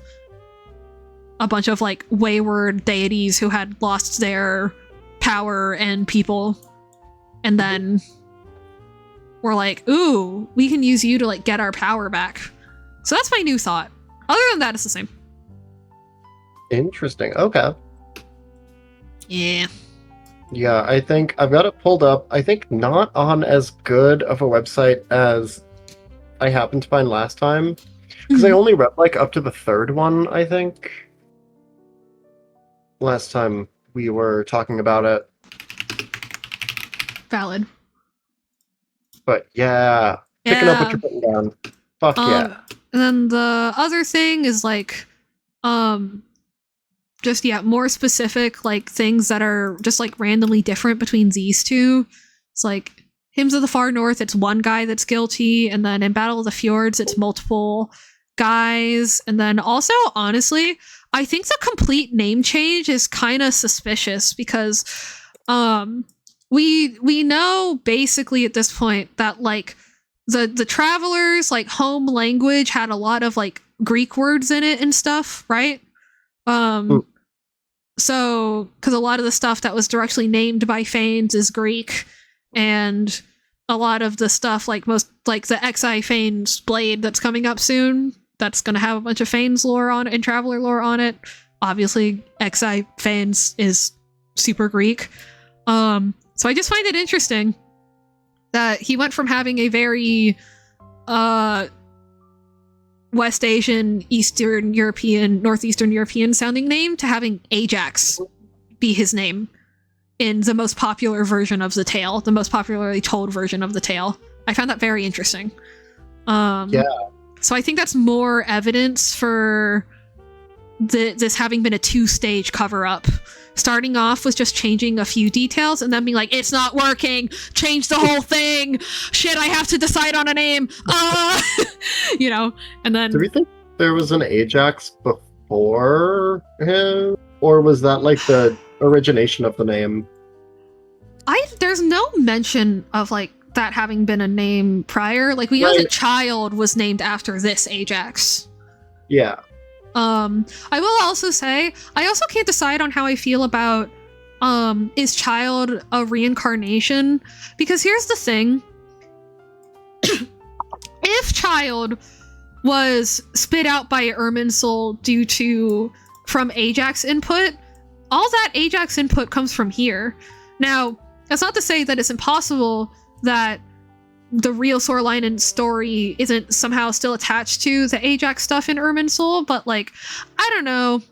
a bunch of like wayward deities who had lost their power and people, and then we're like, ooh, we can use you to like get our power back. So that's my new thought. Other than that, it's the same. Interesting. Okay. Yeah. Yeah, I think I've got it pulled up. I think not on as good of a website as I happened to find last time, because I only read like up to the 3rd one, I think. Last time we were talking about it. Valid. But yeah, picking up what you're putting down. Fuck yeah. And then the other thing is like, just, yeah, more specific, like, things that are just, like, randomly different between these two. It's like, Hymns of the Far North, it's one guy that's guilty, and then in Battle of the Fjords, it's multiple guys, and then also, honestly, I think the complete name change is kind of suspicious, because, we know, basically, at this point, that, like, the Travelers, like, home language had a lot of, like, Greek words in it and stuff, right? So, because a lot of the stuff that was directly named by Fanes is Greek, and a lot of the stuff, like most, like the XI Fanes blade that's coming up soon, that's going to have a bunch of Fanes lore on it and Traveler lore on it. Obviously, XI Fanes is super Greek. So I just find it interesting that he went from having a very, West Asian, Eastern European, Northeastern European sounding name to having Ajax be his name in the most popular version of the tale, the most popularly told version of the tale. I found that very interesting. Yeah. So I think that's more evidence for this having been a 2-stage cover-up. Starting off with just changing a few details and then being like, it's not working, change the whole thing, shit, I have to decide on a name, you know, and then... Do we think there was an Ajax before him? Or was that like the origination of the name? There's no mention of like that having been a name prior. Like, we know that Child was named after this Ajax. Yeah. I will also say, I also can't decide on how I feel about, is Child a reincarnation? Because here's the thing. If Child was spit out by Irminsul from Ajax input, all that Ajax input comes from here. Now, that's not to say that it's impossible that the real storyline and story isn't somehow still attached to the Ajax stuff in Irminsul, but like, I don't know.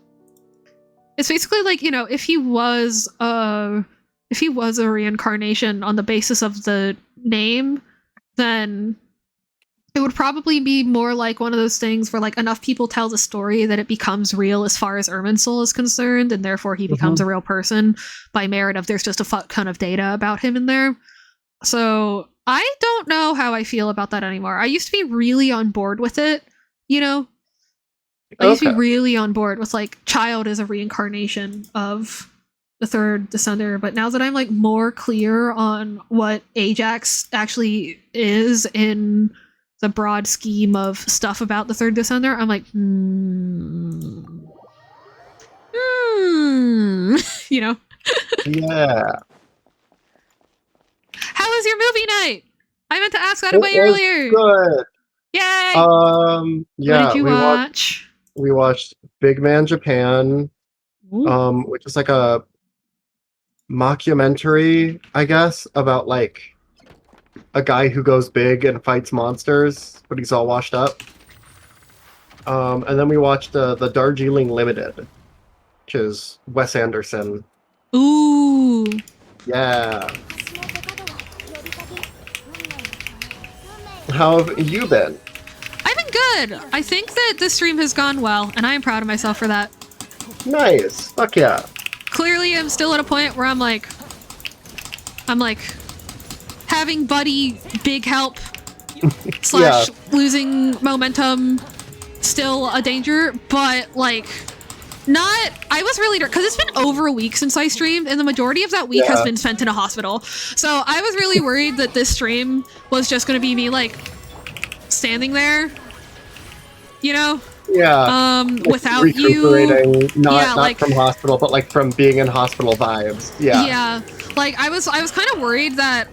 It's basically like, you know, if he was a reincarnation on the basis of the name, then it would probably be more like one of those things where like enough people tell the story that it becomes real as far as Irminsul is concerned, and therefore he becomes a real person by merit of there's just a fuck ton of data about him in there. So I don't know how I feel about that anymore. I used to be really on board with it, you know? I used to be really on board with, like, Child is a reincarnation of the third Descender, but now that I'm, like, more clear on what Ajax actually is in the broad scheme of stuff about the third Descender, I'm like, you know? Yeah. How was your movie night? I meant to ask that about you earlier. Good. Yay! Yeah. What did you watch? We watched Big Man Japan, which is like a mockumentary, I guess, about like a guy who goes big and fights monsters, but he's all washed up. And then we watched the Darjeeling Limited, which is Wes Anderson. Ooh. Yeah. How have you been? I've been good. I think that this stream has gone well, and I am proud of myself for that. Nice. Fuck yeah. Clearly, I'm still at a point where I'm like, having Buddy big help / losing momentum still a danger, but like, I was really, because it's been over a week since I streamed, and the majority of that week has been spent in a hospital. So I was really worried that this stream was just going to be me like standing there, you know? Yeah. Without you. Not from hospital, but like from being in hospital vibes. Yeah. Yeah. Like I was kind of worried that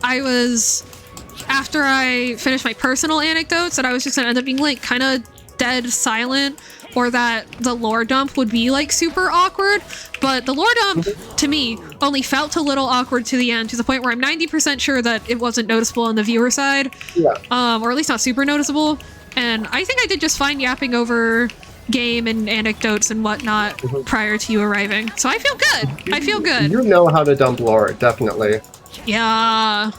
after I finished my personal anecdotes, that I was just going to end up being like kind of dead silent, or that the lore dump would be like super awkward, but the lore dump to me only felt a little awkward to the end, to the point where I'm 90% sure that it wasn't noticeable on the viewer side, or at least not super noticeable. And I think I did just fine yapping over game and anecdotes and whatnot prior to you arriving, so I feel good. I feel good. You know how to dump lore, definitely. Yeah.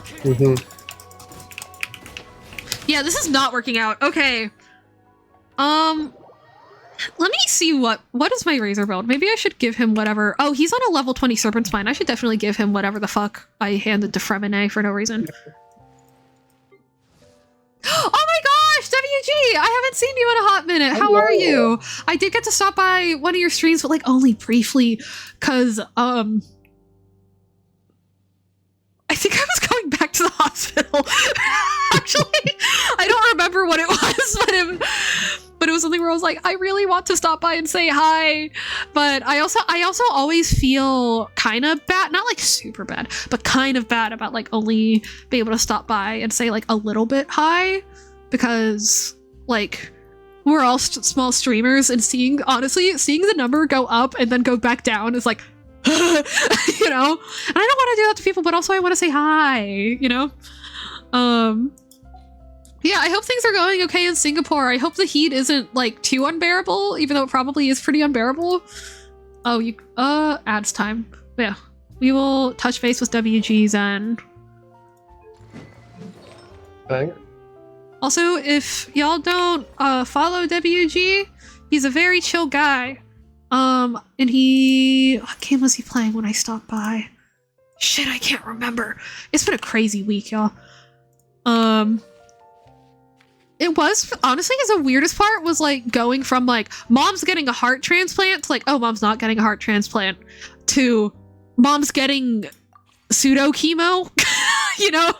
Yeah, this is not working out. Okay. Let me see what is my Razor build. Maybe I should give him whatever. Oh, he's on a level 20 Serpent Spine. I should definitely give him whatever the fuck I handed to Fremine for no reason. Oh my gosh, WG! I haven't seen you in a hot minute. How are you? I did get to stop by one of your streams, but like only briefly, cause I think I was going back to the hospital. Actually, I don't remember what it was, but it was something where I was like, I really want to stop by and say hi. But I also always feel kind of bad, not like super bad, but kind of bad about like only being able to stop by and say like a little bit hi, because like we're all small streamers, and seeing the number go up and then go back down is like, you know, and I don't want to do that to people, but also I want to say hi, you know? Yeah, I hope things are going okay in Singapore. I hope the heat isn't like too unbearable, even though it probably is pretty unbearable. Oh, ads time. Yeah, we will touch base with WGs and... Bang. Also, if y'all don't follow WG, he's a very chill guy. And what game was he playing when I stopped by? Shit, I can't remember. It's been a crazy week, y'all. It was, honestly, the weirdest part was, like, going from, like, mom's getting a heart transplant to, like, oh, mom's not getting a heart transplant, to mom's getting pseudo chemo. You know?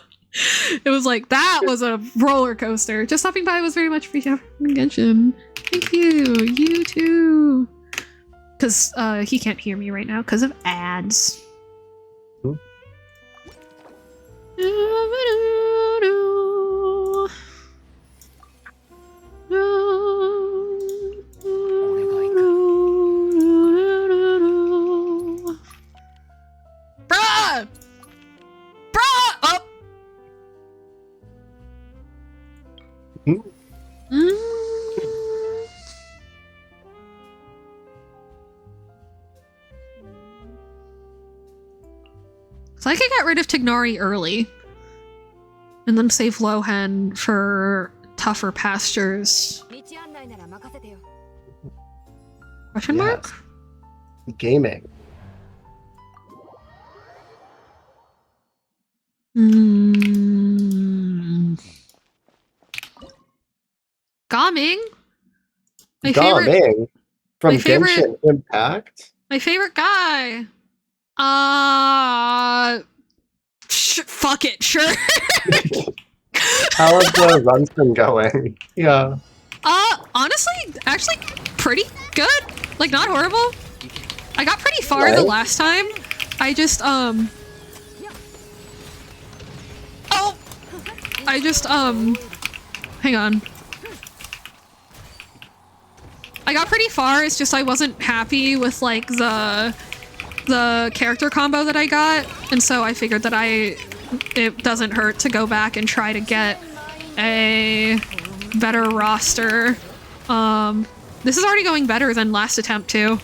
It was like, that was a roller coaster. Just stopping by was very much appreciated. Genshin. Thank you. You too. Because he can't hear me right now because of ads. Hmm. Bruh! Bruh! Oh! So I could get rid of Tignari early. And then save Lohan for tougher pastures. Question mark? Yes. Gaming. Gaming? Gaming? From my favorite- Genshin Impact? My favorite guy. Fuck it, sure. How has the run's been going? Yeah. Honestly, actually pretty good. Like, not horrible. I got pretty far the last time. I just, hang on. I got pretty far, it's just I wasn't happy with, like, the character combo that I got, and so I figured that it doesn't hurt to go back and try to get a better roster. This is already going better than last attempt, too.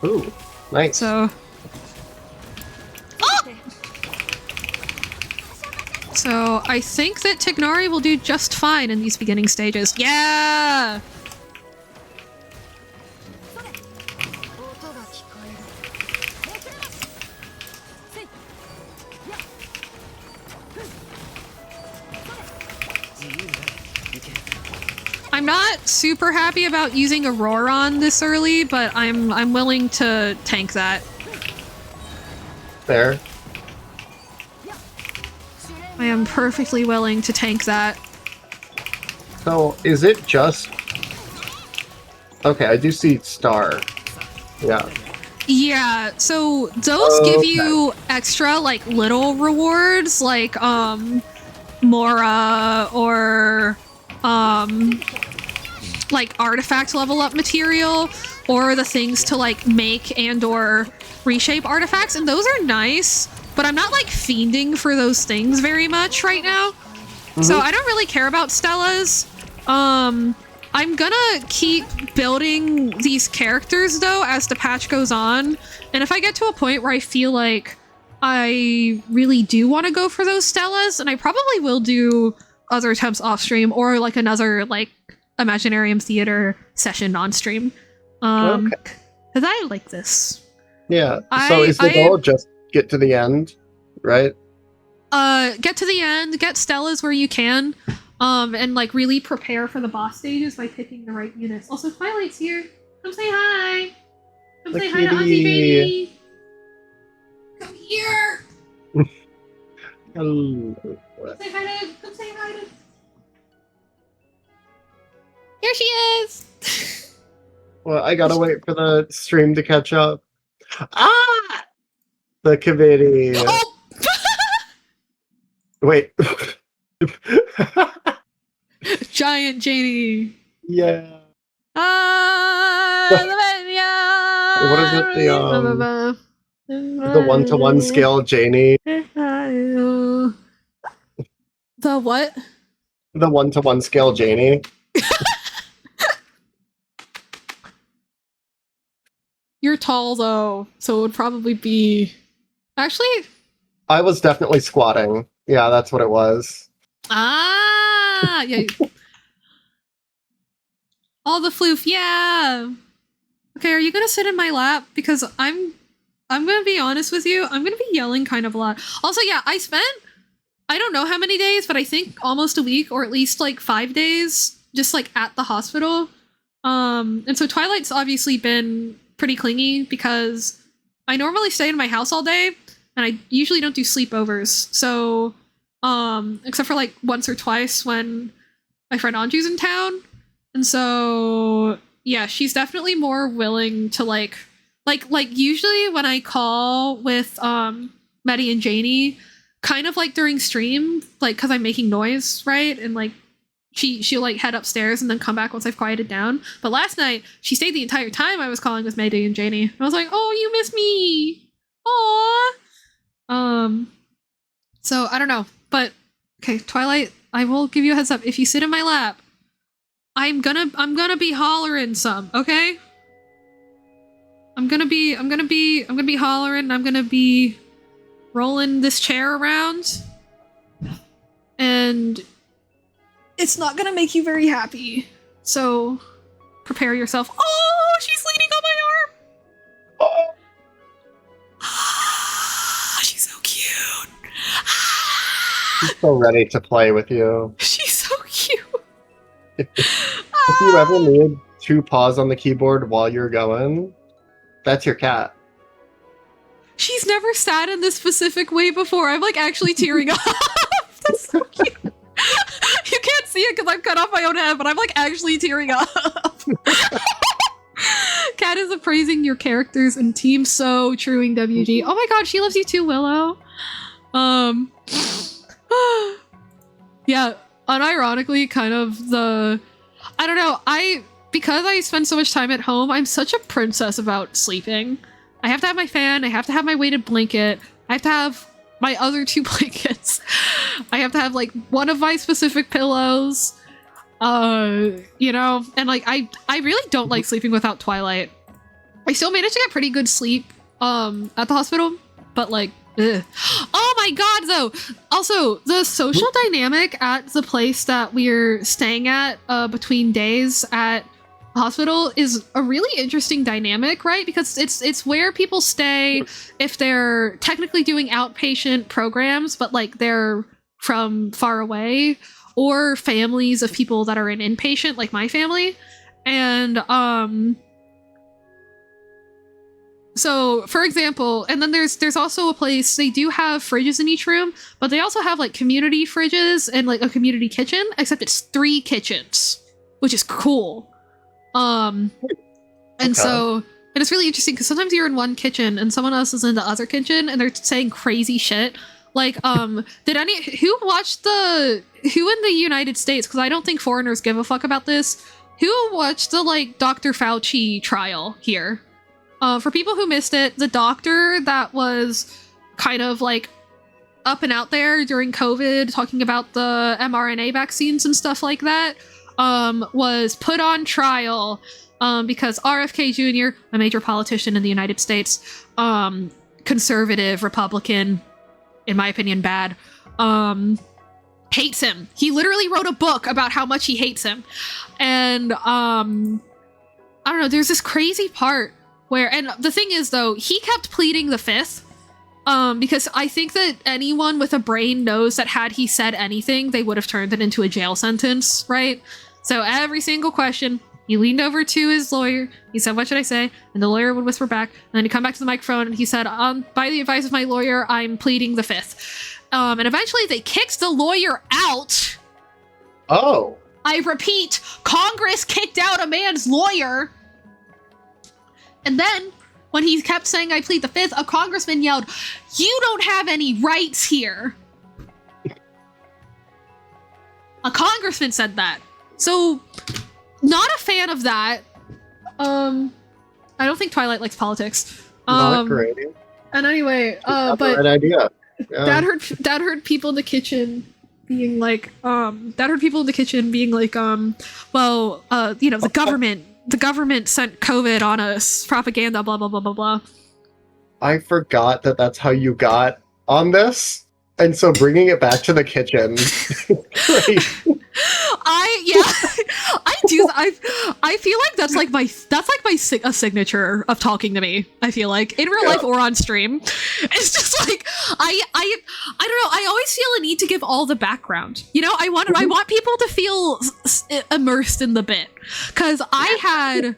Ooh, nice. So... Oh! So, I think that Tignari will do just fine in these beginning stages. Yeah! I'm not super happy about using Auroron this early, but I'm willing to tank that. Fair. I am perfectly willing to tank that. So, is it just... Okay, I do see Star. Yeah. Yeah, so those give you extra, like, little rewards, like, Mora, or, like, artifact level up material, or the things to, like, make and or reshape artifacts, and those are nice, but I'm not, like, fiending for those things very much right now. So I don't really care about Stellas. I'm gonna keep building these characters, though, as the patch goes on, and if I get to a point where I feel like I really do want to go for those Stellas, and I probably will do other attempts off-stream, or, like, another, like, Imaginarium Theater session on-stream. Okay. Because I like this. Yeah, so is the goal just get to the end, right? Get to the end, get Stellas where you can, and, like, really prepare for the boss stages by picking the right units. Also, Twilight's here. Come say hi! Come say hi to Auntie Baby! Come here! Hello. Come say hi to... Come say hi to... Here she is! Well, I gotta wait for the stream to catch up. Ah! The committee. Oh! Wait. Giant Janie. Yeah. The What is it? The 1-to-1 scale Janie. The what? The 1-to-1 scale Janie. You're tall though, so it would probably be... Actually... I was definitely squatting. Yeah, that's what it was. Ah! Yeah. All the floof, yeah. Okay, are you gonna sit in my lap? Because I'm gonna be honest with you, I'm gonna be yelling kind of a lot. Also, yeah, I spent, I don't know how many days, but I think almost a week, or at least like 5 days, just like at the hospital. And so Twilight's obviously been pretty clingy because I normally stay in my house all day, and I usually don't do sleepovers. So, except for like once or twice when my friend Anju's in town. And so, yeah, she's definitely more willing to like usually when I call with Maddie and Janie, kind of like during stream, like because I'm making noise, right? And like she'll like head upstairs and then come back once I've quieted down. But last night she stayed the entire time I was calling with Maddie and Janie. I was like, oh, you miss me. Aww. So I don't know. But okay, Twilight, I will give you a heads up. If you sit in my lap, I'm gonna be hollering some, okay? I'm gonna be hollering, I'm gonna be rolling this chair around. And it's not gonna make you very happy. So prepare yourself. Oh, she's leaning on my arm. Oh. She's so cute. She's so ready to play with you. She's so cute. If you ever need to pause on the keyboard while you're going, that's your cat. She's never sat in this specific way before. I'm like actually tearing up. That's so cute. You can't see it because I'm cut off my own head, but I'm like actually tearing up. Kat is appraising your characters and team, so truing WG. Oh my god, she loves you too, Willow. Yeah, unironically, kind of the, I don't know, because I spend so much time at home, I'm such a princess about sleeping. I have to have my fan, I have to have my weighted blanket, I have to have my other 2 blankets. I have to have like one of my specific pillows. You know, and like I really don't like sleeping without Twilight. I still managed to get pretty good sleep at the hospital, but like ugh. Oh my god, though. Also, the social dynamic at the place that we're staying at between days at the hospital is a really interesting dynamic, right? Because it's where people stay if they're technically doing outpatient programs, but like they're from far away, or families of people that are in inpatient, like my family. And so, for example, and then there's also a place, they do have fridges in each room, but they also have like community fridges and like a community kitchen, except it's 3 kitchens, which is cool. And so, and it's really interesting because sometimes you're in one kitchen and someone else is in the other kitchen and they're saying crazy shit. Like, who in the United States, because I don't think foreigners give a fuck about this, who watched the like Dr. Fauci trial here? For people who missed it, the doctor that was kind of like up and out there during COVID, talking about the mRNA vaccines and stuff like that, was put on trial because RFK Jr., a major politician in the United States, conservative, Republican, in my opinion, bad, hates him. He literally wrote a book about how much he hates him. And I don't know, there's this crazy part where, and the thing is though, he kept pleading the 5th, because I think that anyone with a brain knows that had he said anything, they would have turned it into a jail sentence, right? So every single question, he leaned over to his lawyer, he said, what should I say? And the lawyer would whisper back, and then he'd come back to the microphone and he said, by the advice of my lawyer, I'm pleading the 5th. And eventually they kicked the lawyer out. Oh. I repeat, Congress kicked out a man's lawyer. And then, when he kept saying, I plead the 5th, a congressman yelled, you don't have any rights here. A congressman said that. So, not a fan of that. I don't think Twilight likes politics. Not great. And anyway, but the right idea. Yeah. Dad heard people in the kitchen being like, well, you know, the government sent COVID on us, propaganda, blah, blah, blah, blah, blah. I forgot that that's how you got on this. And so bringing it back to the kitchen. Great. I do. I feel like that's like my a signature of talking to me. I feel like in real life or on stream, it's just like I don't know. I always feel a need to give all the background. You know, I want people to feel immersed in the bit, because I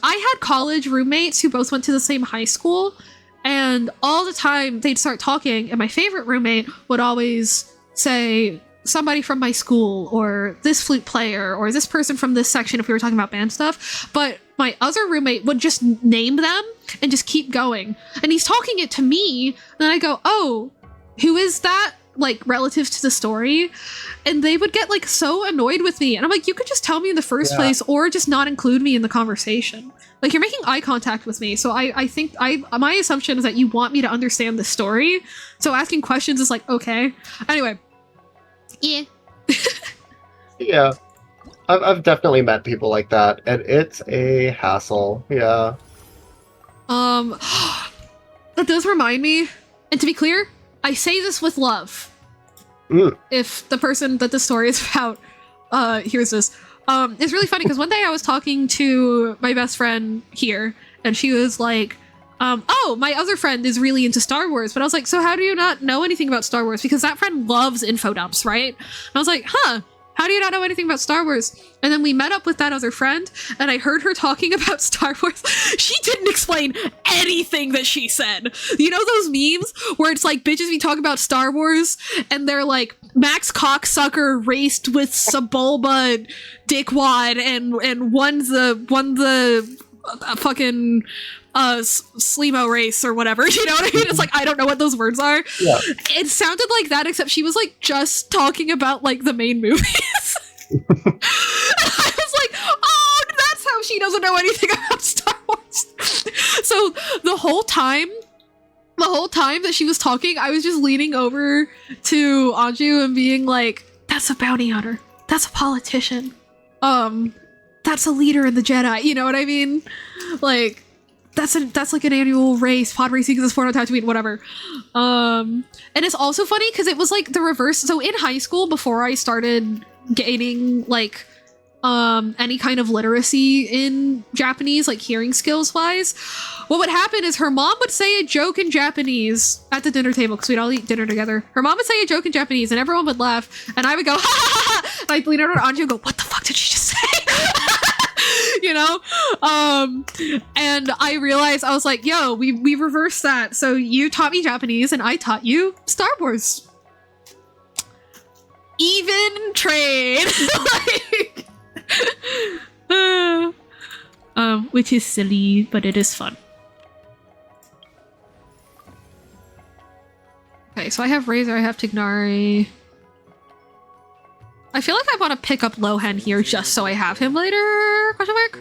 had college roommates who both went to the same high school, and all the time they'd start talking, and my favorite roommate would always say somebody from my school, or this flute player, or this person from this section if we were talking about band stuff. But my other roommate would just name them and just keep going. And he's talking it to me, and then I go, oh, who is that? Like, relative to the story. And they would get like so annoyed with me. And I'm like, you could just tell me in the first place, or just not include me in the conversation. Like, you're making eye contact with me. So I think my assumption is that you want me to understand the story. So asking questions is like, okay. Anyway. Yeah. Yeah. I've definitely met people like that, and it's a hassle. Yeah. That does remind me, and to be clear, I say this with love. If the person that the story is about hears this. It's really funny because one day I was talking to my best friend here, and she was like, oh, my other friend is really into Star Wars. But I was like, so how do you not know anything about Star Wars? Because that friend loves info dumps, right? And I was like, huh, how do you not know anything about Star Wars? And then we met up with that other friend, and I heard her talking about Star Wars. She didn't explain anything that she said. You know those memes where it's like bitches be talking about Star Wars, and they're like, Max Cocksucker raced with Sebulba Dickwad, and won the fucking Sleemo race or whatever, you know what I mean? It's like, I don't know what those words are. Yeah. It sounded like that, except she was like just talking about like the main movies. I was like, oh, that's how she doesn't know anything about Star Wars. So the whole time that she was talking, I was just leaning over to Anju and being like, that's a bounty hunter, that's a politician, that's a leader in the Jedi, you know what I mean? Like, that's like an annual race, pod racing is a sport on Tatooine, whatever. And it's also funny because it was like the reverse. So in high school, before I started gaining like any kind of literacy in Japanese, like hearing skills wise, what would happen is her mom would say a joke in Japanese at the dinner table, because we'd all eat dinner together. Her mom would say a joke in Japanese and everyone would laugh, and I would go, ha ha ha, and I'd lean over to Anju and go, what the fuck did she just say? You know? And I realized, I was like, yo, we reversed that. So you taught me Japanese and I taught you Star Wars. Even trade. Like, which is silly, but it is fun. Okay, so I have Razor, I have Tignari. I feel like I want to pick up Lohan here just so I have him later, question mark?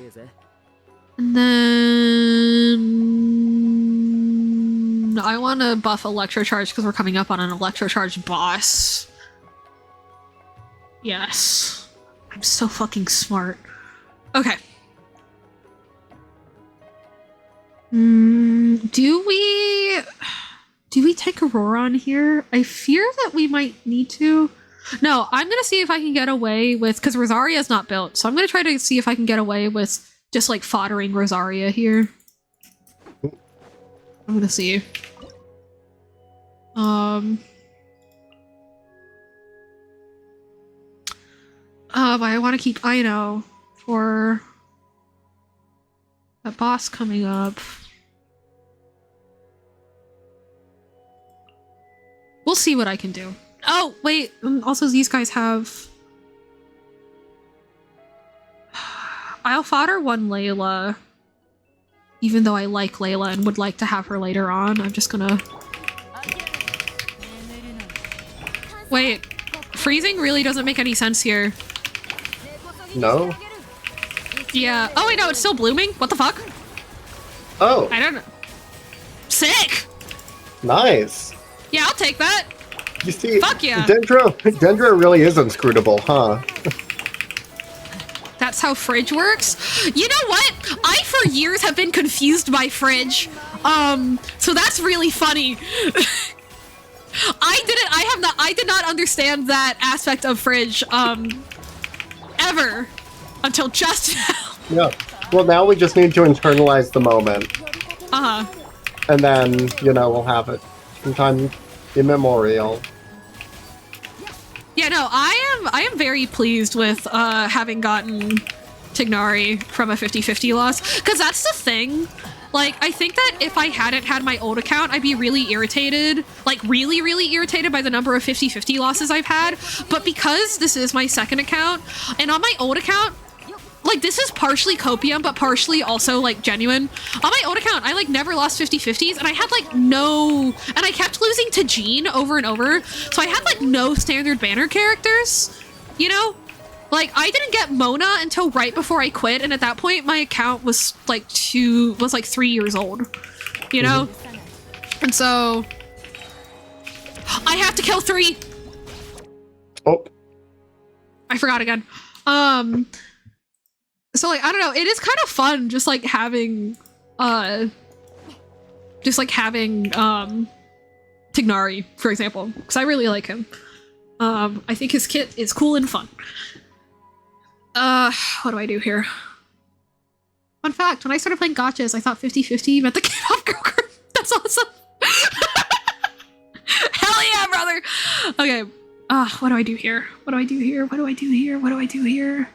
And then I want to buff Electrocharge because we're coming up on an Electrocharge boss. Yes. I'm so fucking smart. Okay. Do we take Aurora on here? I fear that we might need to. No, I'm gonna see if I can get away with, because Rosaria's not built, so I'm gonna try to see if I can get away with just like foddering Rosaria here. I'm gonna see. I want to keep Aino for a boss coming up. We'll see what I can do. Oh, wait. Also, these guys have... I'll fodder one Layla. Even though I like Layla and would like to have her later on. I'm just gonna... Wait. Freezing really doesn't make any sense here. No? Yeah. Oh, wait, no, it's still blooming? What the fuck? Oh. I don't know. Sick! Nice. Yeah, I'll take that. You see, fuck yeah. Dendro really is inscrutable, huh? That's how Fridge works? You know what? I, for years, have been confused by Fridge. So that's really funny. I did not understand that aspect of Fridge, ever. Until just now. Yeah. Well, now we just need to internalize the moment. Uh-huh. And then, you know, we'll have it from time immemorial. Yeah, no, I am very pleased with having gotten Tignari from a 50-50 loss, because that's the thing. Like, I think that if I hadn't had my old account, I'd be really irritated, like really, really irritated by the number of 50-50 losses I've had. But because this is my second account, and on my old account, like, this is partially copium, but partially also, like, genuine. On my old account, I, like, never lost 50-50s, and I had, like, no... And I kept losing to Jean over and over, so I had, like, no standard banner characters, you know? Like, I didn't get Mona until right before I quit, and at that point, my account was, like, 3 years old, you know? And so... I have to kill 3! Oh. I forgot again. So, like, I don't know, it is kind of fun just, like, having, Tignari, for example, because I really like him. I think his kit is cool and fun. What do I do here? Fun fact, when I started playing gachas, I thought 50-50 meant the K-pop girl group. That's awesome. Hell yeah, brother! Okay, what do I do here? What do I do here? What do I do here? What do I do here?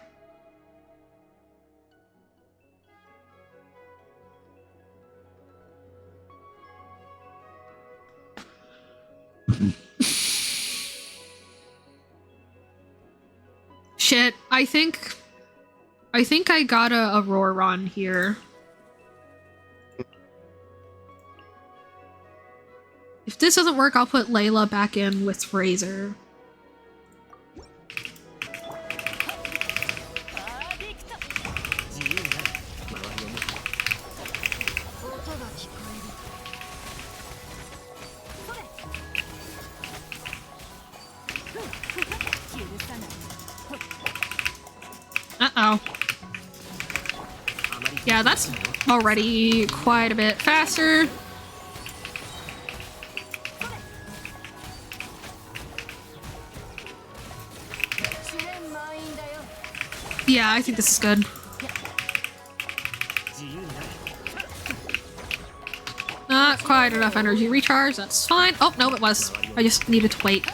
Shit, I think I got a Aurora run here. If this doesn't work, I'll put Layla back in with Razor. Uh-oh. Yeah, that's already quite a bit faster. Yeah, I think this is good. Not quite enough energy recharge, that's fine. Oh, no, it was. I just needed to wait.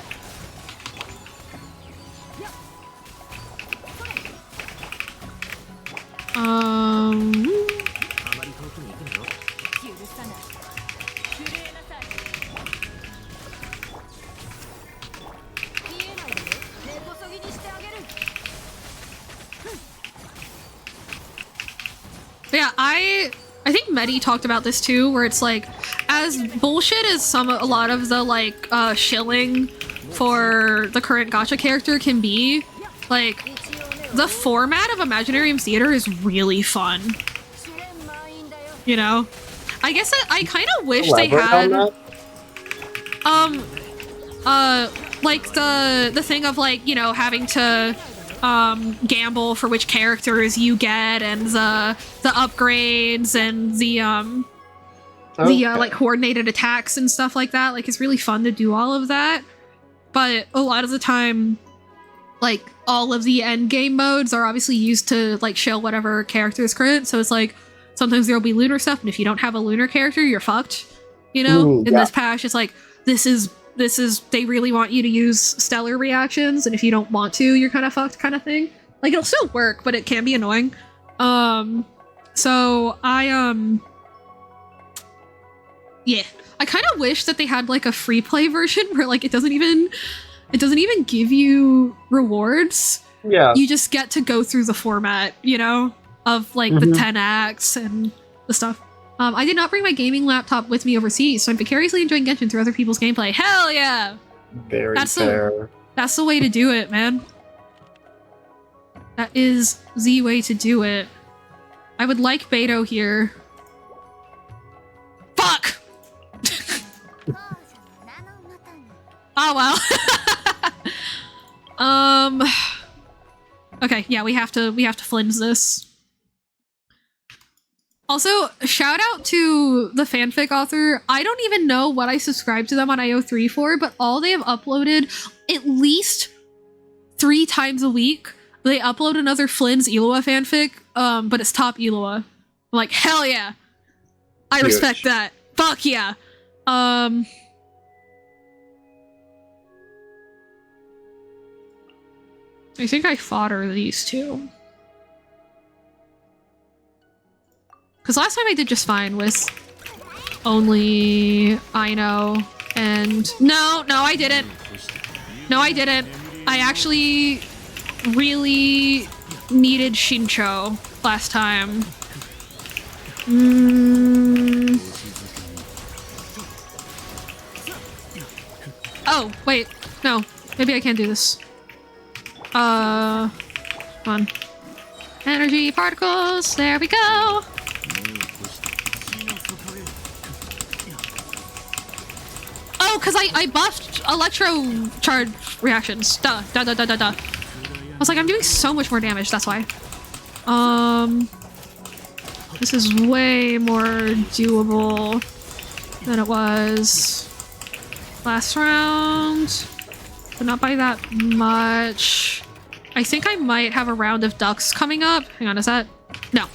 Yeah, I think Medi talked about this too, where it's like, as bullshit as a lot of the like shilling for the current gacha character can be, like the format of Imaginarium Theater is really fun. You know? I guess I kind of wish they had like the thing of like, you know, having to gamble for which characters you get and the upgrades and the like coordinated attacks and stuff like that. Like, it's really fun to do all of that, but a lot of the time, like, all of the end game modes are obviously used to like shill whatever character is current. So it's like sometimes there'll be lunar stuff, and if you don't have a lunar character, you're fucked. You know, in this patch, it's like this is they really want you to use stellar reactions, and if you don't want to, you're kind of fucked, kind of thing. Like, it'll still work, but it can be annoying. So yeah, I kind of wish that they had like a free play version where like it doesn't even give you rewards. Yeah, you just get to go through the format, you know, of like the 10 acts and the stuff. I did not bring my gaming laptop with me overseas, so I'm vicariously enjoying Genshin through other people's gameplay. Hell yeah! Very fair. That's the way to do it, man. That is the way to do it. I would like Beto here. Fuck! Oh well. Okay, yeah, we have to flinch this. Also, shout out to the fanfic author. I don't even know what I subscribe to them on IO3 for, but all they have uploaded at least 3 times a week. They upload another Flynn's Eloa fanfic, but it's top Eloa. I'm like, hell yeah. I Huge. respect that. Fuck yeah. I think I fodder these two. Because last time I did just fine with only Aino and... No, I didn't. No, I didn't. I actually really needed Shincho last time. Oh, wait. No. Maybe I can't do this. Come on. Energy particles. There we go. Oh, because I buffed electro charge reactions. Duh. I was like, I'm doing so much more damage, that's why. This is way more doable than it was last round, but not by that much. I think I might have a round of ducks coming up. Hang on, is that? No.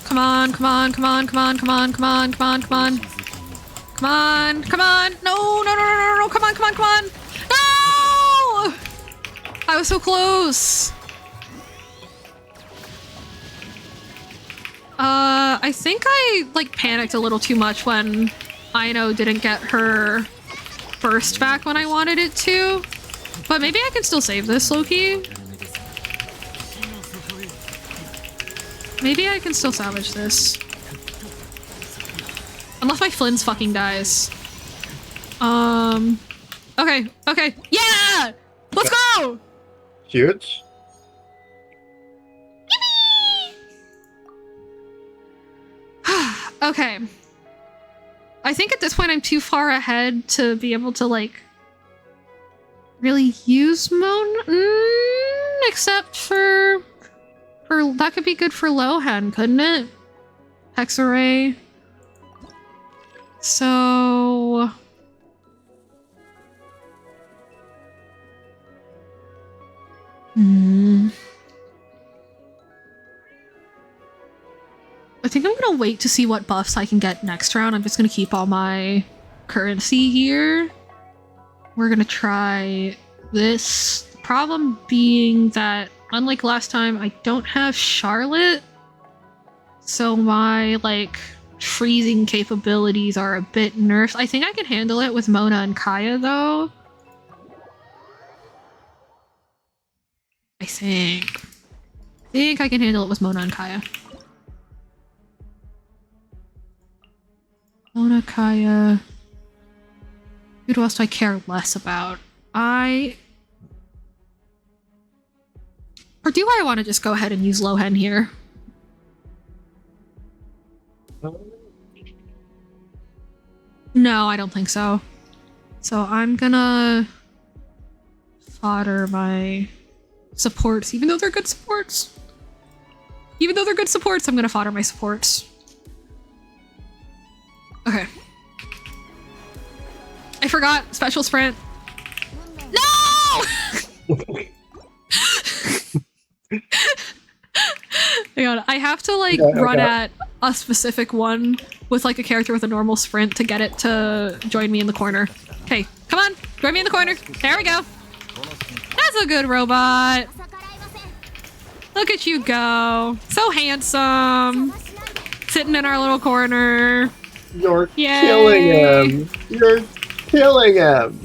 Come on, come on, come on, come on, come on, come on, come on, come on. Come on, come on. No, come on, come on, come on. No! I was so close. I think I, like, panicked a little too much when Aino didn't get her burst back when I wanted it to. But maybe I can still save this, Loki. Maybe I can still salvage this. Unless my Flynn's fucking dies. Okay. Yeah! Let's go! Huge. Okay. I think at this point I'm too far ahead to be able to, like, really use except for that could be good for Lohan, couldn't it? Hex array. So I think I'm gonna wait to see what buffs I can get next round. I'm just gonna keep all my currency here. We're gonna try this. The problem being that, unlike last time, I don't have Charlotte. So my, like, freezing capabilities are a bit nerfed. I think I can handle it with Mona and Kaya, though. I think I can handle it with Mona and Kaya. Mona, Kaya... Who else do I care less about? Or do I want to just go ahead and use Lohan here? No, I don't think so. So I'm gonna fodder my supports, even though they're good supports. Even though they're good supports, I'm gonna fodder my supports. Okay. I forgot special sprint. No! Hang on, I have to, like, run at a specific one with, like, a character with a normal sprint to get it to join me in the corner. Okay, come on, join me in the corner. There we go. That's a good robot. Look at you go. So handsome. Sitting in our little corner. You're Yay. killing him. You're killing him.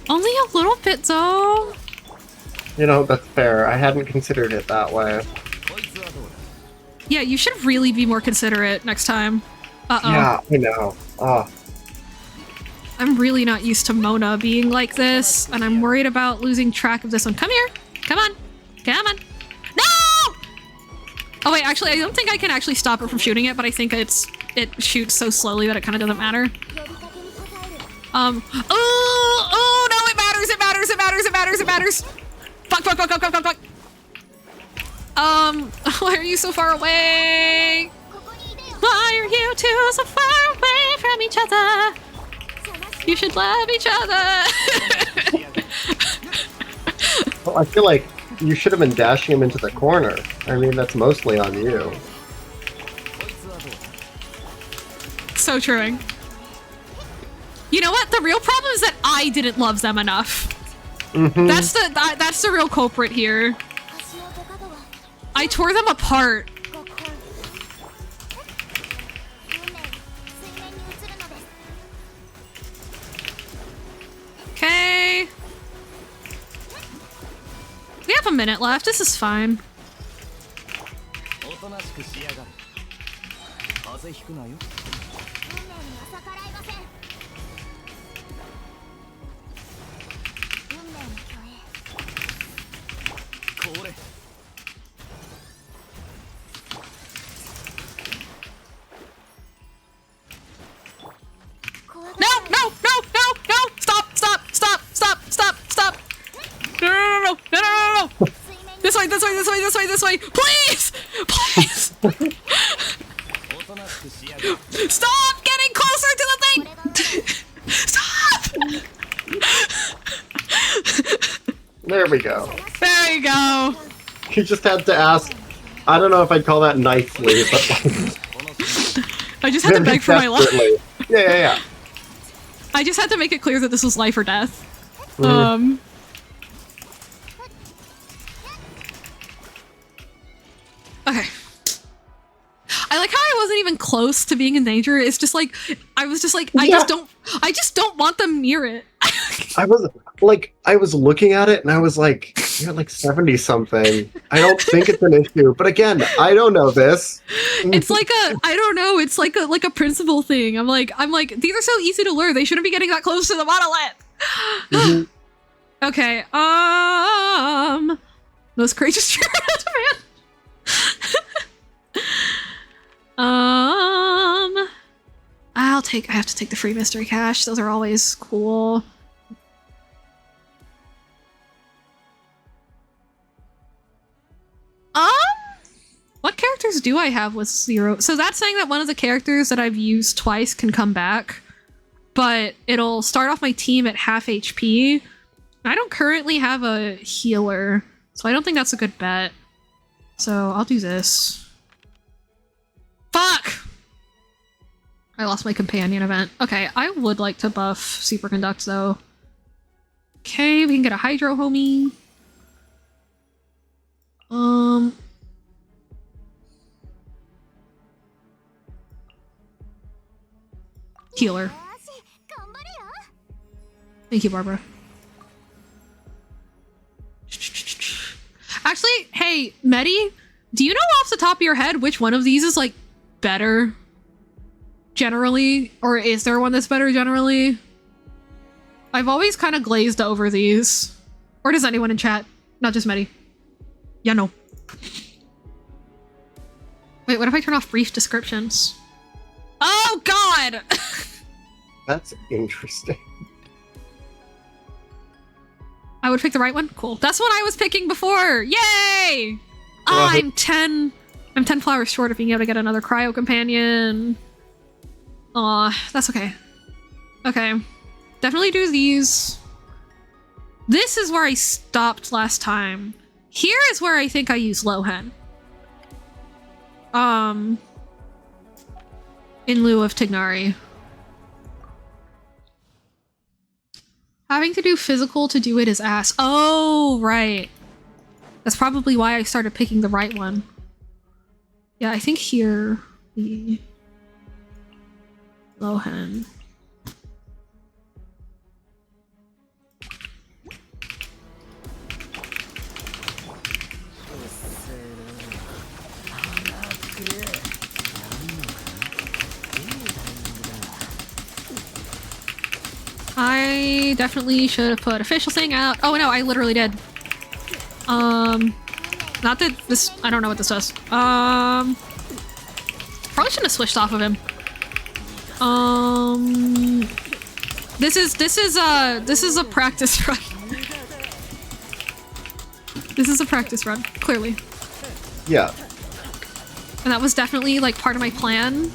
Only a little bit, though. You know, that's fair. I hadn't considered it that way. Yeah, you should really be more considerate next time. Uh-oh. Yeah, I know. Oh. I'm really not used to Mona being like this, and I'm worried about losing track of this one. Come here. Come on. Come on. No! Oh, wait, actually, I don't think I can actually stop it from shooting it, but I think it shoots so slowly that it kind of doesn't matter. Oh, no, it matters! matters, it matters, it matters, it matters. Fuck, fuck, fuck, fuck, fuck, fuck, fuck. Why are you so far away? Why are you two so far away from each other? You should love each other. Well, I feel like you should have been dashing him into the corner. I mean, that's mostly on you. So true. You know what? The real problem is that I didn't love them enough. That's the real culprit here. I tore them apart. Okay. We have a minute left. This is fine. No, no, no, no, no! Stop, stop, stop, stop, stop, stop! No, no, no, no, no, no, no! This way, this way, this way, this way, this way! Please! Please! Stop getting closer to the thing! Stop! There we go. There you go. You just had to ask. I don't know if I'd call that nicely, but like, I just had to beg for my life. Yeah, yeah, yeah. I just had to make it clear that this was life or death. Okay. I like how I wasn't even close to being in danger. It's just like I was just like I just don't want them near it. I was looking at it and I was like, you're like 70 something. I don't think it's an issue. But again, I don't know this. It's like I don't know, it's like a principle thing. I'm like, these are so easy to lure. They shouldn't be getting that close to the monolith. Okay, most courageous cheerleader, man. I have to take the free mystery cache. Those are always cool. What characters do I have with 0? So that's saying that one of the characters that I've used twice can come back, but it'll start off my team at half HP. I don't currently have a healer, so I don't think that's a good bet. So I'll do this. Fuck! I lost my companion event. Okay, I would like to buff Superconduct though. Okay, we can get a Hydro homie. Healer. Thank you, Barbara. Actually, hey, Medi, do you know off the top of your head which one of these is like better generally? Or is there one that's better generally? I've always kind of glazed over these. Or does anyone in chat? Not just Medi. Yeah, no. Wait, what if I turn off brief descriptions? Oh, God! That's interesting. I would pick the right one? Cool. That's what I was picking before! Yay! Oh, I'm 10 flowers short of being able to get another cryo companion. Aw, that's okay. Okay. Definitely do these. This is where I stopped last time. Here is where I think I use Lohen. In lieu of Tignari. Having to do physical to do it is ass. Oh, right. That's probably why I started picking the right one. Yeah, I think here the Lohen. I definitely should have put official thing out. Oh no, I literally did. Not that this, I don't know what this does. Probably shouldn't have switched off of him. This is a practice run. This is a practice run, clearly. Yeah. And that was definitely like part of my plan.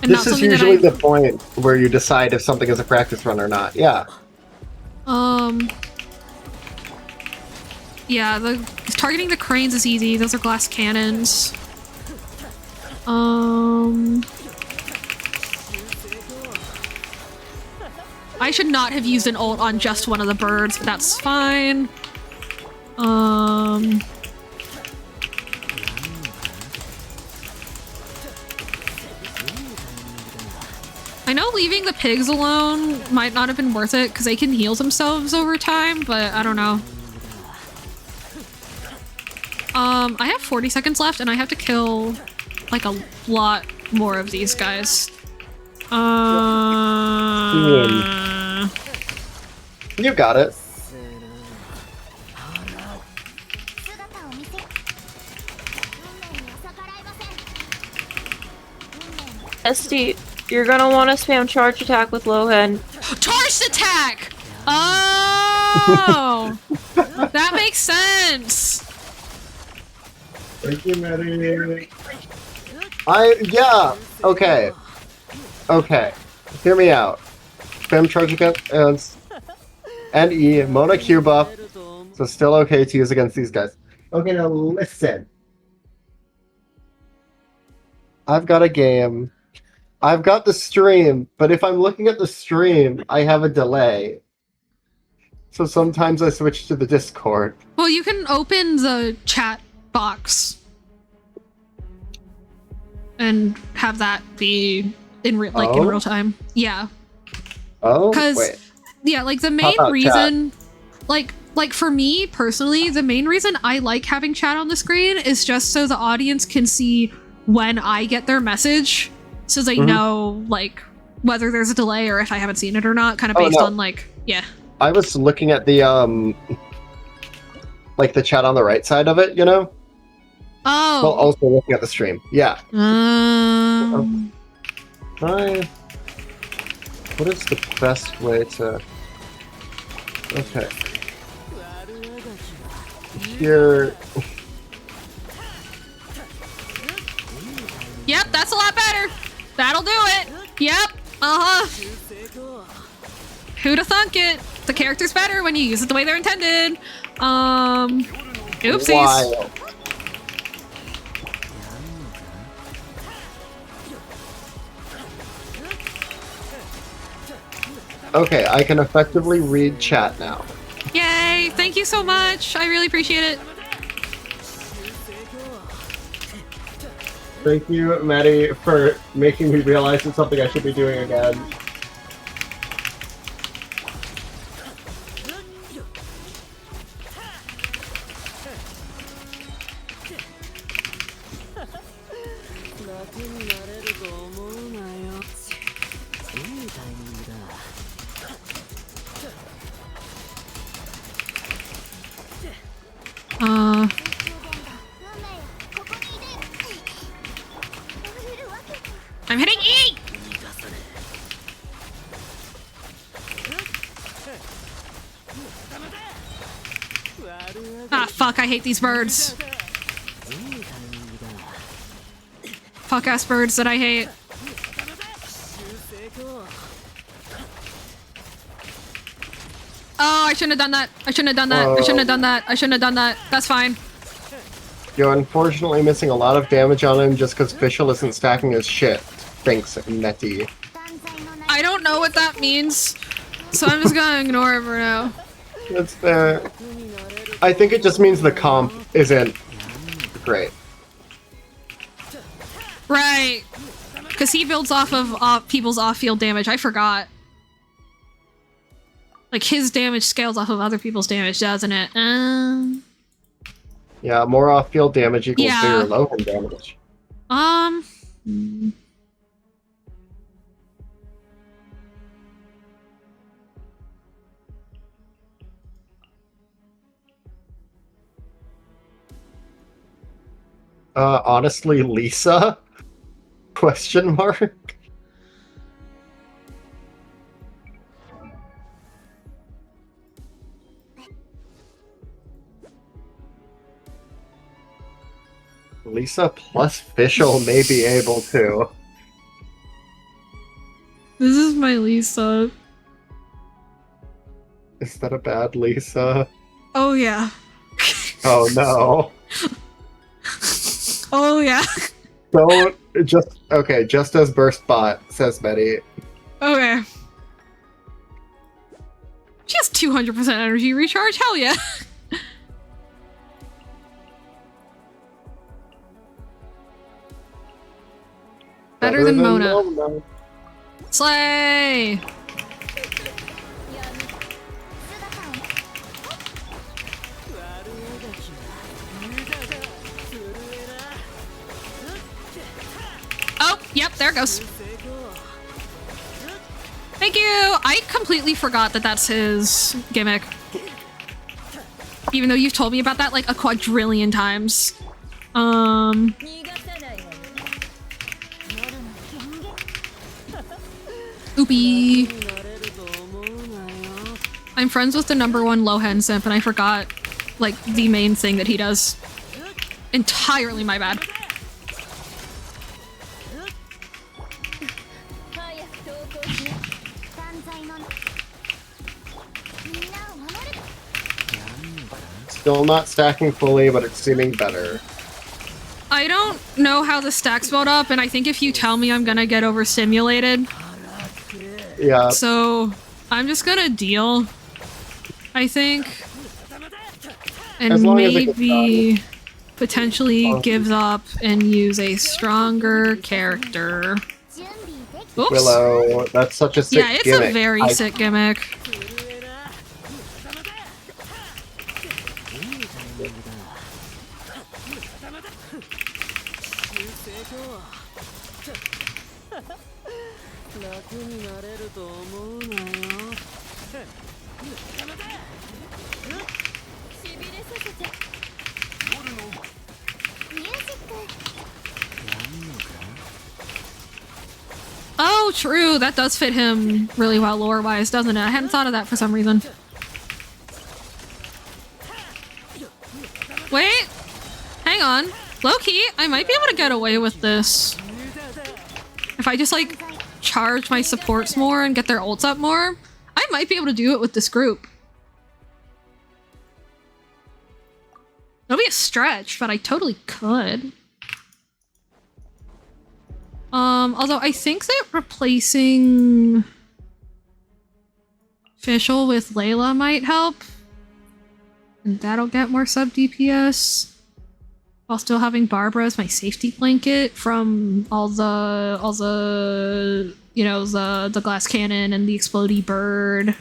And This is usually the point where you decide if something is a practice run or not. Yeah. Yeah, targeting the cranes is easy. Those are glass cannons. I should not have used an ult on just one of the birds, but that's fine. I know leaving the pigs alone might not have been worth it because they can heal themselves over time, but I don't know. I have 40 seconds left and I have to kill like a lot more of these guys. You got it. SD, you're gonna want to spam charge attack with Lohan. Charged attack! Oh! That makes sense! Thank you, Maddie. Yeah! Okay. Okay. Hear me out. Spam charge against and E, Mona Q buff, so still okay to use against these guys. Okay, now listen. I've got a game. I've got the stream, but if I'm looking at the stream, I have a delay. So sometimes I switch to the Discord. Well, you can open the chat box and have that be in in real time. Yeah. Oh, wait. Yeah, like the main reason, like for me personally, the main reason I like having chat on the screen is just so the audience can see when I get their message, so they know like whether there's a delay or if I haven't seen it or not, kind of based on like, yeah. I was looking at the like the chat on the right side of it, you know? Oh. While also looking at the stream. Yeah. What is the best way to... Okay. Here... Yep, that's a lot better. That'll do it. Yep. Who'da thunk it? The character's better when you use it the way they're intended. Oopsies. Wild. Okay, I can effectively read chat now. Yay! Thank you so much. I really appreciate it. Thank you, Maddie, for making me realize it's something I should be doing again. I'm hitting E! Ah, fuck, I hate these birds. Fuck-ass birds that I hate. Oh, I shouldn't have done that. I shouldn't have done that. I shouldn't have done that. I shouldn't have done that. That's fine. You're unfortunately missing a lot of damage on him just because Fischl isn't stacking his shit. Thanks, Nettie. I don't know what that means, so I'm just gonna ignore it for now. It's fair. I think it just means the comp isn't great. Right. Because he builds off of people's off-field damage. I forgot. Like, his damage scales off of other people's damage, doesn't it? Yeah, more off-field damage equals bigger low-end damage. Honestly, Lisa? Question mark? Lisa plus Fischl may be able to. This is my Lisa. Is that a bad Lisa? Oh yeah. Oh no. Oh yeah. Don't just okay, just as burst bot, says Betty. Okay. She has 200% energy recharge, hell yeah. Better than Mona. Slay! Oh, yep, there it goes. Thank you! I completely forgot that that's his gimmick. Even though you've told me about that like a quadrillion times. Oopie. I'm friends with the #1 Lohen simp and I forgot like the main thing that he does. Entirely my bad. Still not stacking fully, but it's seeming better. I don't know how the stacks build up, and I think if you tell me I'm gonna get overstimulated. Yeah. So I'm just gonna deal, I think. And As long as it gets maybe potentially give up and use a stronger character. Oops. Willow, that's such a sick Yeah, it's gimmick. a very sick gimmick. Oh, true. That does fit him really well lore-wise, doesn't it? I hadn't thought of that for some reason. Wait! Hang on. Low-key, I might be able to get away with this. If I just, like, charge my supports more and get their ults up more, I might be able to do it with this group. It'll be a stretch, but I totally could. Although I think that replacing Fischl with Layla might help. And that'll get more sub DPS. While still having Barbara as my safety blanket from all the you know, the glass cannon and the explodey bird.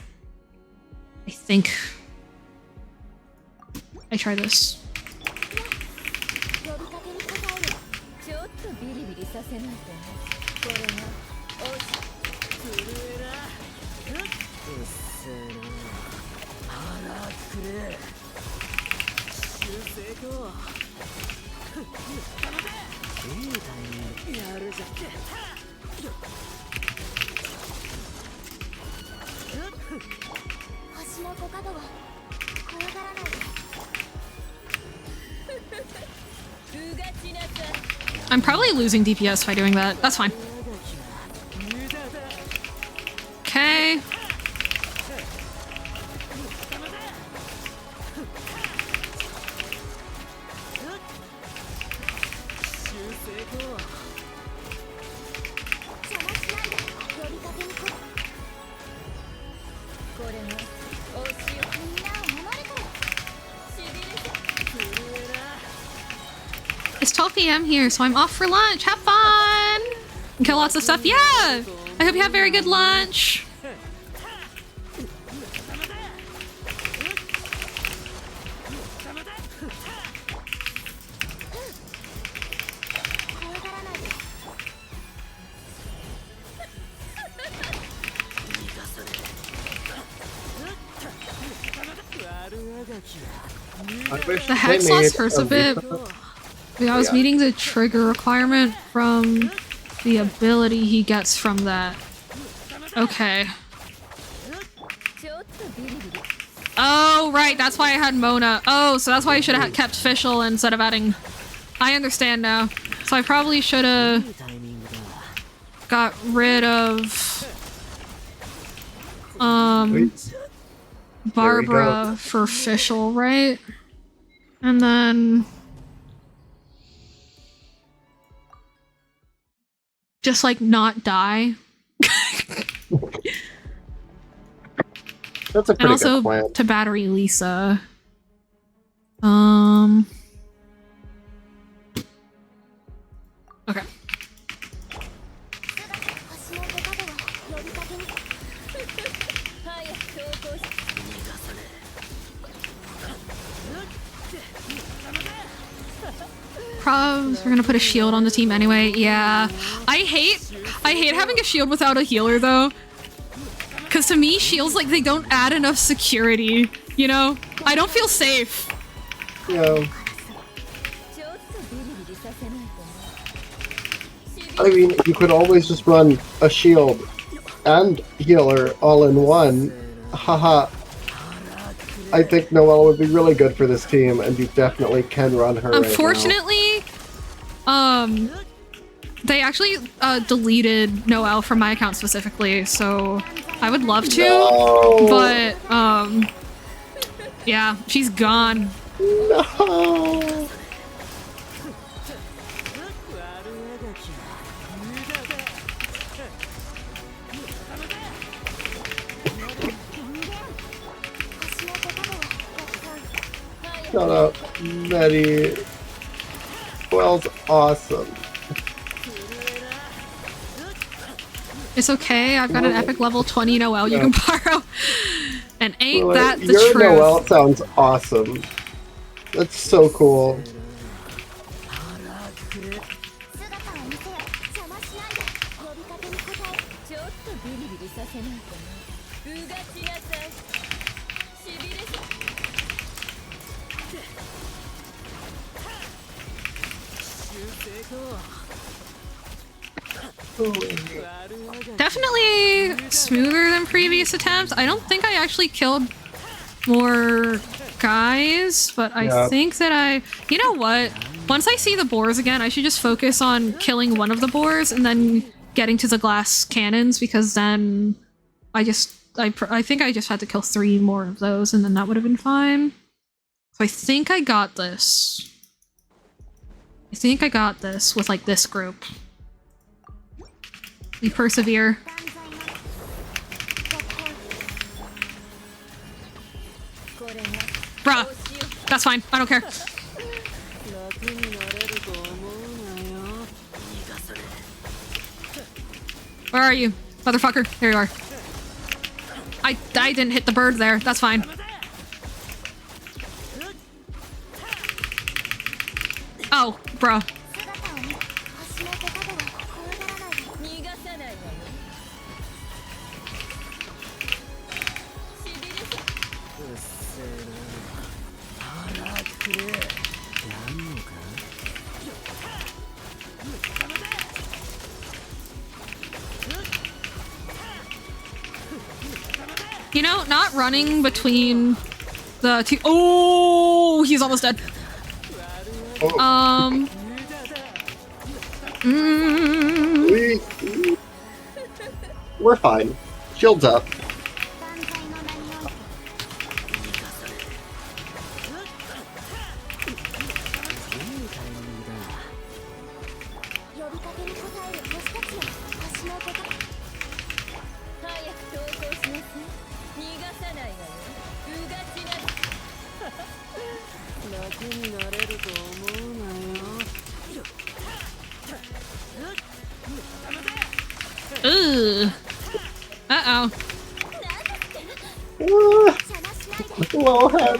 I think I try this. I'm probably losing DPS by doing that. That's fine. Okay. It's 12 p.m. here, so I'm off for lunch. Have fun! And kill lots of stuff. Yeah! I hope you have very good lunch. The Hex loss hurts a bit. I was meeting the trigger requirement from the ability he gets from that. Okay. Oh, right, that's why I had Mona. Oh, so that's why I should have kept Fischl instead of adding I understand now. So I probably should have got rid of Barbara for Fischl, right? And then just like not die. That's a And pretty also good plan. to battery Lisa. Okay. Probs, we're gonna put a shield on the team anyway. Yeah. I hate having a shield without a healer though. Cause to me, shields like they don't add enough security, you know? I don't feel safe. Yeah. I mean, you could always just run a shield and healer all in one. Haha. I think Noelle would be really good for this team, and you definitely can run her Unfortunately, they actually deleted Noelle from my account specifically, so I would love to, no. but yeah, she's gone. No. Shut up, Betty. Noelle's awesome. It's okay, I've got an epic level 20 Noelle you can borrow. And ain't that the your truth? Noelle sounds awesome. That's so cool. Definitely smoother than previous attempts. I don't think I actually killed more guys, but I think that you know what? Once I see the boars again, I should just focus on killing one of the boars and then getting to the glass cannons, because then I think I just had to kill 3 more of those and then that would have been fine. So I think I got this. I think I got this with like this group. We persevere. Bruh, that's fine. I don't care. Where are you, motherfucker? There you are. I didn't hit the bird there. That's fine. Oh, bruh. You know, not running between the two— oh, he's almost dead. We're fine. Shield's up. Ugh. Uh-oh. Well, head.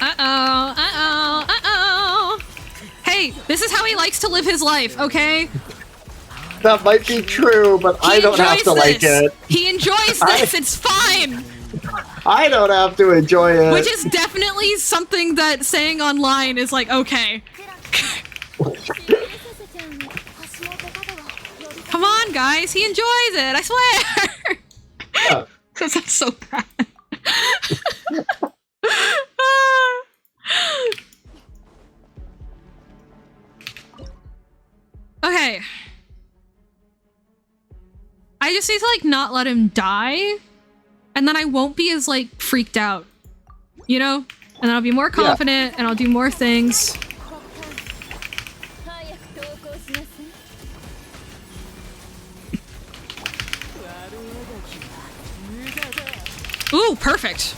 Uh-oh. Uh-oh. Uh-oh. Hey, this is how he likes to live his life, okay? That might be true, but I don't have to like it. He enjoys this. It's fine. I don't have to enjoy it. Which is definitely something that saying online is like, okay. Come on, guys. He enjoys it. I swear. Yeah. Because that's so bad. I just need to like not let him die, and then I won't be as like freaked out, you know? And then I'll be more confident and I'll do more things. Ooh, perfect.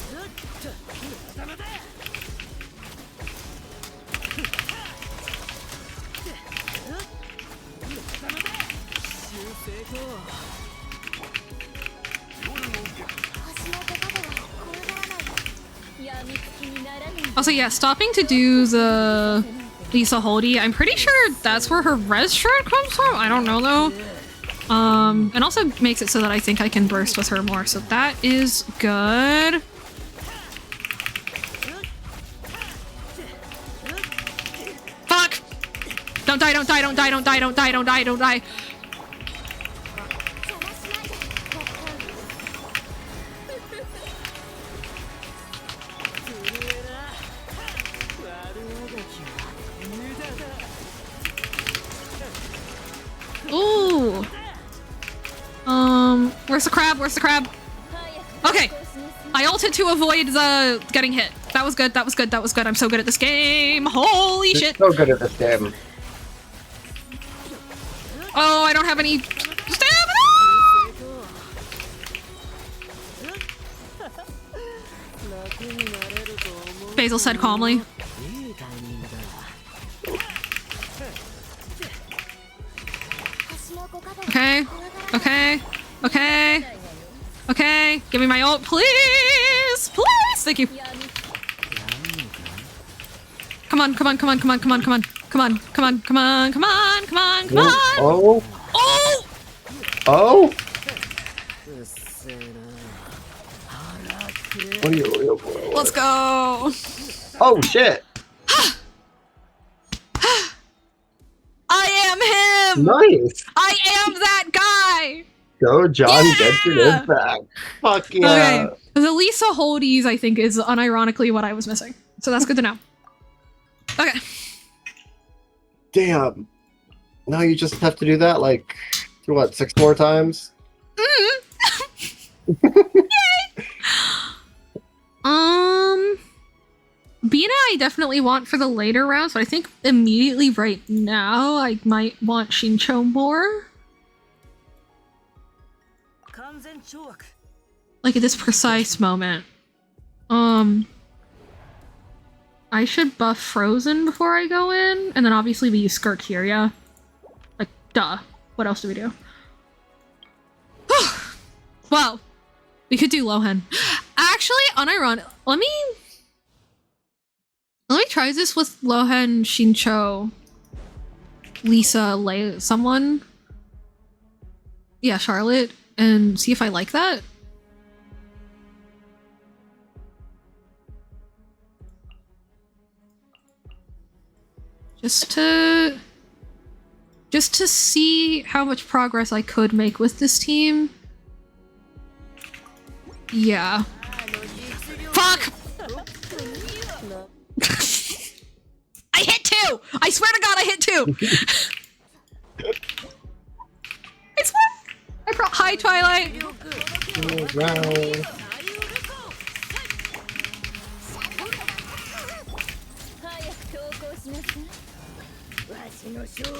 Also, yeah, stopping to do the Lisa Holdy, I'm pretty sure that's where her res shred comes from. I don't know though. And also makes it so that I think I can burst with her more, so that is good. Fuck! Don't die, don't die, don't die, don't die, don't die, don't die, don't die. Ooh. Where's the crab? Where's the crab? Okay. I ulted to avoid the getting hit. That was good. That was good. That was good. I'm so good at this game. Holy You're shit. so good at this game. Oh, I don't have any stamina. Basil said calmly. Okay. Okay. Okay. Okay. Give me my ult, please. Please. Thank you. Come on, come on, come on, come on, come on, come on. Come on, come on, come on, come on, come on, come on. Oh. Oh! Oh. What are you? Let's go. Oh shit. I am him. Nice. I am that guy. Go, John. Yeah! Genshin is back. Fuck yeah. Okay. The Lisa Holdies, I think, is unironically what I was missing. So that's good to know. Okay. Damn. Now you just have to do that like, what, 6 more times? Bina I definitely want for the later rounds, but I think immediately right now I might want Shincho more. Like at this precise moment. I should buff Frozen before I go in, and then obviously we use Skirk here, yeah? Like, duh. What else do we do? Well, we could do Lohen. Actually, unironic. Let me try this with Lohen, Shincho, Lisa, someone. Yeah, Charlotte, and see if I like that. Just to see how much progress I could make with this team. Yeah. Fuck! I hit 2! I swear to God I hit 2! I swear! I brought Hi, Twilight!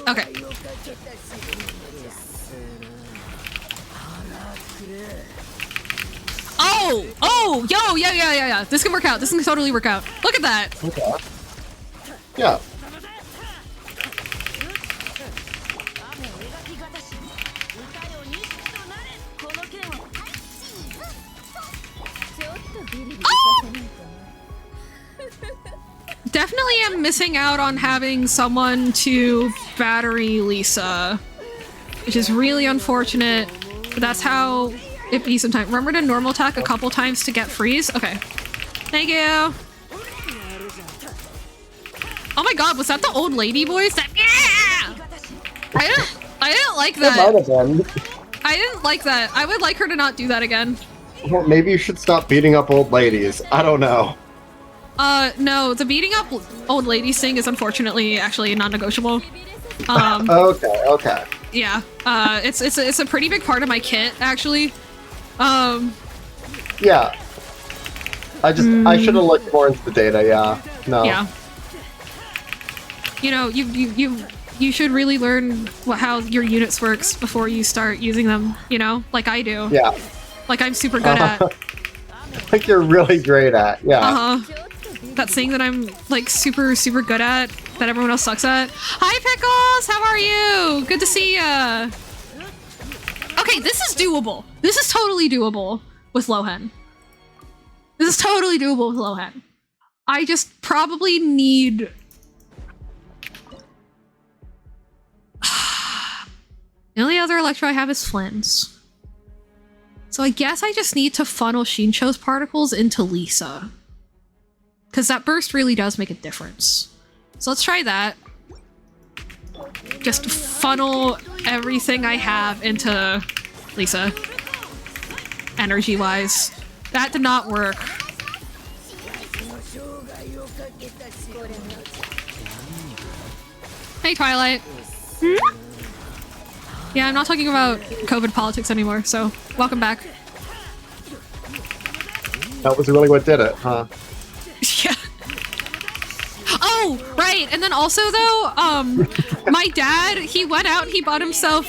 Okay. Oh! Oh! Yo! Yeah. This can work out. This can totally work out. Look at that! Okay. Yeah. Definitely am missing out on having someone to battery Lisa, which is really unfortunate, but that's how it be sometimes. Remember to normal attack a couple times to get freeze? Okay. Thank you. Oh my god, was that the old lady voice? That yeah! I didn't like that. It might have been. I didn't like that. I would like her to not do that again. Well, maybe you should stop beating up old ladies. I don't know. No, the beating up old ladies thing is unfortunately actually non-negotiable. Okay. Yeah. It's a pretty big part of my kit, actually. Yeah. I should have looked more into the data, yeah. No. Yeah. You know, you should really learn how your units works before you start using them, you know? Like I do. Yeah. Like I'm super good at. Like you're really great at, yeah. That thing that I'm like super good at that everyone else sucks at. Hi Pickles, how are you? Good to see ya. Okay, this is doable. This is totally doable with Lohen. This is totally doable with Lohen. I just probably need... The only other Electro I have is Flynn's. So I guess I just need to funnel Shincho's particles into Lisa. Because that burst really does make a difference. So let's try that. Just funnel everything I have into Lisa. Energy-wise. That did not work. Hey, Twilight. Yeah, I'm not talking about COVID politics anymore, so welcome back. That was really what did it, huh? Yeah. Oh, right. And then also though, my dad, he went out and he bought himself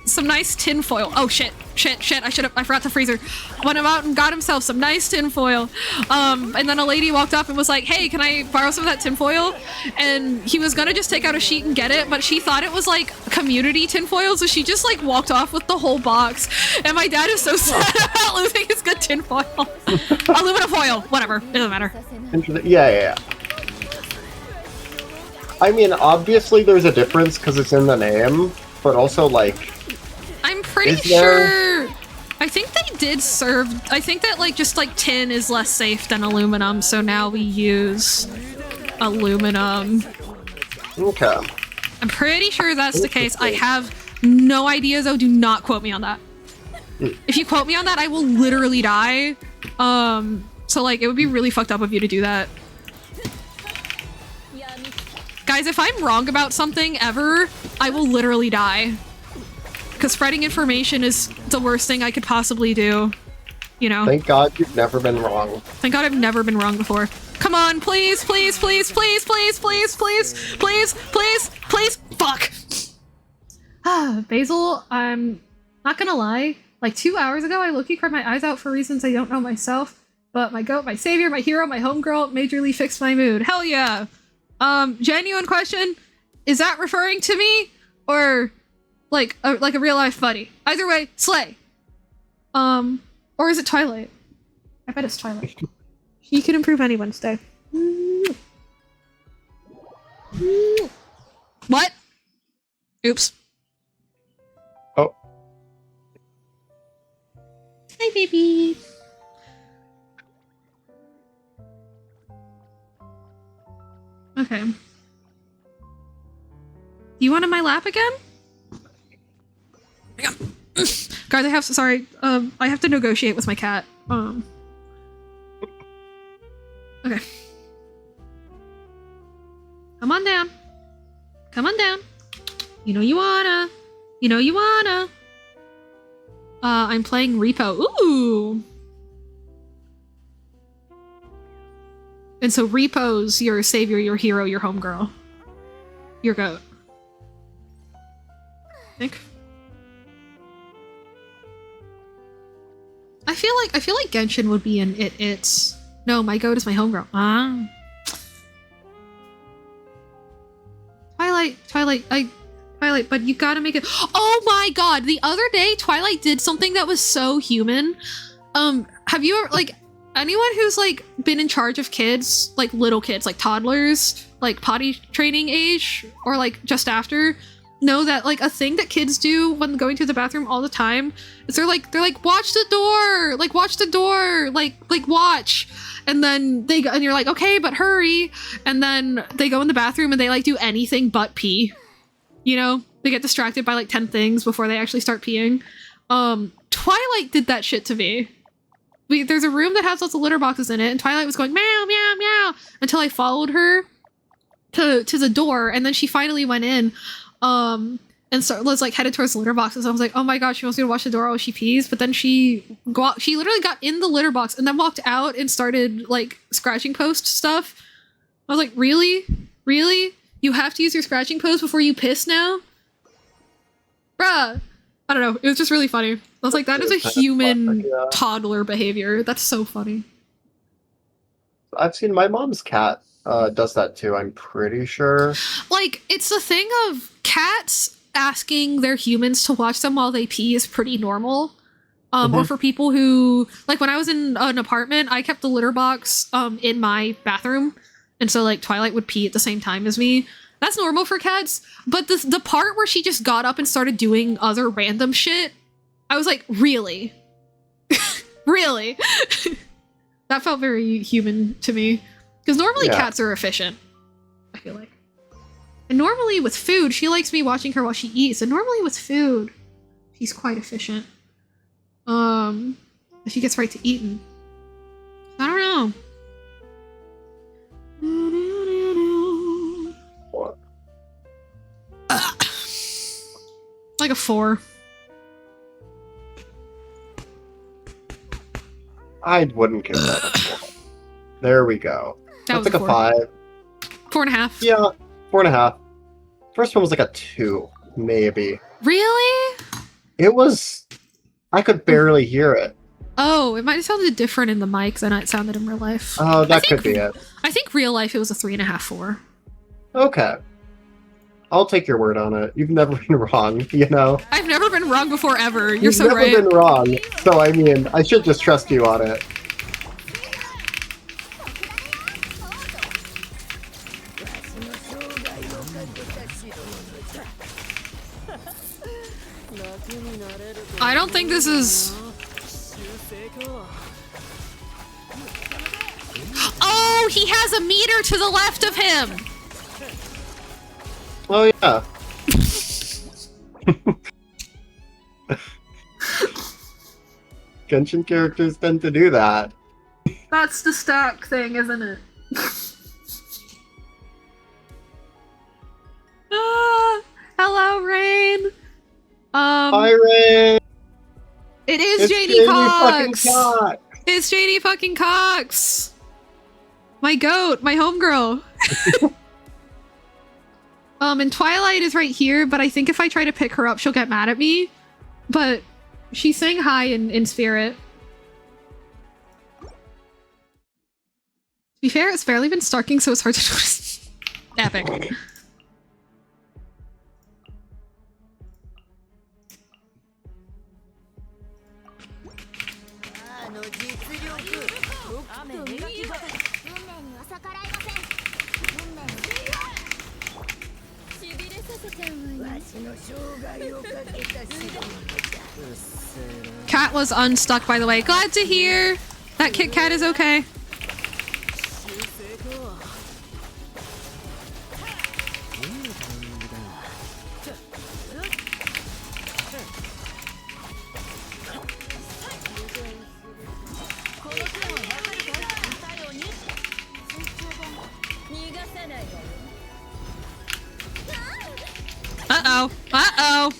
some nice tin foil. Oh shit. I forgot the freezer. Went out and got himself some nice tin foil. And then a lady walked up and was like, hey, can I borrow some of that tin foil? And he was gonna just take out a sheet and get it, but she thought it was like community tin foil, so she just like walked off with the whole box. And my dad is so sad about losing his good tin foil. Aluminum foil, whatever, it doesn't matter. Yeah. I mean, obviously there's a difference because it's in the name, but also like... I'm pretty sure... I think they did serve... I think that like just like tin is less safe than aluminum, so now we use aluminum. Okay. I'm pretty sure that's the case. I have no idea though, do not quote me on that. If you quote me on that, I will literally die. So like, it would be really fucked up of you to do that. Guys, if I'm wrong about something ever, I will literally die. Because spreading information is the worst thing I could possibly do. You know? Thank God you've never been wrong. Thank God I've never been wrong before. Come on, please, please, please, please, please, please, please, please, please, please, fuck! Basil, I'm not gonna lie. Like 2 hours ago, I low-key cried my eyes out for reasons I don't know myself. But my goat, my savior, my hero, my homegirl majorly fixed my mood. Hell yeah! Genuine question, is that referring to me? Or like a real life buddy? Either way, slay. Or is it Twilight? I bet it's Twilight. She can improve any Wednesday. What? Oops. Oh. Hi, baby. Okay. You want in my lap again? Guys, I have to negotiate with my cat. Okay. Come on down. Come on down. You know you wanna. You know you wanna. I'm playing Repo. Ooh! And so Repo's your savior, your hero, your homegirl. Your goat. I think. I feel like Genshin would be an it's. No, my goat is my homegirl. Ah. Twilight, but you gotta make it. Oh my god! The other day, Twilight did something that was so human. Have you ever, like, anyone who's like been in charge of kids, like little kids, like toddlers, like potty training age, or like just after, know that like a thing that kids do when going to the bathroom all the time is they're like watch the door, like watch, and then they go, and you're like, okay, but hurry, and then they go in the bathroom and they like do anything but pee. You know, they get distracted by like 10 things before they actually start peeing. Twilight did that shit to me. There's a room that has lots of litter boxes in it, and Twilight was going meow meow meow until I followed her to the door, and then she finally went in. And and was like headed towards the litter boxes. I was like, oh my god, she wants me to watch the door while she pees. But then she literally got in the litter box and then walked out and started like scratching post stuff. I was like, really? Really? You have to use your scratching post before you piss now? Bruh. I don't know. It was just really funny. I was like, that is a human toddler behavior. That's so funny. I've seen my mom's cat does that too, I'm pretty sure. Like, it's the thing of cats asking their humans to watch them while they pee is pretty normal. Or for people who, like, when I was in an apartment, I kept the litter box in my bathroom. And so, like, Twilight would pee at the same time as me. That's normal for cats. But the part where she just got up and started doing other random shit, I was like, really? Really? That felt very human to me. Because normally cats are efficient, I feel like. And normally with food, she likes me watching her while she eats. And normally with food, she's quite efficient. She gets right to eating. I don't know. What? Like a 4. I wouldn't give that a 4. There we go. That That's was like a 5. 4.5. Yeah, 4.5. First one was like a 2, maybe. Really? It was... I could barely hear it. Oh, it might have sounded different in the mic than it sounded in real life. Oh, that could be it. I think real life it was a 3.5, 4. Okay. I'll take your word on it. You've never been wrong, you know? I've never been wrong before, ever. You're You've so right. never been wrong. So, I mean, I should just trust you on it. I don't think this is... Oh, he has a meter to the left of him! Oh, yeah. Genshin characters tend to do that. That's the stack thing, isn't it? Hello, Rain! Hi, Ray! It is It's JD fucking Cox! Cox! It's JD fucking Cox! My goat, my homegirl. And Twilight is right here, but I think if I try to pick her up, she'll get mad at me. But she's saying hi in spirit. To be fair, it's barely been stalking, so it's hard to notice. Epic. Cat was unstuck, by the way. Glad to hear that Kit Kat is okay. Uh-oh. Uh-oh.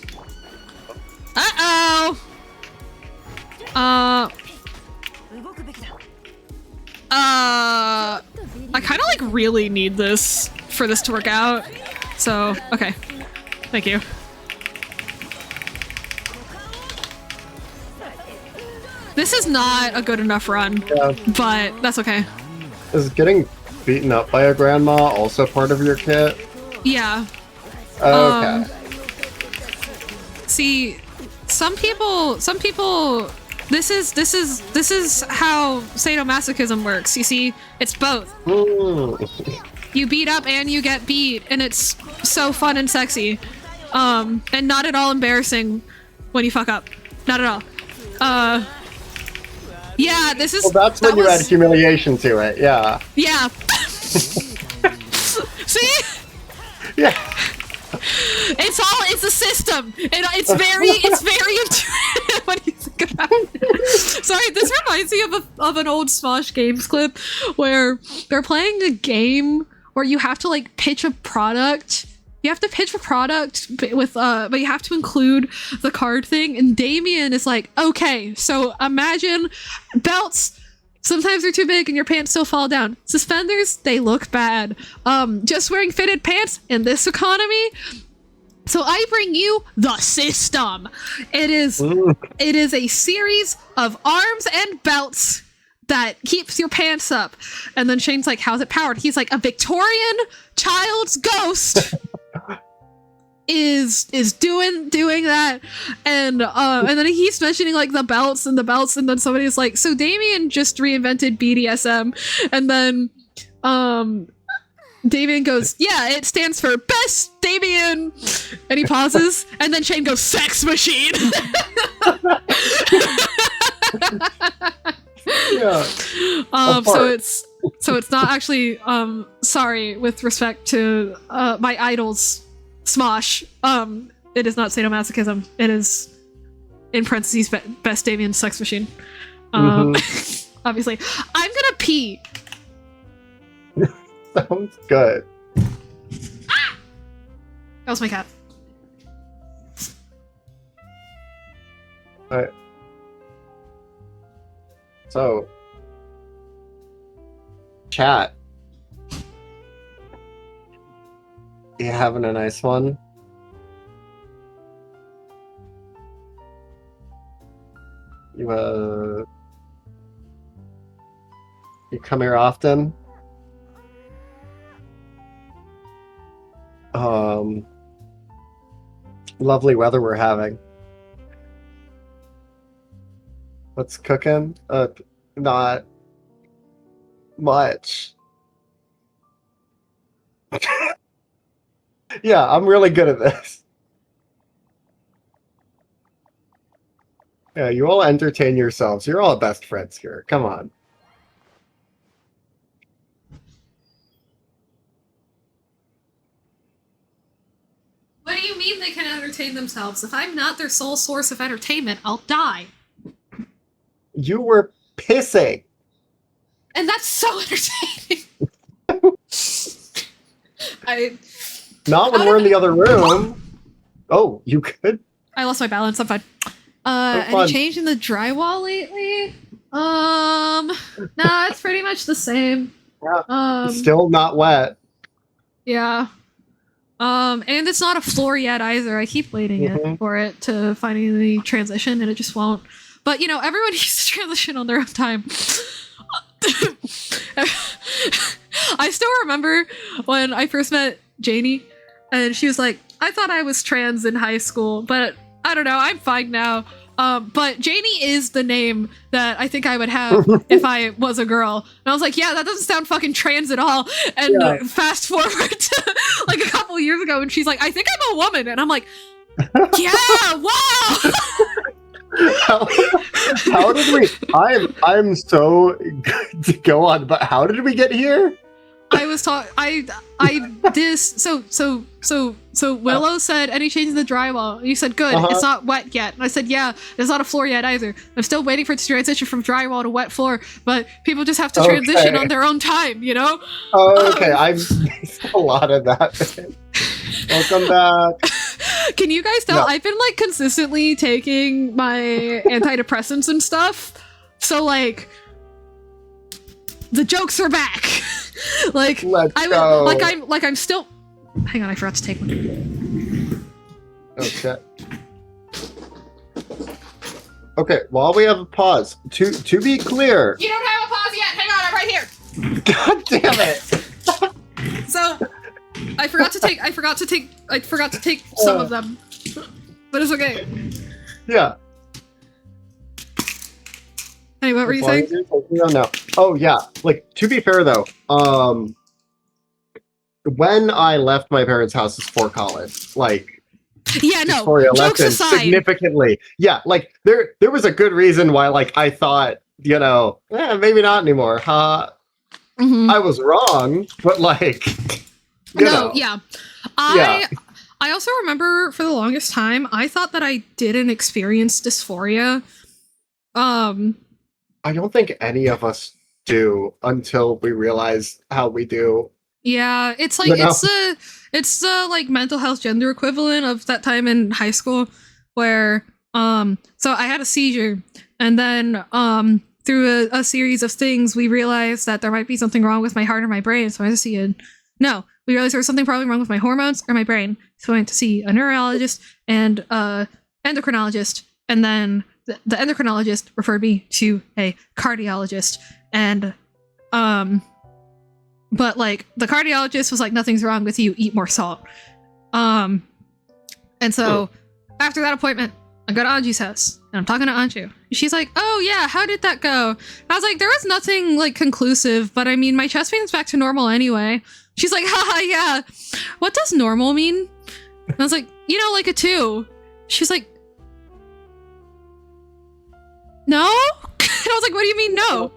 Uh-oh. I kind of like really need this for this to work out. So, okay. Thank you. This is not a good enough run, but that's okay. Is getting beaten up by a grandma also part of your kit? Yeah. Okay. See, some people, this is how sadomasochism works. You see, it's both. You beat up and you get beat, and it's so fun and sexy. And not at all embarrassing when you fuck up. Not at all. Yeah, this is... Well, that's when you add humiliation to it, yeah. Yeah. See? Yeah. It's a system. It's very intuitive when you think about it. Sorry, this reminds me of an old Smosh Games clip where they're playing a game where you have to like pitch a product You have to pitch a product with but you have to include the card thing. And Damien is like, okay, so imagine belts. Sometimes they're too big and your pants still fall down. Suspenders, they look bad. Just wearing fitted pants in this economy. So I bring you the system. It is a series of arms and belts that keeps your pants up. And then Shane's like, how's it powered? He's like, a Victorian child's ghost is doing that. And then he's mentioning like the belts, and then somebody's like, so Damien just reinvented BDSM. And then Damien goes, yeah, it stands for Best Damien. And he pauses, and then Shane goes, sex machine. Yeah. So it's not actually sorry, with respect to my idols Smosh, it is not sadomasochism. It is, in parentheses, Best Damien sex machine. Obviously. I'm gonna pee. Sounds good. Ah! That was my cat. Alright. So, chat. You having a nice one? You come here often? Lovely weather we're having. What's cooking? Not much. Yeah, I'm really good at this. Yeah, you all entertain yourselves. You're all best friends here. Come on. What do you mean they can entertain themselves? If I'm not their sole source of entertainment, I'll die. You were pissing. And that's so entertaining. Not when we're in the other room. Oh, you could? I lost my balance. I'm fine. Any change in the drywall lately? Nah, it's pretty much the same. Yeah. Still not wet. Yeah. And it's not a floor yet either. I keep waiting for it to finally transition, and it just won't. But, you know, everyone needs to transition on their own time. I still remember when I first met Janie, and she was like, I thought I was trans in high school, but I don't know, I'm fine now. But Janie is the name that I think I would have if I was a girl. And I was like, yeah, that doesn't sound fucking trans at all. And fast forward to like a couple years ago, and she's like, I think I'm a woman. And I'm like, yeah, wow. How did we? I'm so good to go on, but how did we get here? I was talking. So Willow said, any change in the drywall? And you said, good. It's not wet yet. And I said, yeah, it's not a floor yet either. I'm still waiting for it to transition from drywall to wet floor, but people just have to transition on their own time, you know? Oh, okay. I've missed a lot of that. Welcome back. Can you guys tell? No. I've been like consistently taking my antidepressants and stuff. So like, the jokes are back. Like, let's go. I'm still. Hang on, I forgot to take one. Oh shit. Okay, while we have a pause, to be clear. You don't have a pause yet. Hang on, I'm right here. God damn it. So, I forgot to take some of them, but it's okay. Yeah. Anyway, what were you saying? No. Oh yeah. Like, to be fair though, when I left my parents' houses for college, like, yeah, no, jokes aside, significantly, yeah, like there was a good reason why, like, I thought, you know, maybe not anymore. I was wrong, but like, you know. Yeah. I also remember for the longest time I thought that I didn't experience dysphoria. I don't think any of us do until we realize how we do. Yeah, it's like You know? it's the like mental health gender equivalent of that time in high school where so I had a seizure, and then through a series of things we realized that there might be something wrong with my heart or my brain, so I went to see it. No, we realized there was something probably wrong with my hormones or my brain, so I went to see a neurologist and endocrinologist, and then the endocrinologist referred me to a cardiologist, and but like the cardiologist was like, nothing's wrong with you, eat more salt. And so after that appointment, I go to Anju's house and I'm talking to Anju. She's like, oh yeah, how did that go? I was like, there was nothing like conclusive, but I mean, my chest pain's back to normal anyway. She's like, haha, yeah. What does normal mean? And I was like, you know, like a 2. She's like, no? And I was like, what do you mean no?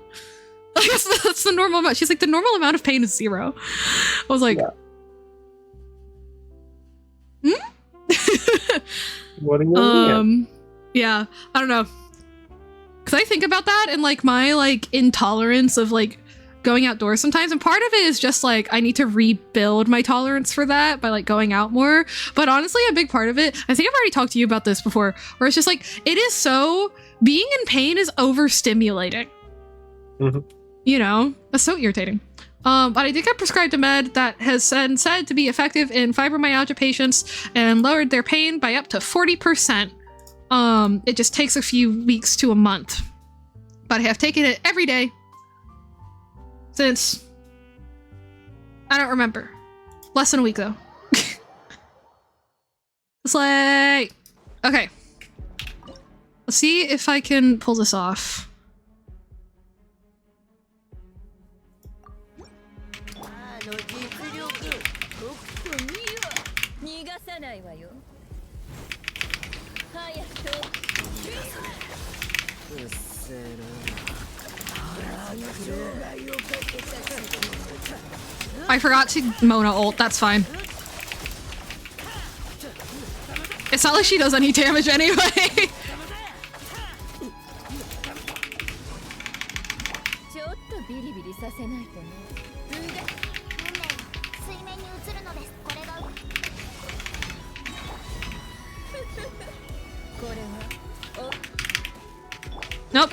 Like, that's the normal amount. She's like, the normal amount of pain is 0. I was like, What do you mean? Yeah, I don't know. Cause I think about that and like my like intolerance of like going outdoors sometimes, and part of it is just like I need to rebuild my tolerance for that by like going out more. But honestly, a big part of it, I think I've already talked to you about this before, where it's just like it is so being in pain is overstimulating. You know, that's so irritating. But I did get prescribed a med that has been said to be effective in fibromyalgia patients and lowered their pain by up to 40%. It just takes a few weeks to a month. But I have taken it every day since, I don't remember. Less than a week though. It's like, okay. Let's see if I can pull this off. I forgot to Mona ult, that's fine. It's not like she does any damage anyway. Nope.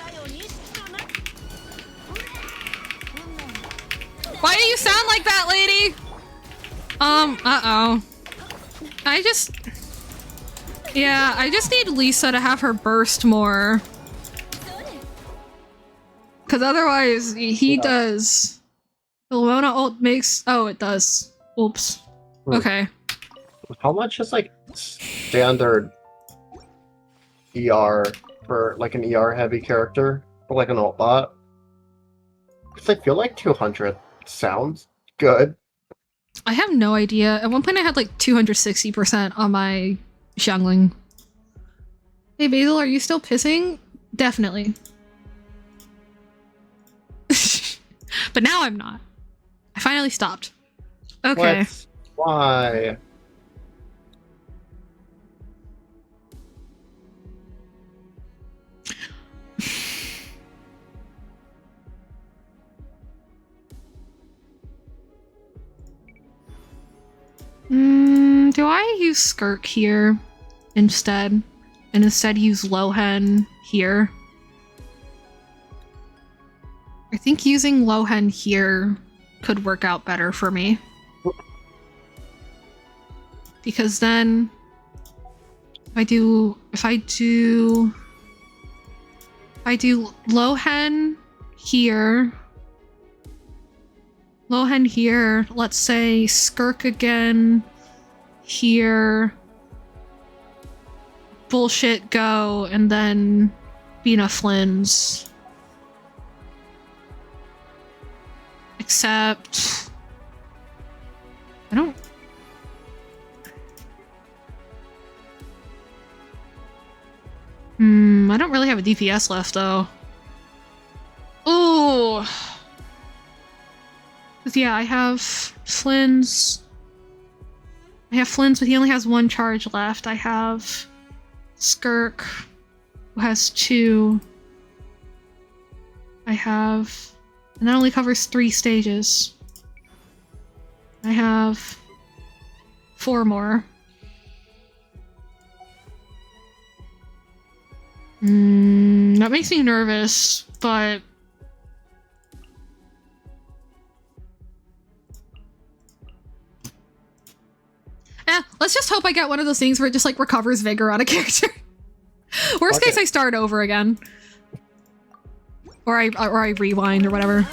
Why do you sound like that, lady? Uh-oh. Yeah, I just need Lisa to have her burst more. Because otherwise, he does. The Lona ult makes... Oh, it does. Oops. Okay. How much is like standard ER for like an ER heavy character for like an ult bot? Because I feel like 200 sounds good. I have no idea. At one point I had like 260% on my Xiangling. Hey Basil, are you still pissing? Definitely. But now I'm not. I finally stopped. Okay. What? Why? Do I use Skirk here instead? And instead use Lohen here? I think using Lohen here could work out better for me. Because then if I do Lohen here, let's say Skirk again here, BULLSHlT Go, and then Bina Flynn's. Except I don't really have a DPS left though. Ooh. Yeah, I have Flynn's. But he only has 1 charge left. I have Skirk, who has 2. And that only covers 3 stages. I have 4 more. That makes me nervous, but... let's just hope I get one of those things where it just, like, recovers vigor on a character. Worst case, I start over again. Or I rewind or whatever.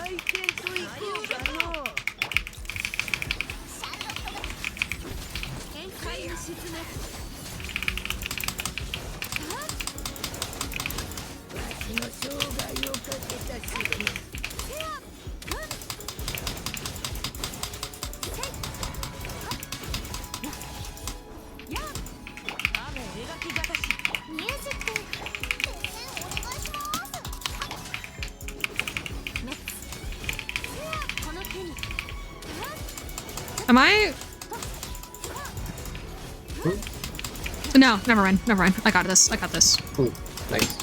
Am I? No, never mind. Never mind. I got this. I got this. Ooh, nice.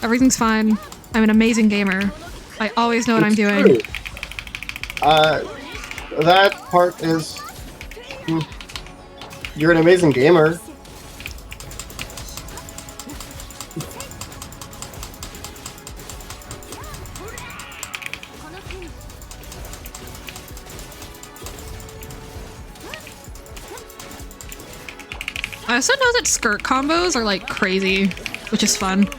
Everything's fine. I'm an amazing gamer. I always know what I'm doing. True. That part is... You're an amazing gamer. I also know that skirt combos are like crazy, which is fun.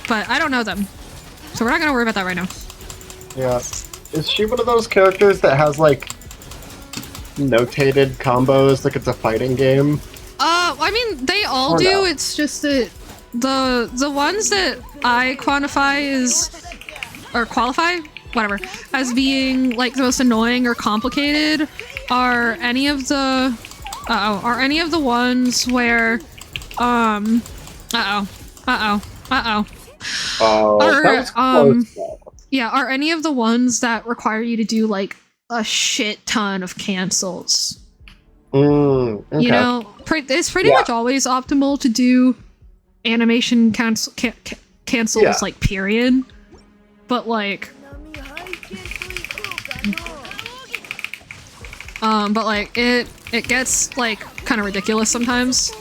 But I don't know them. So we're not gonna worry about that right now. Yeah. Is she one of those characters that has, like, notated combos like it's a fighting game? I mean, they all Or do, no? it's just that the ones that I quantify as, or qualify, whatever, as being, like, the most annoying or complicated are any of the, are any of the ones where, Oh, Or, that was close, though. yeah, are any of the ones that require you to do, like, a shit ton of cancels. Okay. You know, it's pretty Yeah. much always optimal to do animation cancels, like, period. But, like... it gets, like, kind of ridiculous sometimes.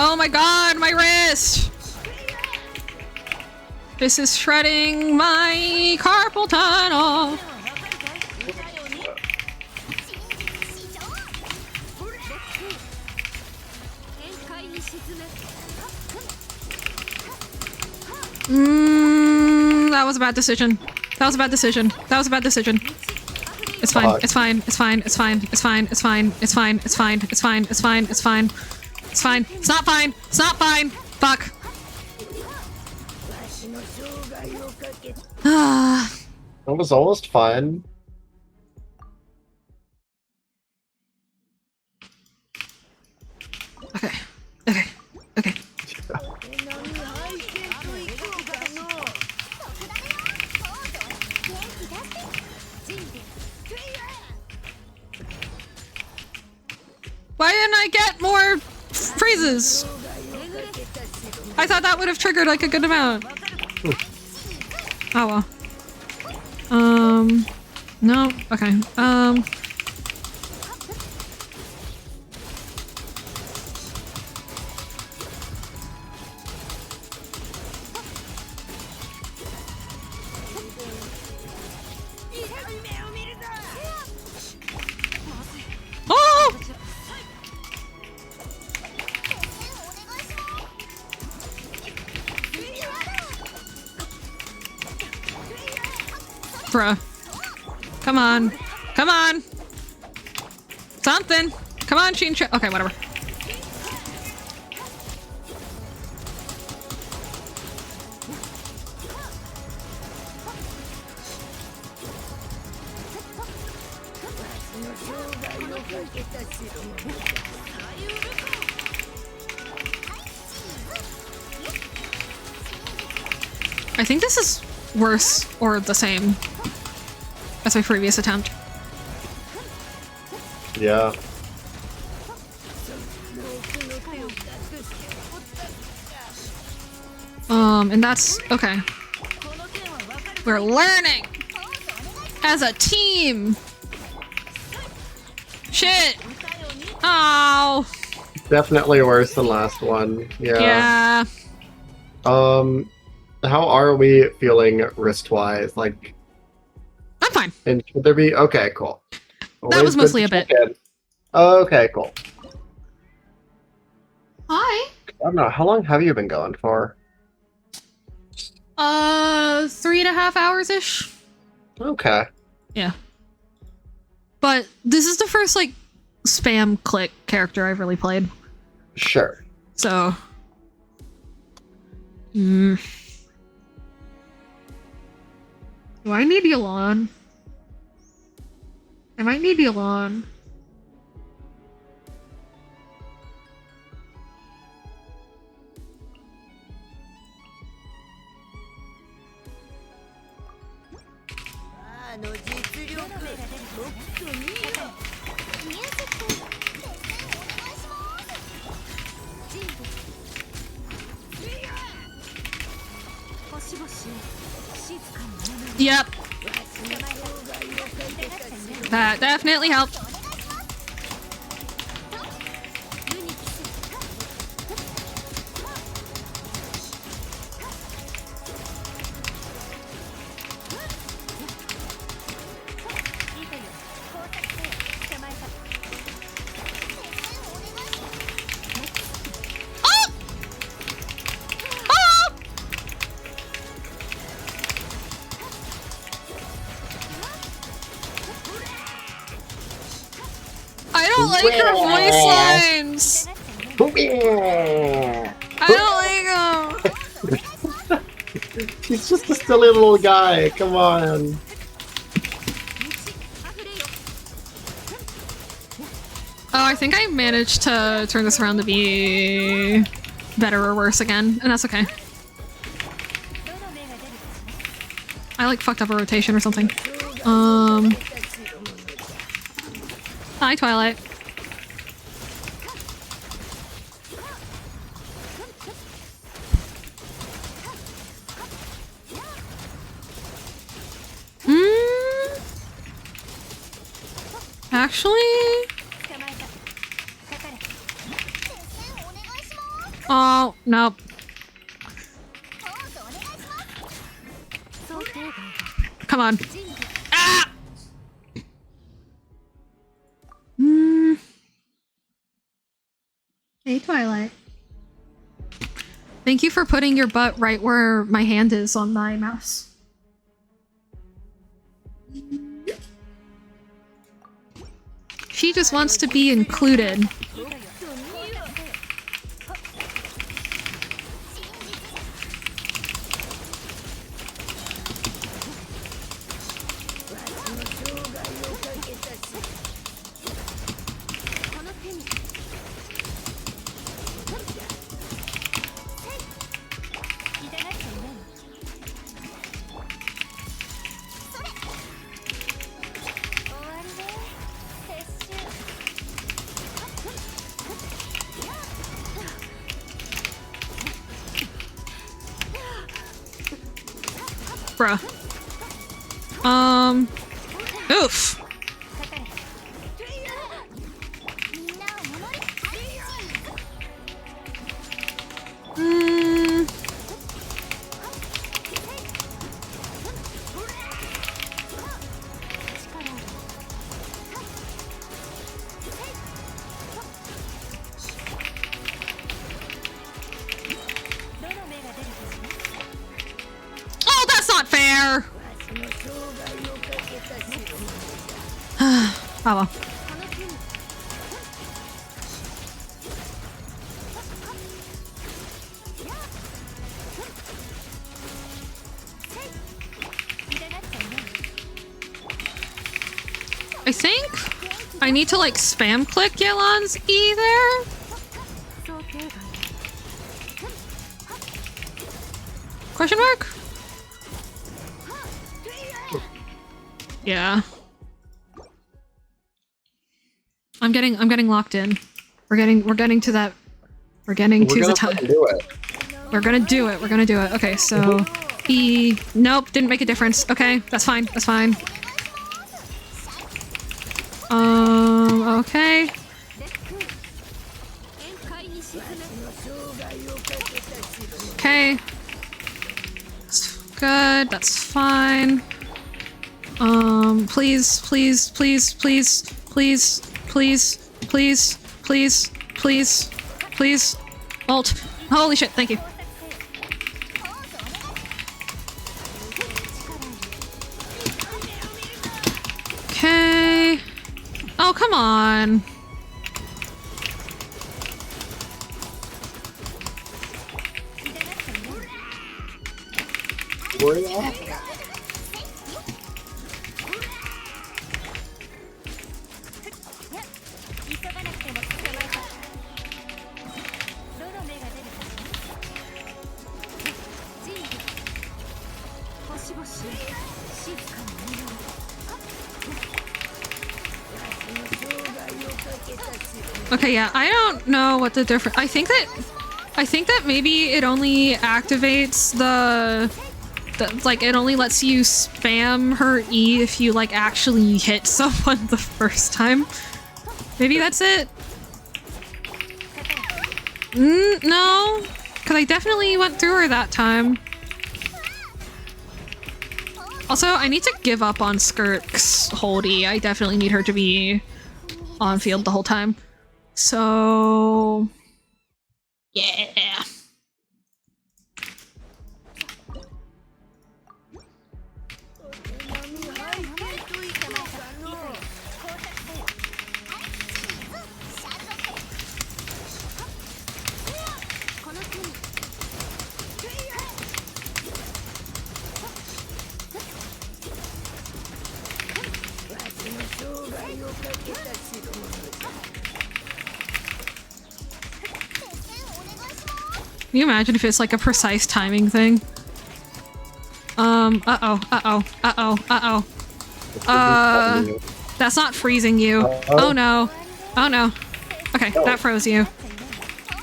Oh my god, my wrist! This is shredding my carpal tunnel! That was a bad decision. That was a bad decision. That was a bad decision. It's fine. It's fine. It's fine. It's fine. It's fine. It's fine. It's fine. It's fine. It's fine. It's fine. It's fine. It's fine. It's not fine. It's not fine. Fuck. It was almost fine. Okay. Okay. Okay. Why didn't I get more freezes? I thought that would have triggered like a good amount. Oh well. No. Okay. Bruh. Come on. Come on. Something. Come on, Sheen. Okay, whatever. I think this is worse or the same as my previous attempt. Yeah. And that's okay. We're learning as a team. Shit. Oh. Definitely worse than last one. Yeah. How are we feeling wrist-wise? Like, I'm fine. and should there be? Okay, cool. That was Always good mostly to a bit. check in. Okay, cool. Hi. I don't know. How long have you been going for? 3.5 hours-ish. Okay. Yeah. But this is the first, like, spam click character I've really played. Sure. So. Do I need Elon? I might need Elon. Yep. That definitely helped. I don't like her voice lines. I don't like them. He's just a silly little guy. Come on. Oh, I think I managed to turn this around to be better or worse again, and that's okay. I like fucked up a rotation or something. Hi, Twilight. Actually? Oh, nope. Come on. Ah! Hey, Twilight. Thank you for putting your butt right where my hand is on my mouse. She just wants to be included. Bruh. Oof. Oh, that's not fair! Oh well. I think I need to like spam click Yelan's E there. Question mark? Yeah. I'm getting locked in. We're getting to that. We're getting to the time. Do it. We're gonna do it. We're gonna do it. Okay, so E. Nope, didn't make a difference. Okay, that's fine. That's fine. Okay. Okay. That's good. That's fine. Please, please, please, please, please, please, please, please, please, please. Ult. Holy shit, thank you. Okay. Oh, come on. Okay, yeah, I don't know what the difference. I think that maybe it only activates the like it only lets you spam her E if you like actually hit someone the first time. Maybe that's it. No, because I definitely went through her that time. Also, I need to give up on Skirk's hold E. I definitely need her to be on field the whole time. So, yeah. Can you imagine if it's like a precise timing thing? That's not freezing you. Oh no. Oh no. Okay, that froze you.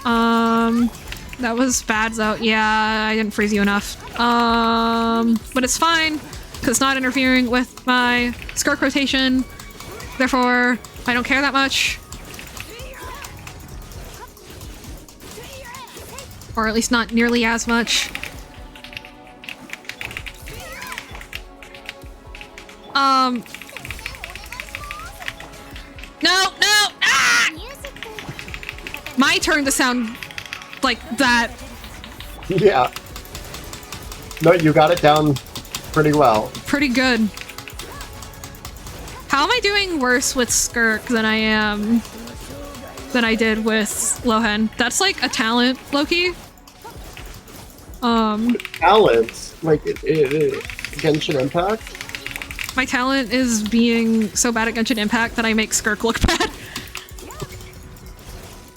That was bad though. Yeah, I didn't freeze you enough. But it's fine, because it's not interfering with my Skirk rotation. Therefore, I don't care that much. Or at least not nearly as much. No! Ah! My turn to sound like that. Yeah. No, you got it down pretty well. Pretty good. How am I doing worse with Skirk than I did with Lohen? That's like a talent, Loki. Talents? Like, Genshin Impact? My talent is being so bad at Genshin Impact that I make Skirk look bad.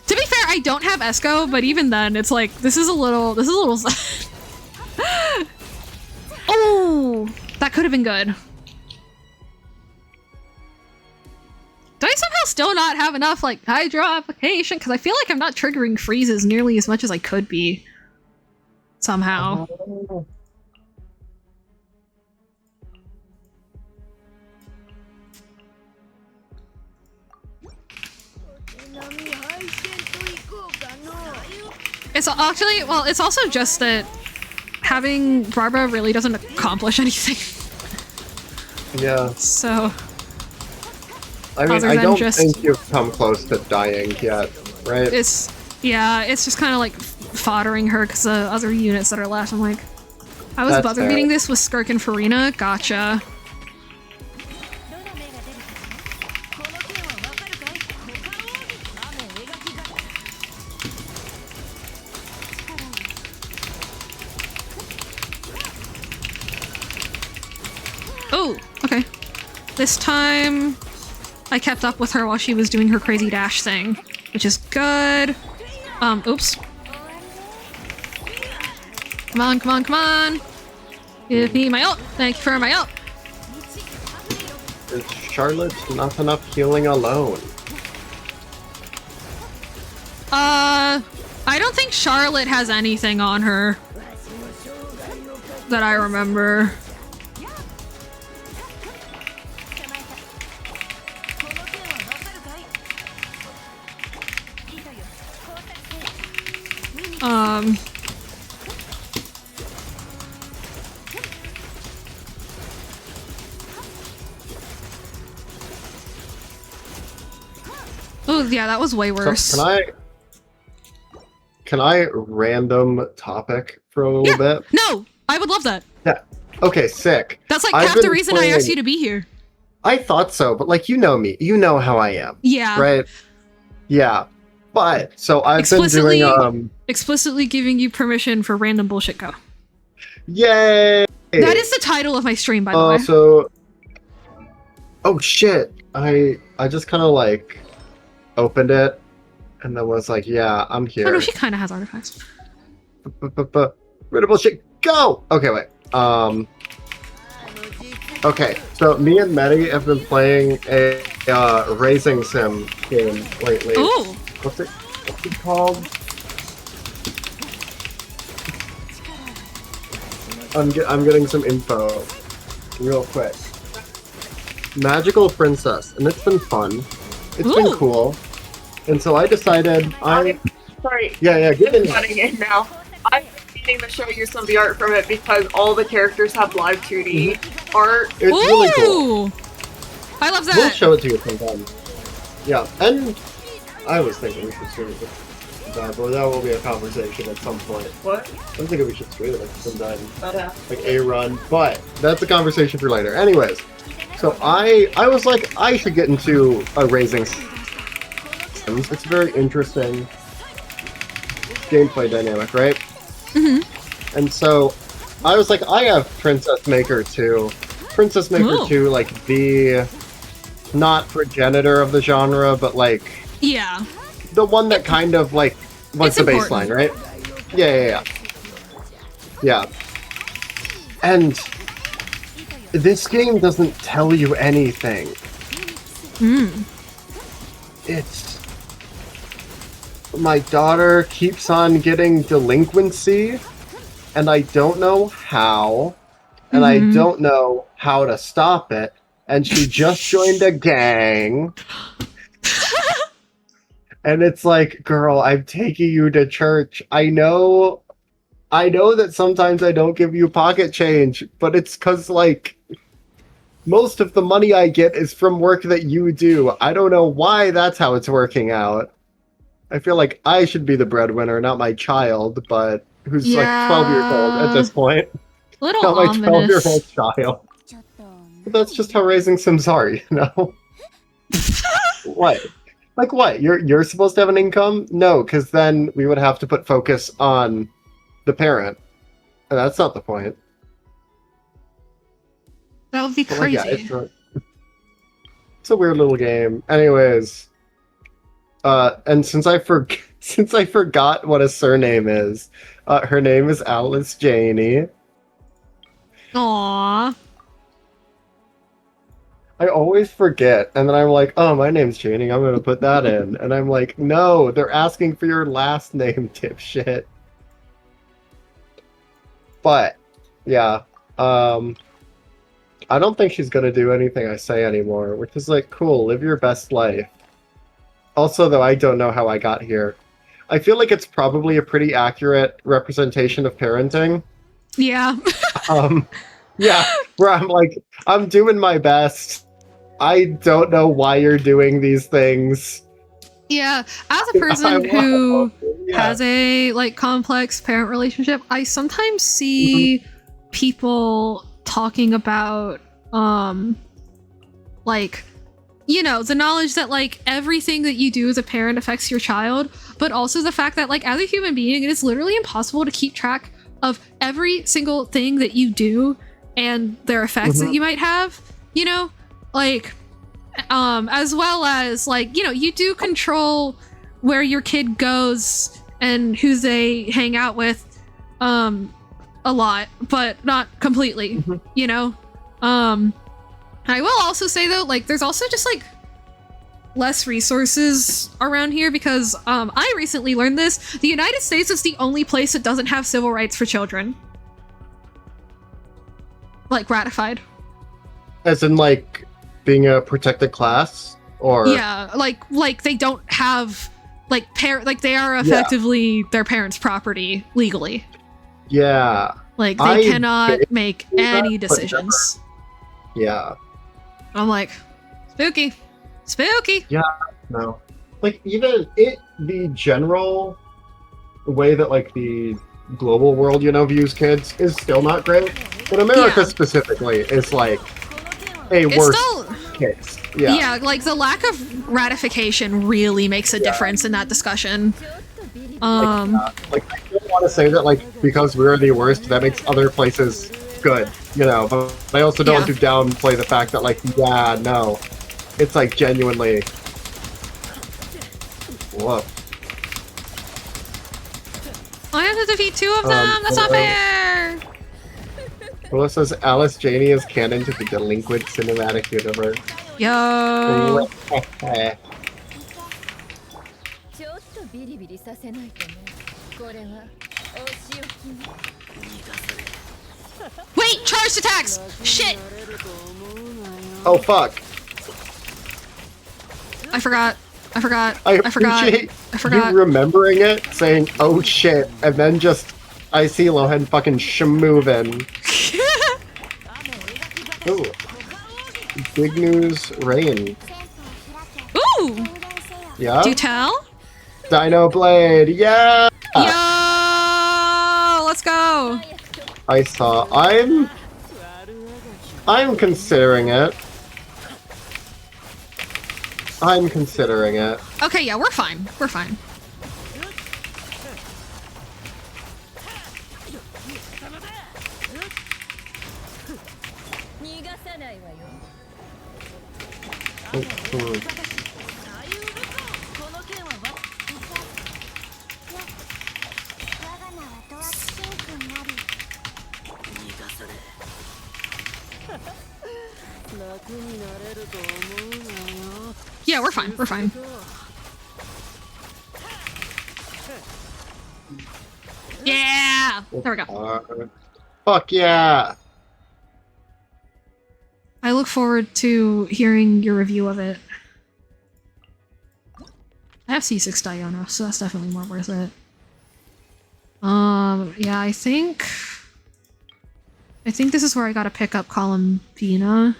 To be fair, I don't have Esco, but even then, it's like, this is a little Oh! That could have been good. Do I somehow still not have enough, like, hydro application? Because I feel like I'm not triggering freezes nearly as much as I could be. Somehow. It's actually, well, it's also just that having Barbara really doesn't accomplish anything. Yeah. So... I mean, I don't think you've come close to dying yet, right? Yeah, it's just kind of like foddering her because the other units that are left. I'm like, I was buzzer beating this with Skirk and Farina. Gotcha. this time I kept up with her while she was doing her crazy dash thing, which is good. Oops. Come on, come on, come on. Give me my ult. Thank you for my ult. Is Charlotte not enough healing alone? I don't think Charlotte has anything on her that I remember. Oh yeah, that was way worse. So can I random topic for a little bit? No, I would love that. Yeah. Okay, sick. That's like I've half the been reason I asked you to be here. I thought so, but like, you know me, you know how I am. Yeah. Right? Yeah. But so I've been doing explicitly giving you permission for random bullshit go. Yay! That is the title of my stream, by the way. So oh shit. I just kind of like opened it and then was like, yeah, I'm here. Oh no, she kind of has artifacts. Rid of bullshit, go! Okay, wait. Okay, so me and Medi have been playing a racing sim game lately. Ooh. What's it called? I'm getting some info real quick. Magical Princess, and it's been fun. It's been cool. And so I decided Sorry. Yeah, get in. Cutting in now. I'm meaning to show you some of the art from it because all the characters have live 2D art. It's really cool. I love that. We'll show it to you sometime. Yeah, and I was thinking we should stream it sometime, but that will be a conversation at some point. What? I'm thinking we should stream it sometime. Okay. Like a run, but that's a conversation for later. Anyways, so I was like, I should get into a raising sims. It's very interesting gameplay dynamic, right? Mm-hmm. And so I was like, I have Princess Maker 2. Princess Maker 2, like the not progenitor of the genre, but like the one that kind of like was the baseline, right? Yeah. And this game doesn't tell you anything. It's my daughter keeps on getting delinquency, and I don't know how, and I don't know how to stop it, and she just joined a gang. And it's like, girl, I'm taking you to church. I know that sometimes I don't give you pocket change, but it's because, like, most of the money I get is from work that you do. I don't know why that's how it's working out. I feel like I should be the breadwinner, not my child, but who's like 12 years old at this point. Little not my ominous. 12-year-old child. But that's just how raising sims are, you know? What? Like what? You're supposed to have an income? No, because then we would have to put focus on the parent. And that's not the point. That would be But, crazy. like, yeah, it's a weird little game. Anyways, and since I forgot what a surname is, her name is Alice Janie. Aww. I always forget, and then I'm like, oh, my name's Janie, I'm gonna put that in. And I'm like, no, they're asking for your last name, dipshit. But, yeah, I don't think she's gonna do anything I say anymore, which is like, cool, live your best life. Also, though, I don't know how I got here. I feel like it's probably a pretty accurate representation of parenting. Yeah. Yeah, where I'm like, I'm doing my best. I don't know why you're doing these things. Yeah, as a person who has a like complex parent relationship, I sometimes see people talking about like, you know, the knowledge that like everything that you do as a parent affects your child, but also the fact that like as a human being, it is literally impossible to keep track of every single thing that you do and their effects that you might have, you know? like, as well as, like, you know, you do control where your kid goes and who they hang out with, a lot, but not completely, you know? I will also say, though, like, there's also just, like, less resources around here because, I recently learned this. The United States is the only place that doesn't have civil rights for children. Like, ratified. As in, like, being a protected class? Or... Yeah, like they don't have, like, they are effectively their parents' property legally. Yeah. Like, they I cannot make any that, but decisions. Yeah. I'm like, spooky. Spooky! Yeah, no. Like, even the general way that, like, the global world, you know, views kids is still not great. But America specifically is, like, a worse case. Yeah. Yeah, like, the lack of ratification really makes a difference in that discussion. Like, I don't want to say that, like, because we're the worst, that makes other places good, you know, but I also don't want to downplay the fact that, like, yeah, no. It's, like, genuinely... Whoa. I have to defeat 2 of them? That's not fair! Willow says Alice Janney is canon to the Delinquent cinematic universe. Yo! Wait! Charged attacks! Shit! Oh, fuck. I forgot. I forgot. I forgot. appreciate I forgot. you remembering it, saying, oh shit, and then just, I see Lohen fucking schmovin'. Ooh. Big news, rain. Ooh! Yeah? Do tell? Dino Blade, yeah! Yo! Let's go! I saw. I'm considering it. I'm considering it. Okay, yeah, we're fine. We're fine. Yeah, we're fine. We're fine. Yeah! There we go. Fuck yeah! I look forward to hearing your review of it. I have C6 Diana, so that's definitely more worth it. Yeah, I think this is where I gotta pick up Columbina.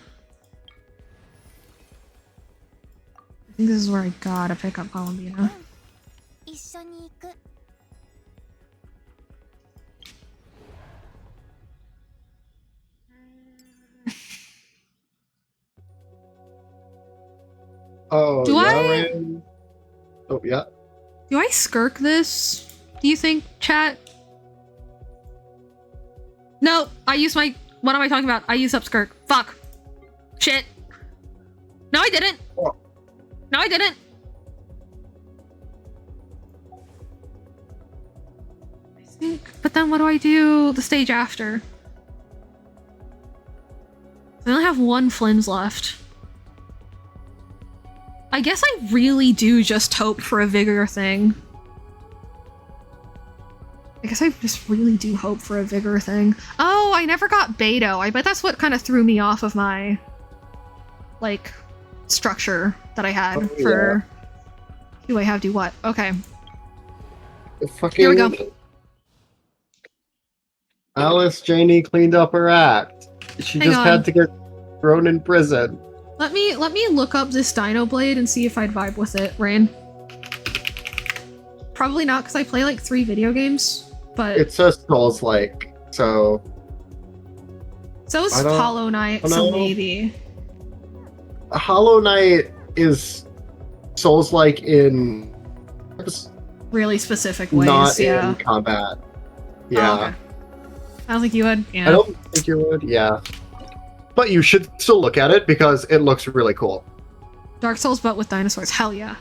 I think this is where I gotta pick up Columbina. Oh, Do yeah, I- Rain? Oh, yeah. Do I skirk this? Do you think, chat? No, I use my... What am I talking about? I use up skirk. Fuck. Shit. No, I didn't. Oh. No, I didn't. I think... But then what do I do the stage after? I only have 1 Flynn's left. I guess I really do just hope for a Vigor thing. I guess I just really do hope for a Vigor thing. Oh, I never got Beto. I bet that's what kind of threw me off of my, like, structure that I had for who I have do what. Okay. Fucking Here we go. Alice Janney cleaned up her act. She Hang just on. had to get thrown in prison. Let me look up this Dino Blade and see if I'd vibe with it, Rain. Probably not, because I play like 3 video games, but It says Souls-like, so... so is I don't- Hollow Knight, I so don't know. maybe. Hollow Knight is Souls-like in... Really specific ways, not yeah. in combat. Oh, Yeah. okay. I don't think you would. Yeah. I don't think you would, yeah. but you should still look at it because it looks really cool. Dark Souls, but with dinosaurs. Hell yeah.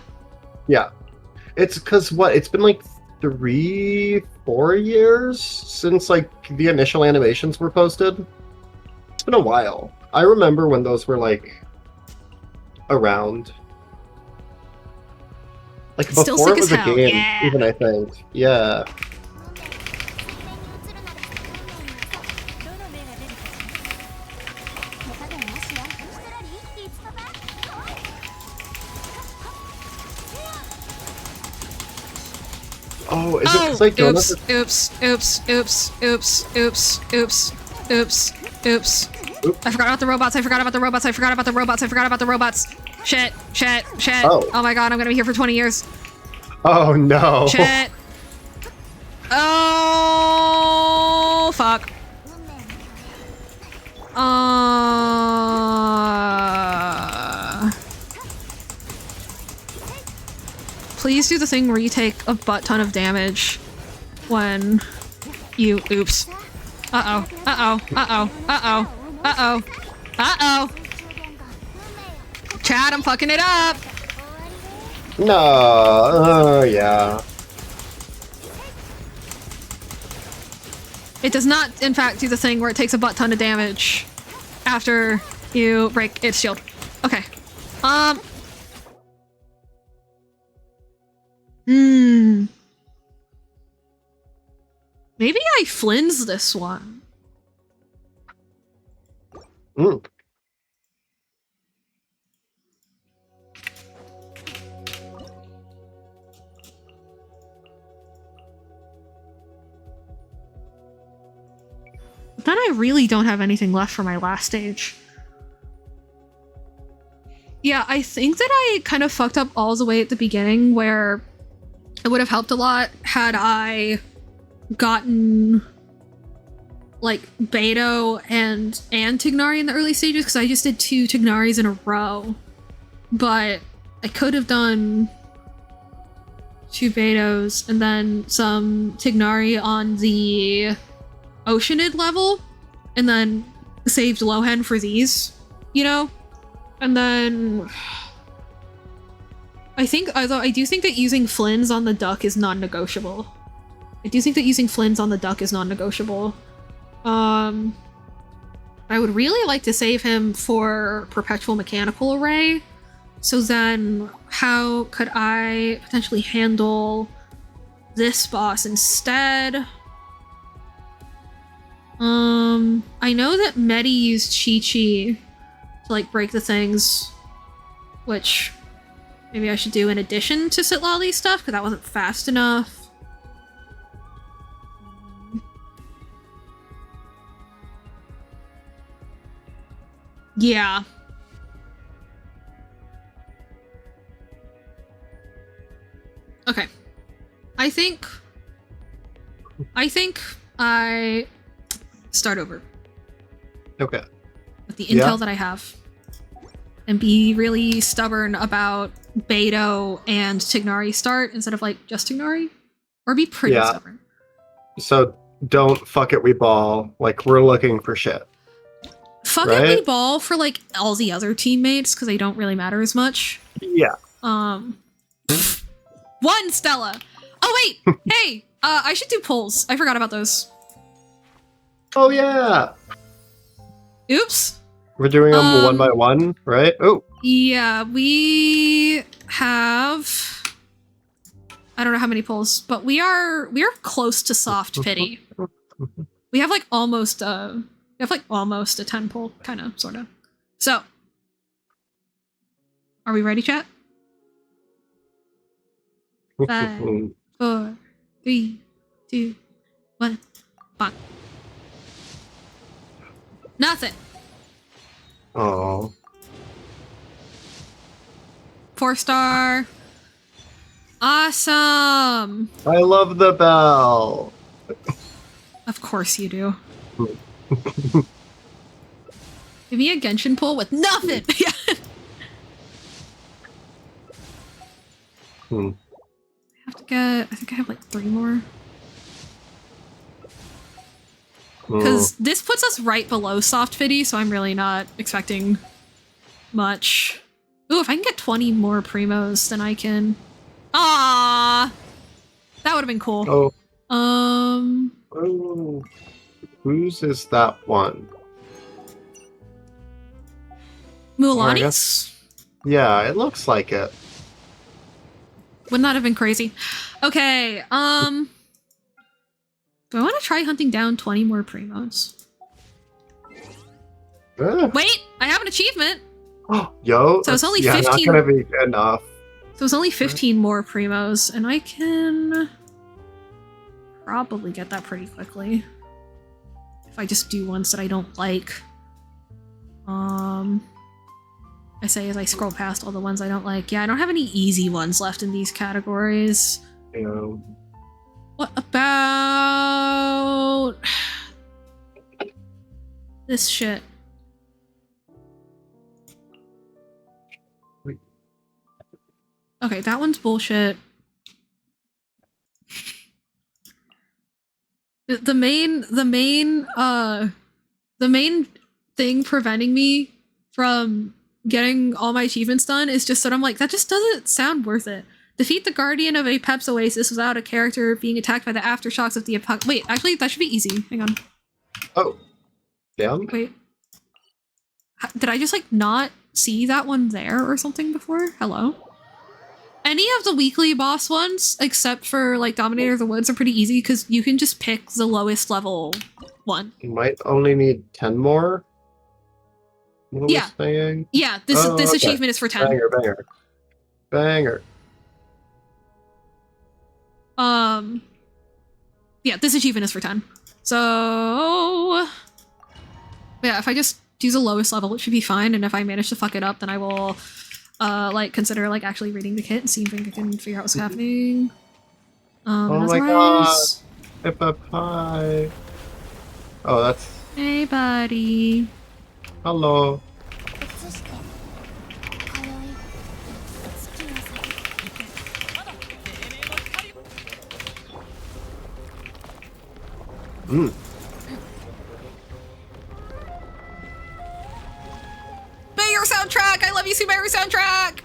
Yeah. It's because what? It's been like 3-4 years since like the initial animations were posted. It's been a while. I remember when those were like around. Like Still before sick it was as a hell, game, yeah. even I think. Yeah. Oh, is it because I don't oops, have oops, oops, oops, oops, oops, oops, oops, oops. I forgot about the robots, I forgot about the robots, I forgot about the robots, I forgot about the robots. Shit, shit, shit. Oh. Oh my god, I'm gonna be here for 20 years. Oh no. Shit. Oh, fuck. Please do the thing where you take a butt ton of damage when you oops. Uh-oh. Uh-oh. Uh-oh. Uh-oh. Uh-oh. Uh-oh. Chad, I'm fucking it up. No. Yeah. It does not, in fact, do the thing where it takes a butt ton of damage after you break its shield. Okay. Maybe I Flynn's this one. Mm. Then I really don't have anything left for my last stage. Yeah, I think that I kind of fucked up all the way at the beginning where it would have helped a lot had I gotten like Beto and Tignari in the early stages because I just did 2 Tignaris in a row. But I could have done 2 Betos and then some Tignari on the Oceanid level and then saved Lohen for these, you know? And then I think, although I do think that using Flynn's on the duck is non-negotiable. I do think that using Flynn's on the duck is non-negotiable. I would really like to save him for Perpetual Mechanical Array. So then how could I potentially handle this boss instead? I know that Medi used Chi-Chi to like break the things, which maybe I should do in addition to Sitlali stuff, because that wasn't fast enough. Yeah. Okay. I think I start over Okay. with the intel that I have and be really stubborn about Beto and Tignari start instead of like just Tignari, or be pretty stubborn. So don't fuck it, we ball. Like we're looking for shit. Fuck it, we ball for like all the other teammates because they don't really matter as much. Yeah. One Stella. Oh wait, hey, I should do polls. I forgot about those. Oh yeah. Oops. We're doing them one by one, right? Oh. Yeah, we have. I don't know how many polls, but we are close to soft pity. We have like almost a 10 poll, kind of, sort of. So, are we ready, chat? 5, 4, 3, 2, 1, bonk. Nothing. Oh. 4-star. Awesome. I love the bell. Of course you do. Give me a Genshin pull with nothing. Yeah. I have to get. I think I have like 3 more. Because this puts us right below soft pity, so I'm really not expecting much. Ooh, if I can get 20 more primos, then I can... Ah, that would have been cool. Oh, whose is that one? Mulaney's? Yeah, it looks like it. Wouldn't that have been crazy? Okay, do I want to try hunting down 20 more primos? Wait, I have an achievement! Yo, So it's only yeah, 15. not gonna be enough. So it's only 15 more primos, and I can probably get that pretty quickly. If I just do ones that I don't like. I say as I scroll past all the ones I don't like. Yeah, I don't have any easy ones left in these categories. Yeah. What about this shit? Okay, that one's bullshit. The main thing preventing me from getting all my achievements done is just that I'm like, that just doesn't sound worth it. Defeat the guardian of Apep's oasis without a character being attacked by the aftershocks of the apocalypse. Wait, actually, that should be easy. Hang on. Oh. Damn. Wait. Did I just, like, not see that one there or something before? Hello? Any of the weekly boss ones, except for, like, Dominator of the Woods, are pretty easy because you can just pick the lowest level one. You might only need 10 more? What Yeah. Saying? Yeah, this okay. achievement is for 10. Banger. Yeah, this achievement is for 10. So... yeah, if I just use the lowest level, it should be fine, and if I manage to fuck it up, then I will, like, consider, like, actually reading the kit and seeing if I can figure out what's happening. Oh my god! Hi. Oh, that's... Hey, buddy. Hello. Banger soundtrack! I love you, Subaru soundtrack!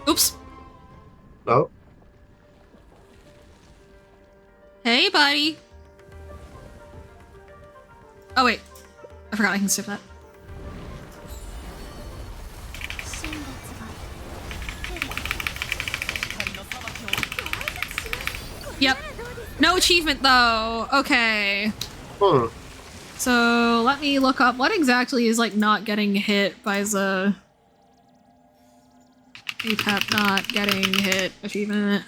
Oops. Oh. Hey, buddy. Oh, wait. I forgot I can skip that. Yep. No achievement, though. Okay. So, let me look up what exactly is, like, not getting hit by the... APAP not getting hit achievement.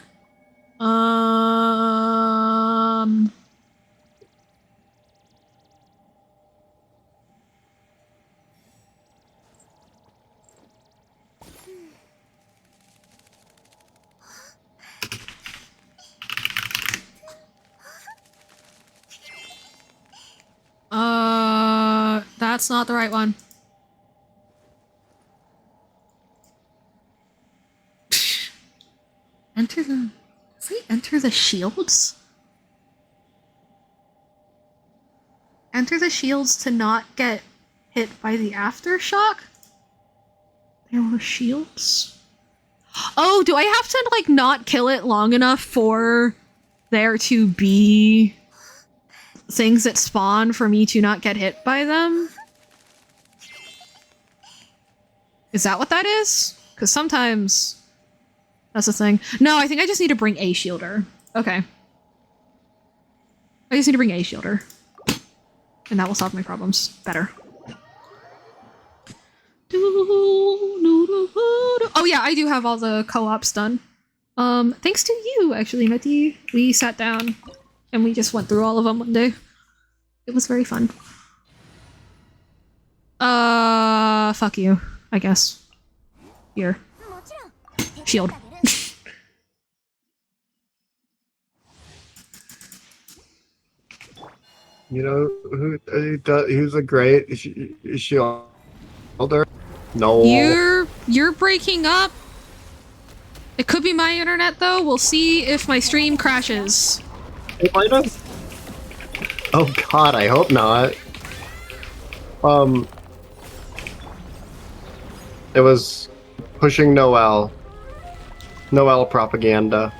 That's not the right one. Enter the... Does he enter the shields? Enter the shields to not get hit by the aftershock? There were shields? Oh, do I have to, like, not kill it long enough for there to be things that spawn for me to not get hit by them? Is that what that is? Because sometimes... that's the thing. No, I think I just need to bring a shielder. Okay. I just need to bring a shielder. And that will solve my problems better. Oh yeah, I do have all the co-ops done. Thanks to you, actually, Meti. We sat down and we just went through all of them one day. It was very fun. Fuck you, I guess. Here. Shield. You know who's a great shielder? No. You're breaking up. It could be my internet though. We'll see if my stream crashes. It might have. Oh god, I hope not. It was pushing Noelle. Noelle propaganda.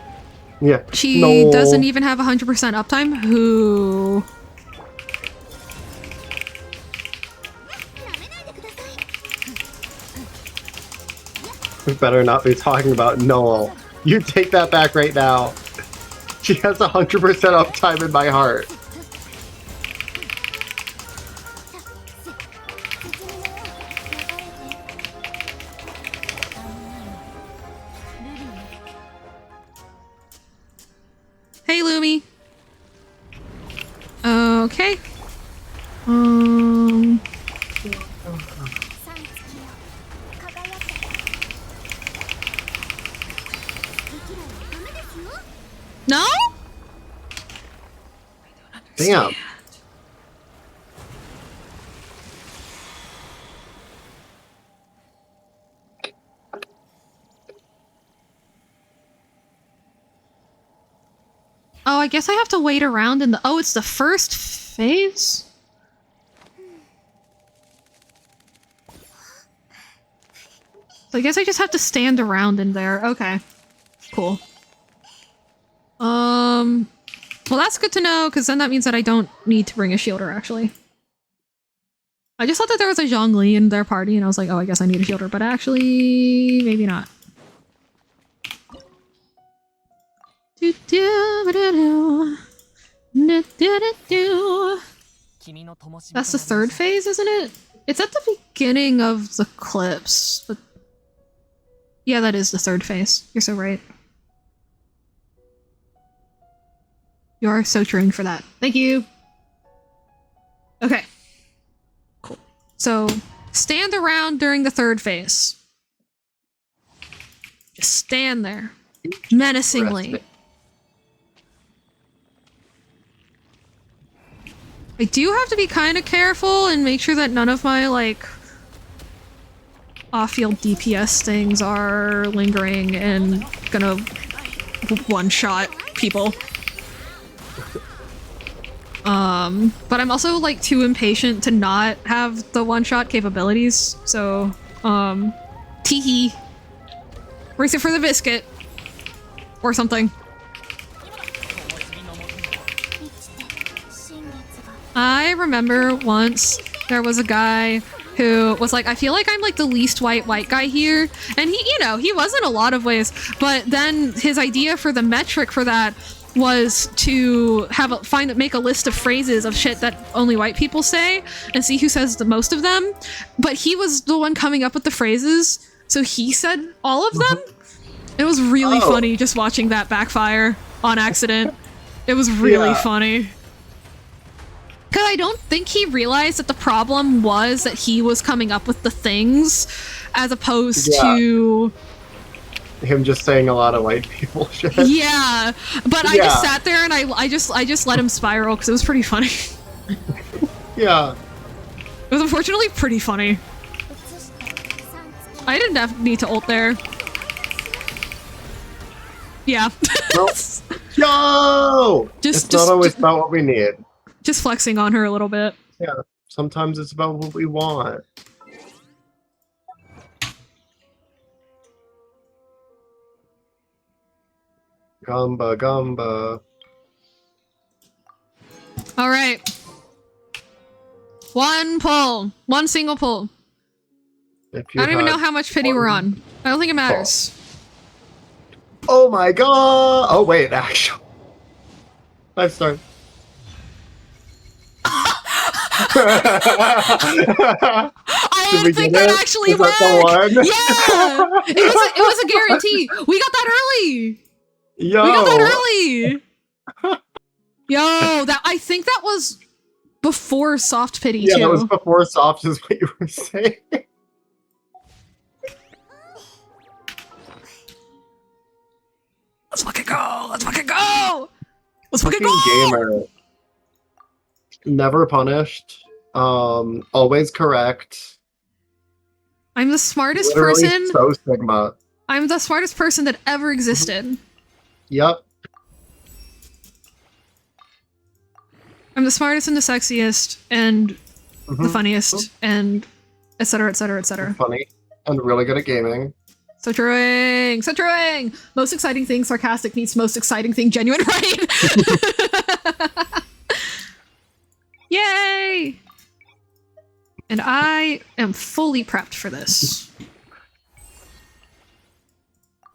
Yeah. She doesn't even have 100% uptime. Who? We better not be talking about Noelle. You take that back right now. She has 100% uptime in my heart. Hey, Lumi. Okay. No? Damn. Oh, I guess I have to wait around in the- oh, it's the first phase? So I guess I just have to stand around in there. Okay. Cool. Well, that's good to know, because then that means that I don't need to bring a shielder, actually. I just thought that there was a Zhongli in their party, and I was like, oh, I guess I need a shielder, but actually, maybe not. That's the third phase, isn't it? It's at the beginning of the clips, but... yeah, that is the third phase. You're so right. You are so trained for that. Thank you! Okay. Cool. So, stand around during the third phase. Just stand there. Menacingly. I do have to be kind of careful and make sure that none of my, like, off-field DPS things are lingering and gonna one-shot people. But I'm also, like, too impatient to not have the one-shot capabilities, so, teehee. Race it for the biscuit. Or something. I remember once there was a guy who was like, I feel like I'm like the least white guy here. And he, you know, he was in a lot of ways, but then his idea for the metric for that was to have make a list of phrases of shit that only white people say and see who says the most of them. But he was the one coming up with the phrases, so he said all of them. It was really funny just watching that backfire on accident. It was really funny. Because I don't think he realized that the problem was that he was coming up with the things as opposed to... him just saying a lot of white people shit. Yeah, but I just sat there and I just let him spiral because it was pretty funny. Yeah. It was unfortunately pretty funny. I didn't need to ult there. Yeah. Well, yo! It's not always about what we need. Just flexing on her a little bit. Yeah, sometimes it's about what we want. Gumba, gumba. All right. One pull. One single pull. I don't even know how much pity we're on. I don't think it matters. Oh my god! Oh wait, actually. Nice start. I didn't think that actually worked. Yeah, it was a guarantee. We got that early. Yo, we got that early. Yo, I think that was before Soft Pity Yeah, too. that was before soft is what you were saying. Let's fucking go! Let's fucking go! Let's fucking go! Gamer. Never punished. Always correct. I'm the smartest Literally person. so Sigma. I'm the smartest person that ever existed. Yep. I'm the smartest and the sexiest and the Mhm. funniest and etc. etc. etc. Funny. And really good at gaming. So truing! So truing! Most exciting thing, sarcastic meets most exciting thing, genuine, right? Yay! And I am fully prepped for this.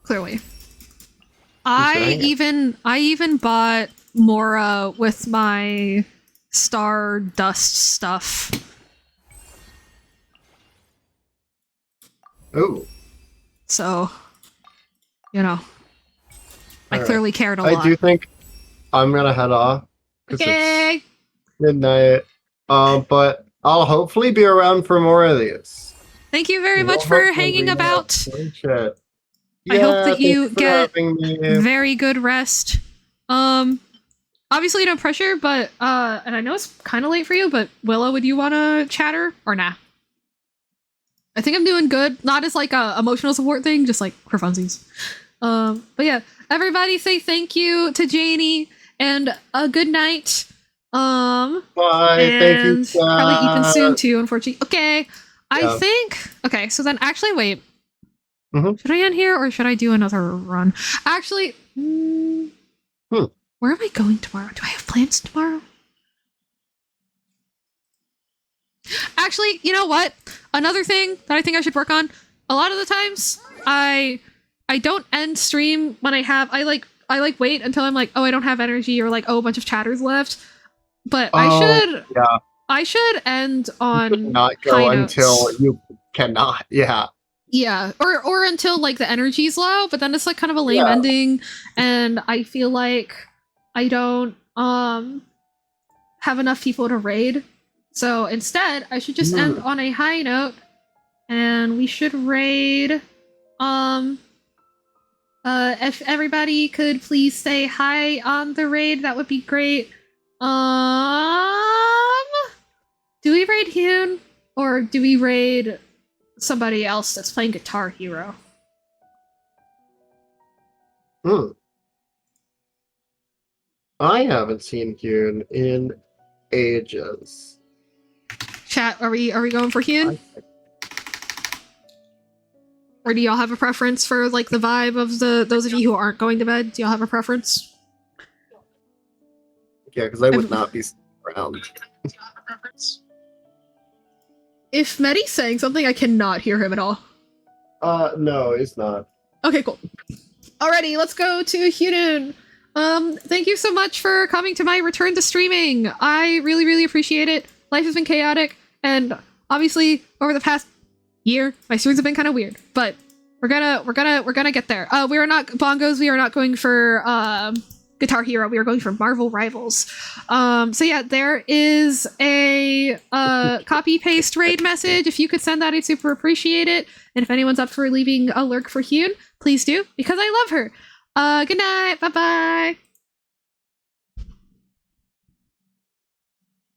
Clearly. I even bought Mora with my Stardust stuff. Ooh. So, you know, I Alright. clearly cared a lot. I do think I'm gonna head off. 'Cause Okay. it's midnight. But I'll hopefully be around for more of these. Thank you very much We'll for hopefully hanging be about. shit. I hope that thank you for get having me. very good rest. Obviously no pressure, but and I know it's kind of late for you, but Willow, would you want to chatter or nah? I think I'm doing good. Not as like a emotional support thing, just like for funsies. But yeah, everybody say thank you to Janie and a good night. Bye. Thank you. And probably Ethan soon too, unfortunately. Okay. I Yeah. think okay, so then actually wait. Mhm. Should I end here or should I do another run? Actually, where am I going tomorrow? Do I have plans tomorrow? Actually, you know what? Another thing that I think I should work on. A lot of the times, I don't end stream when I like wait until I'm like, oh, I don't have energy or like, oh, a bunch of chatters left. But I should end on not go high until notes. you cannot. Yeah. Yeah, or until like the energy's low, but then it's like kind of a lame ending, and I feel like I don't have enough people to raid. So instead, I should just end on a high note, and we should raid. If everybody could please say hi on the raid, that would be great. Do we raid Hyun or do we raid somebody else that's playing Guitar Hero? I haven't seen Hyun in ages. Chat, are we going for Hyun? Or do y'all have a preference for like the vibe of those of you who aren't going to bed? Do y'all have a preference? Yeah, because I would not be around. If Medi's saying something, I cannot hear him at all. No, it's not. Okay, cool. Alrighty, let's go to Hyunun. Thank you so much for coming to my return to streaming. I really, really appreciate it. Life has been chaotic, and obviously over the past year, my streams have been kind of weird, but we're gonna get there. We are not bongos. We are not going for Guitar Hero. We are going for Marvel Rivals. So yeah, there is a copy paste raid message. If you could send that, I'd super appreciate it. And if anyone's up for leaving a lurk for Hyun, please do, because I love her. Good night. Bye bye.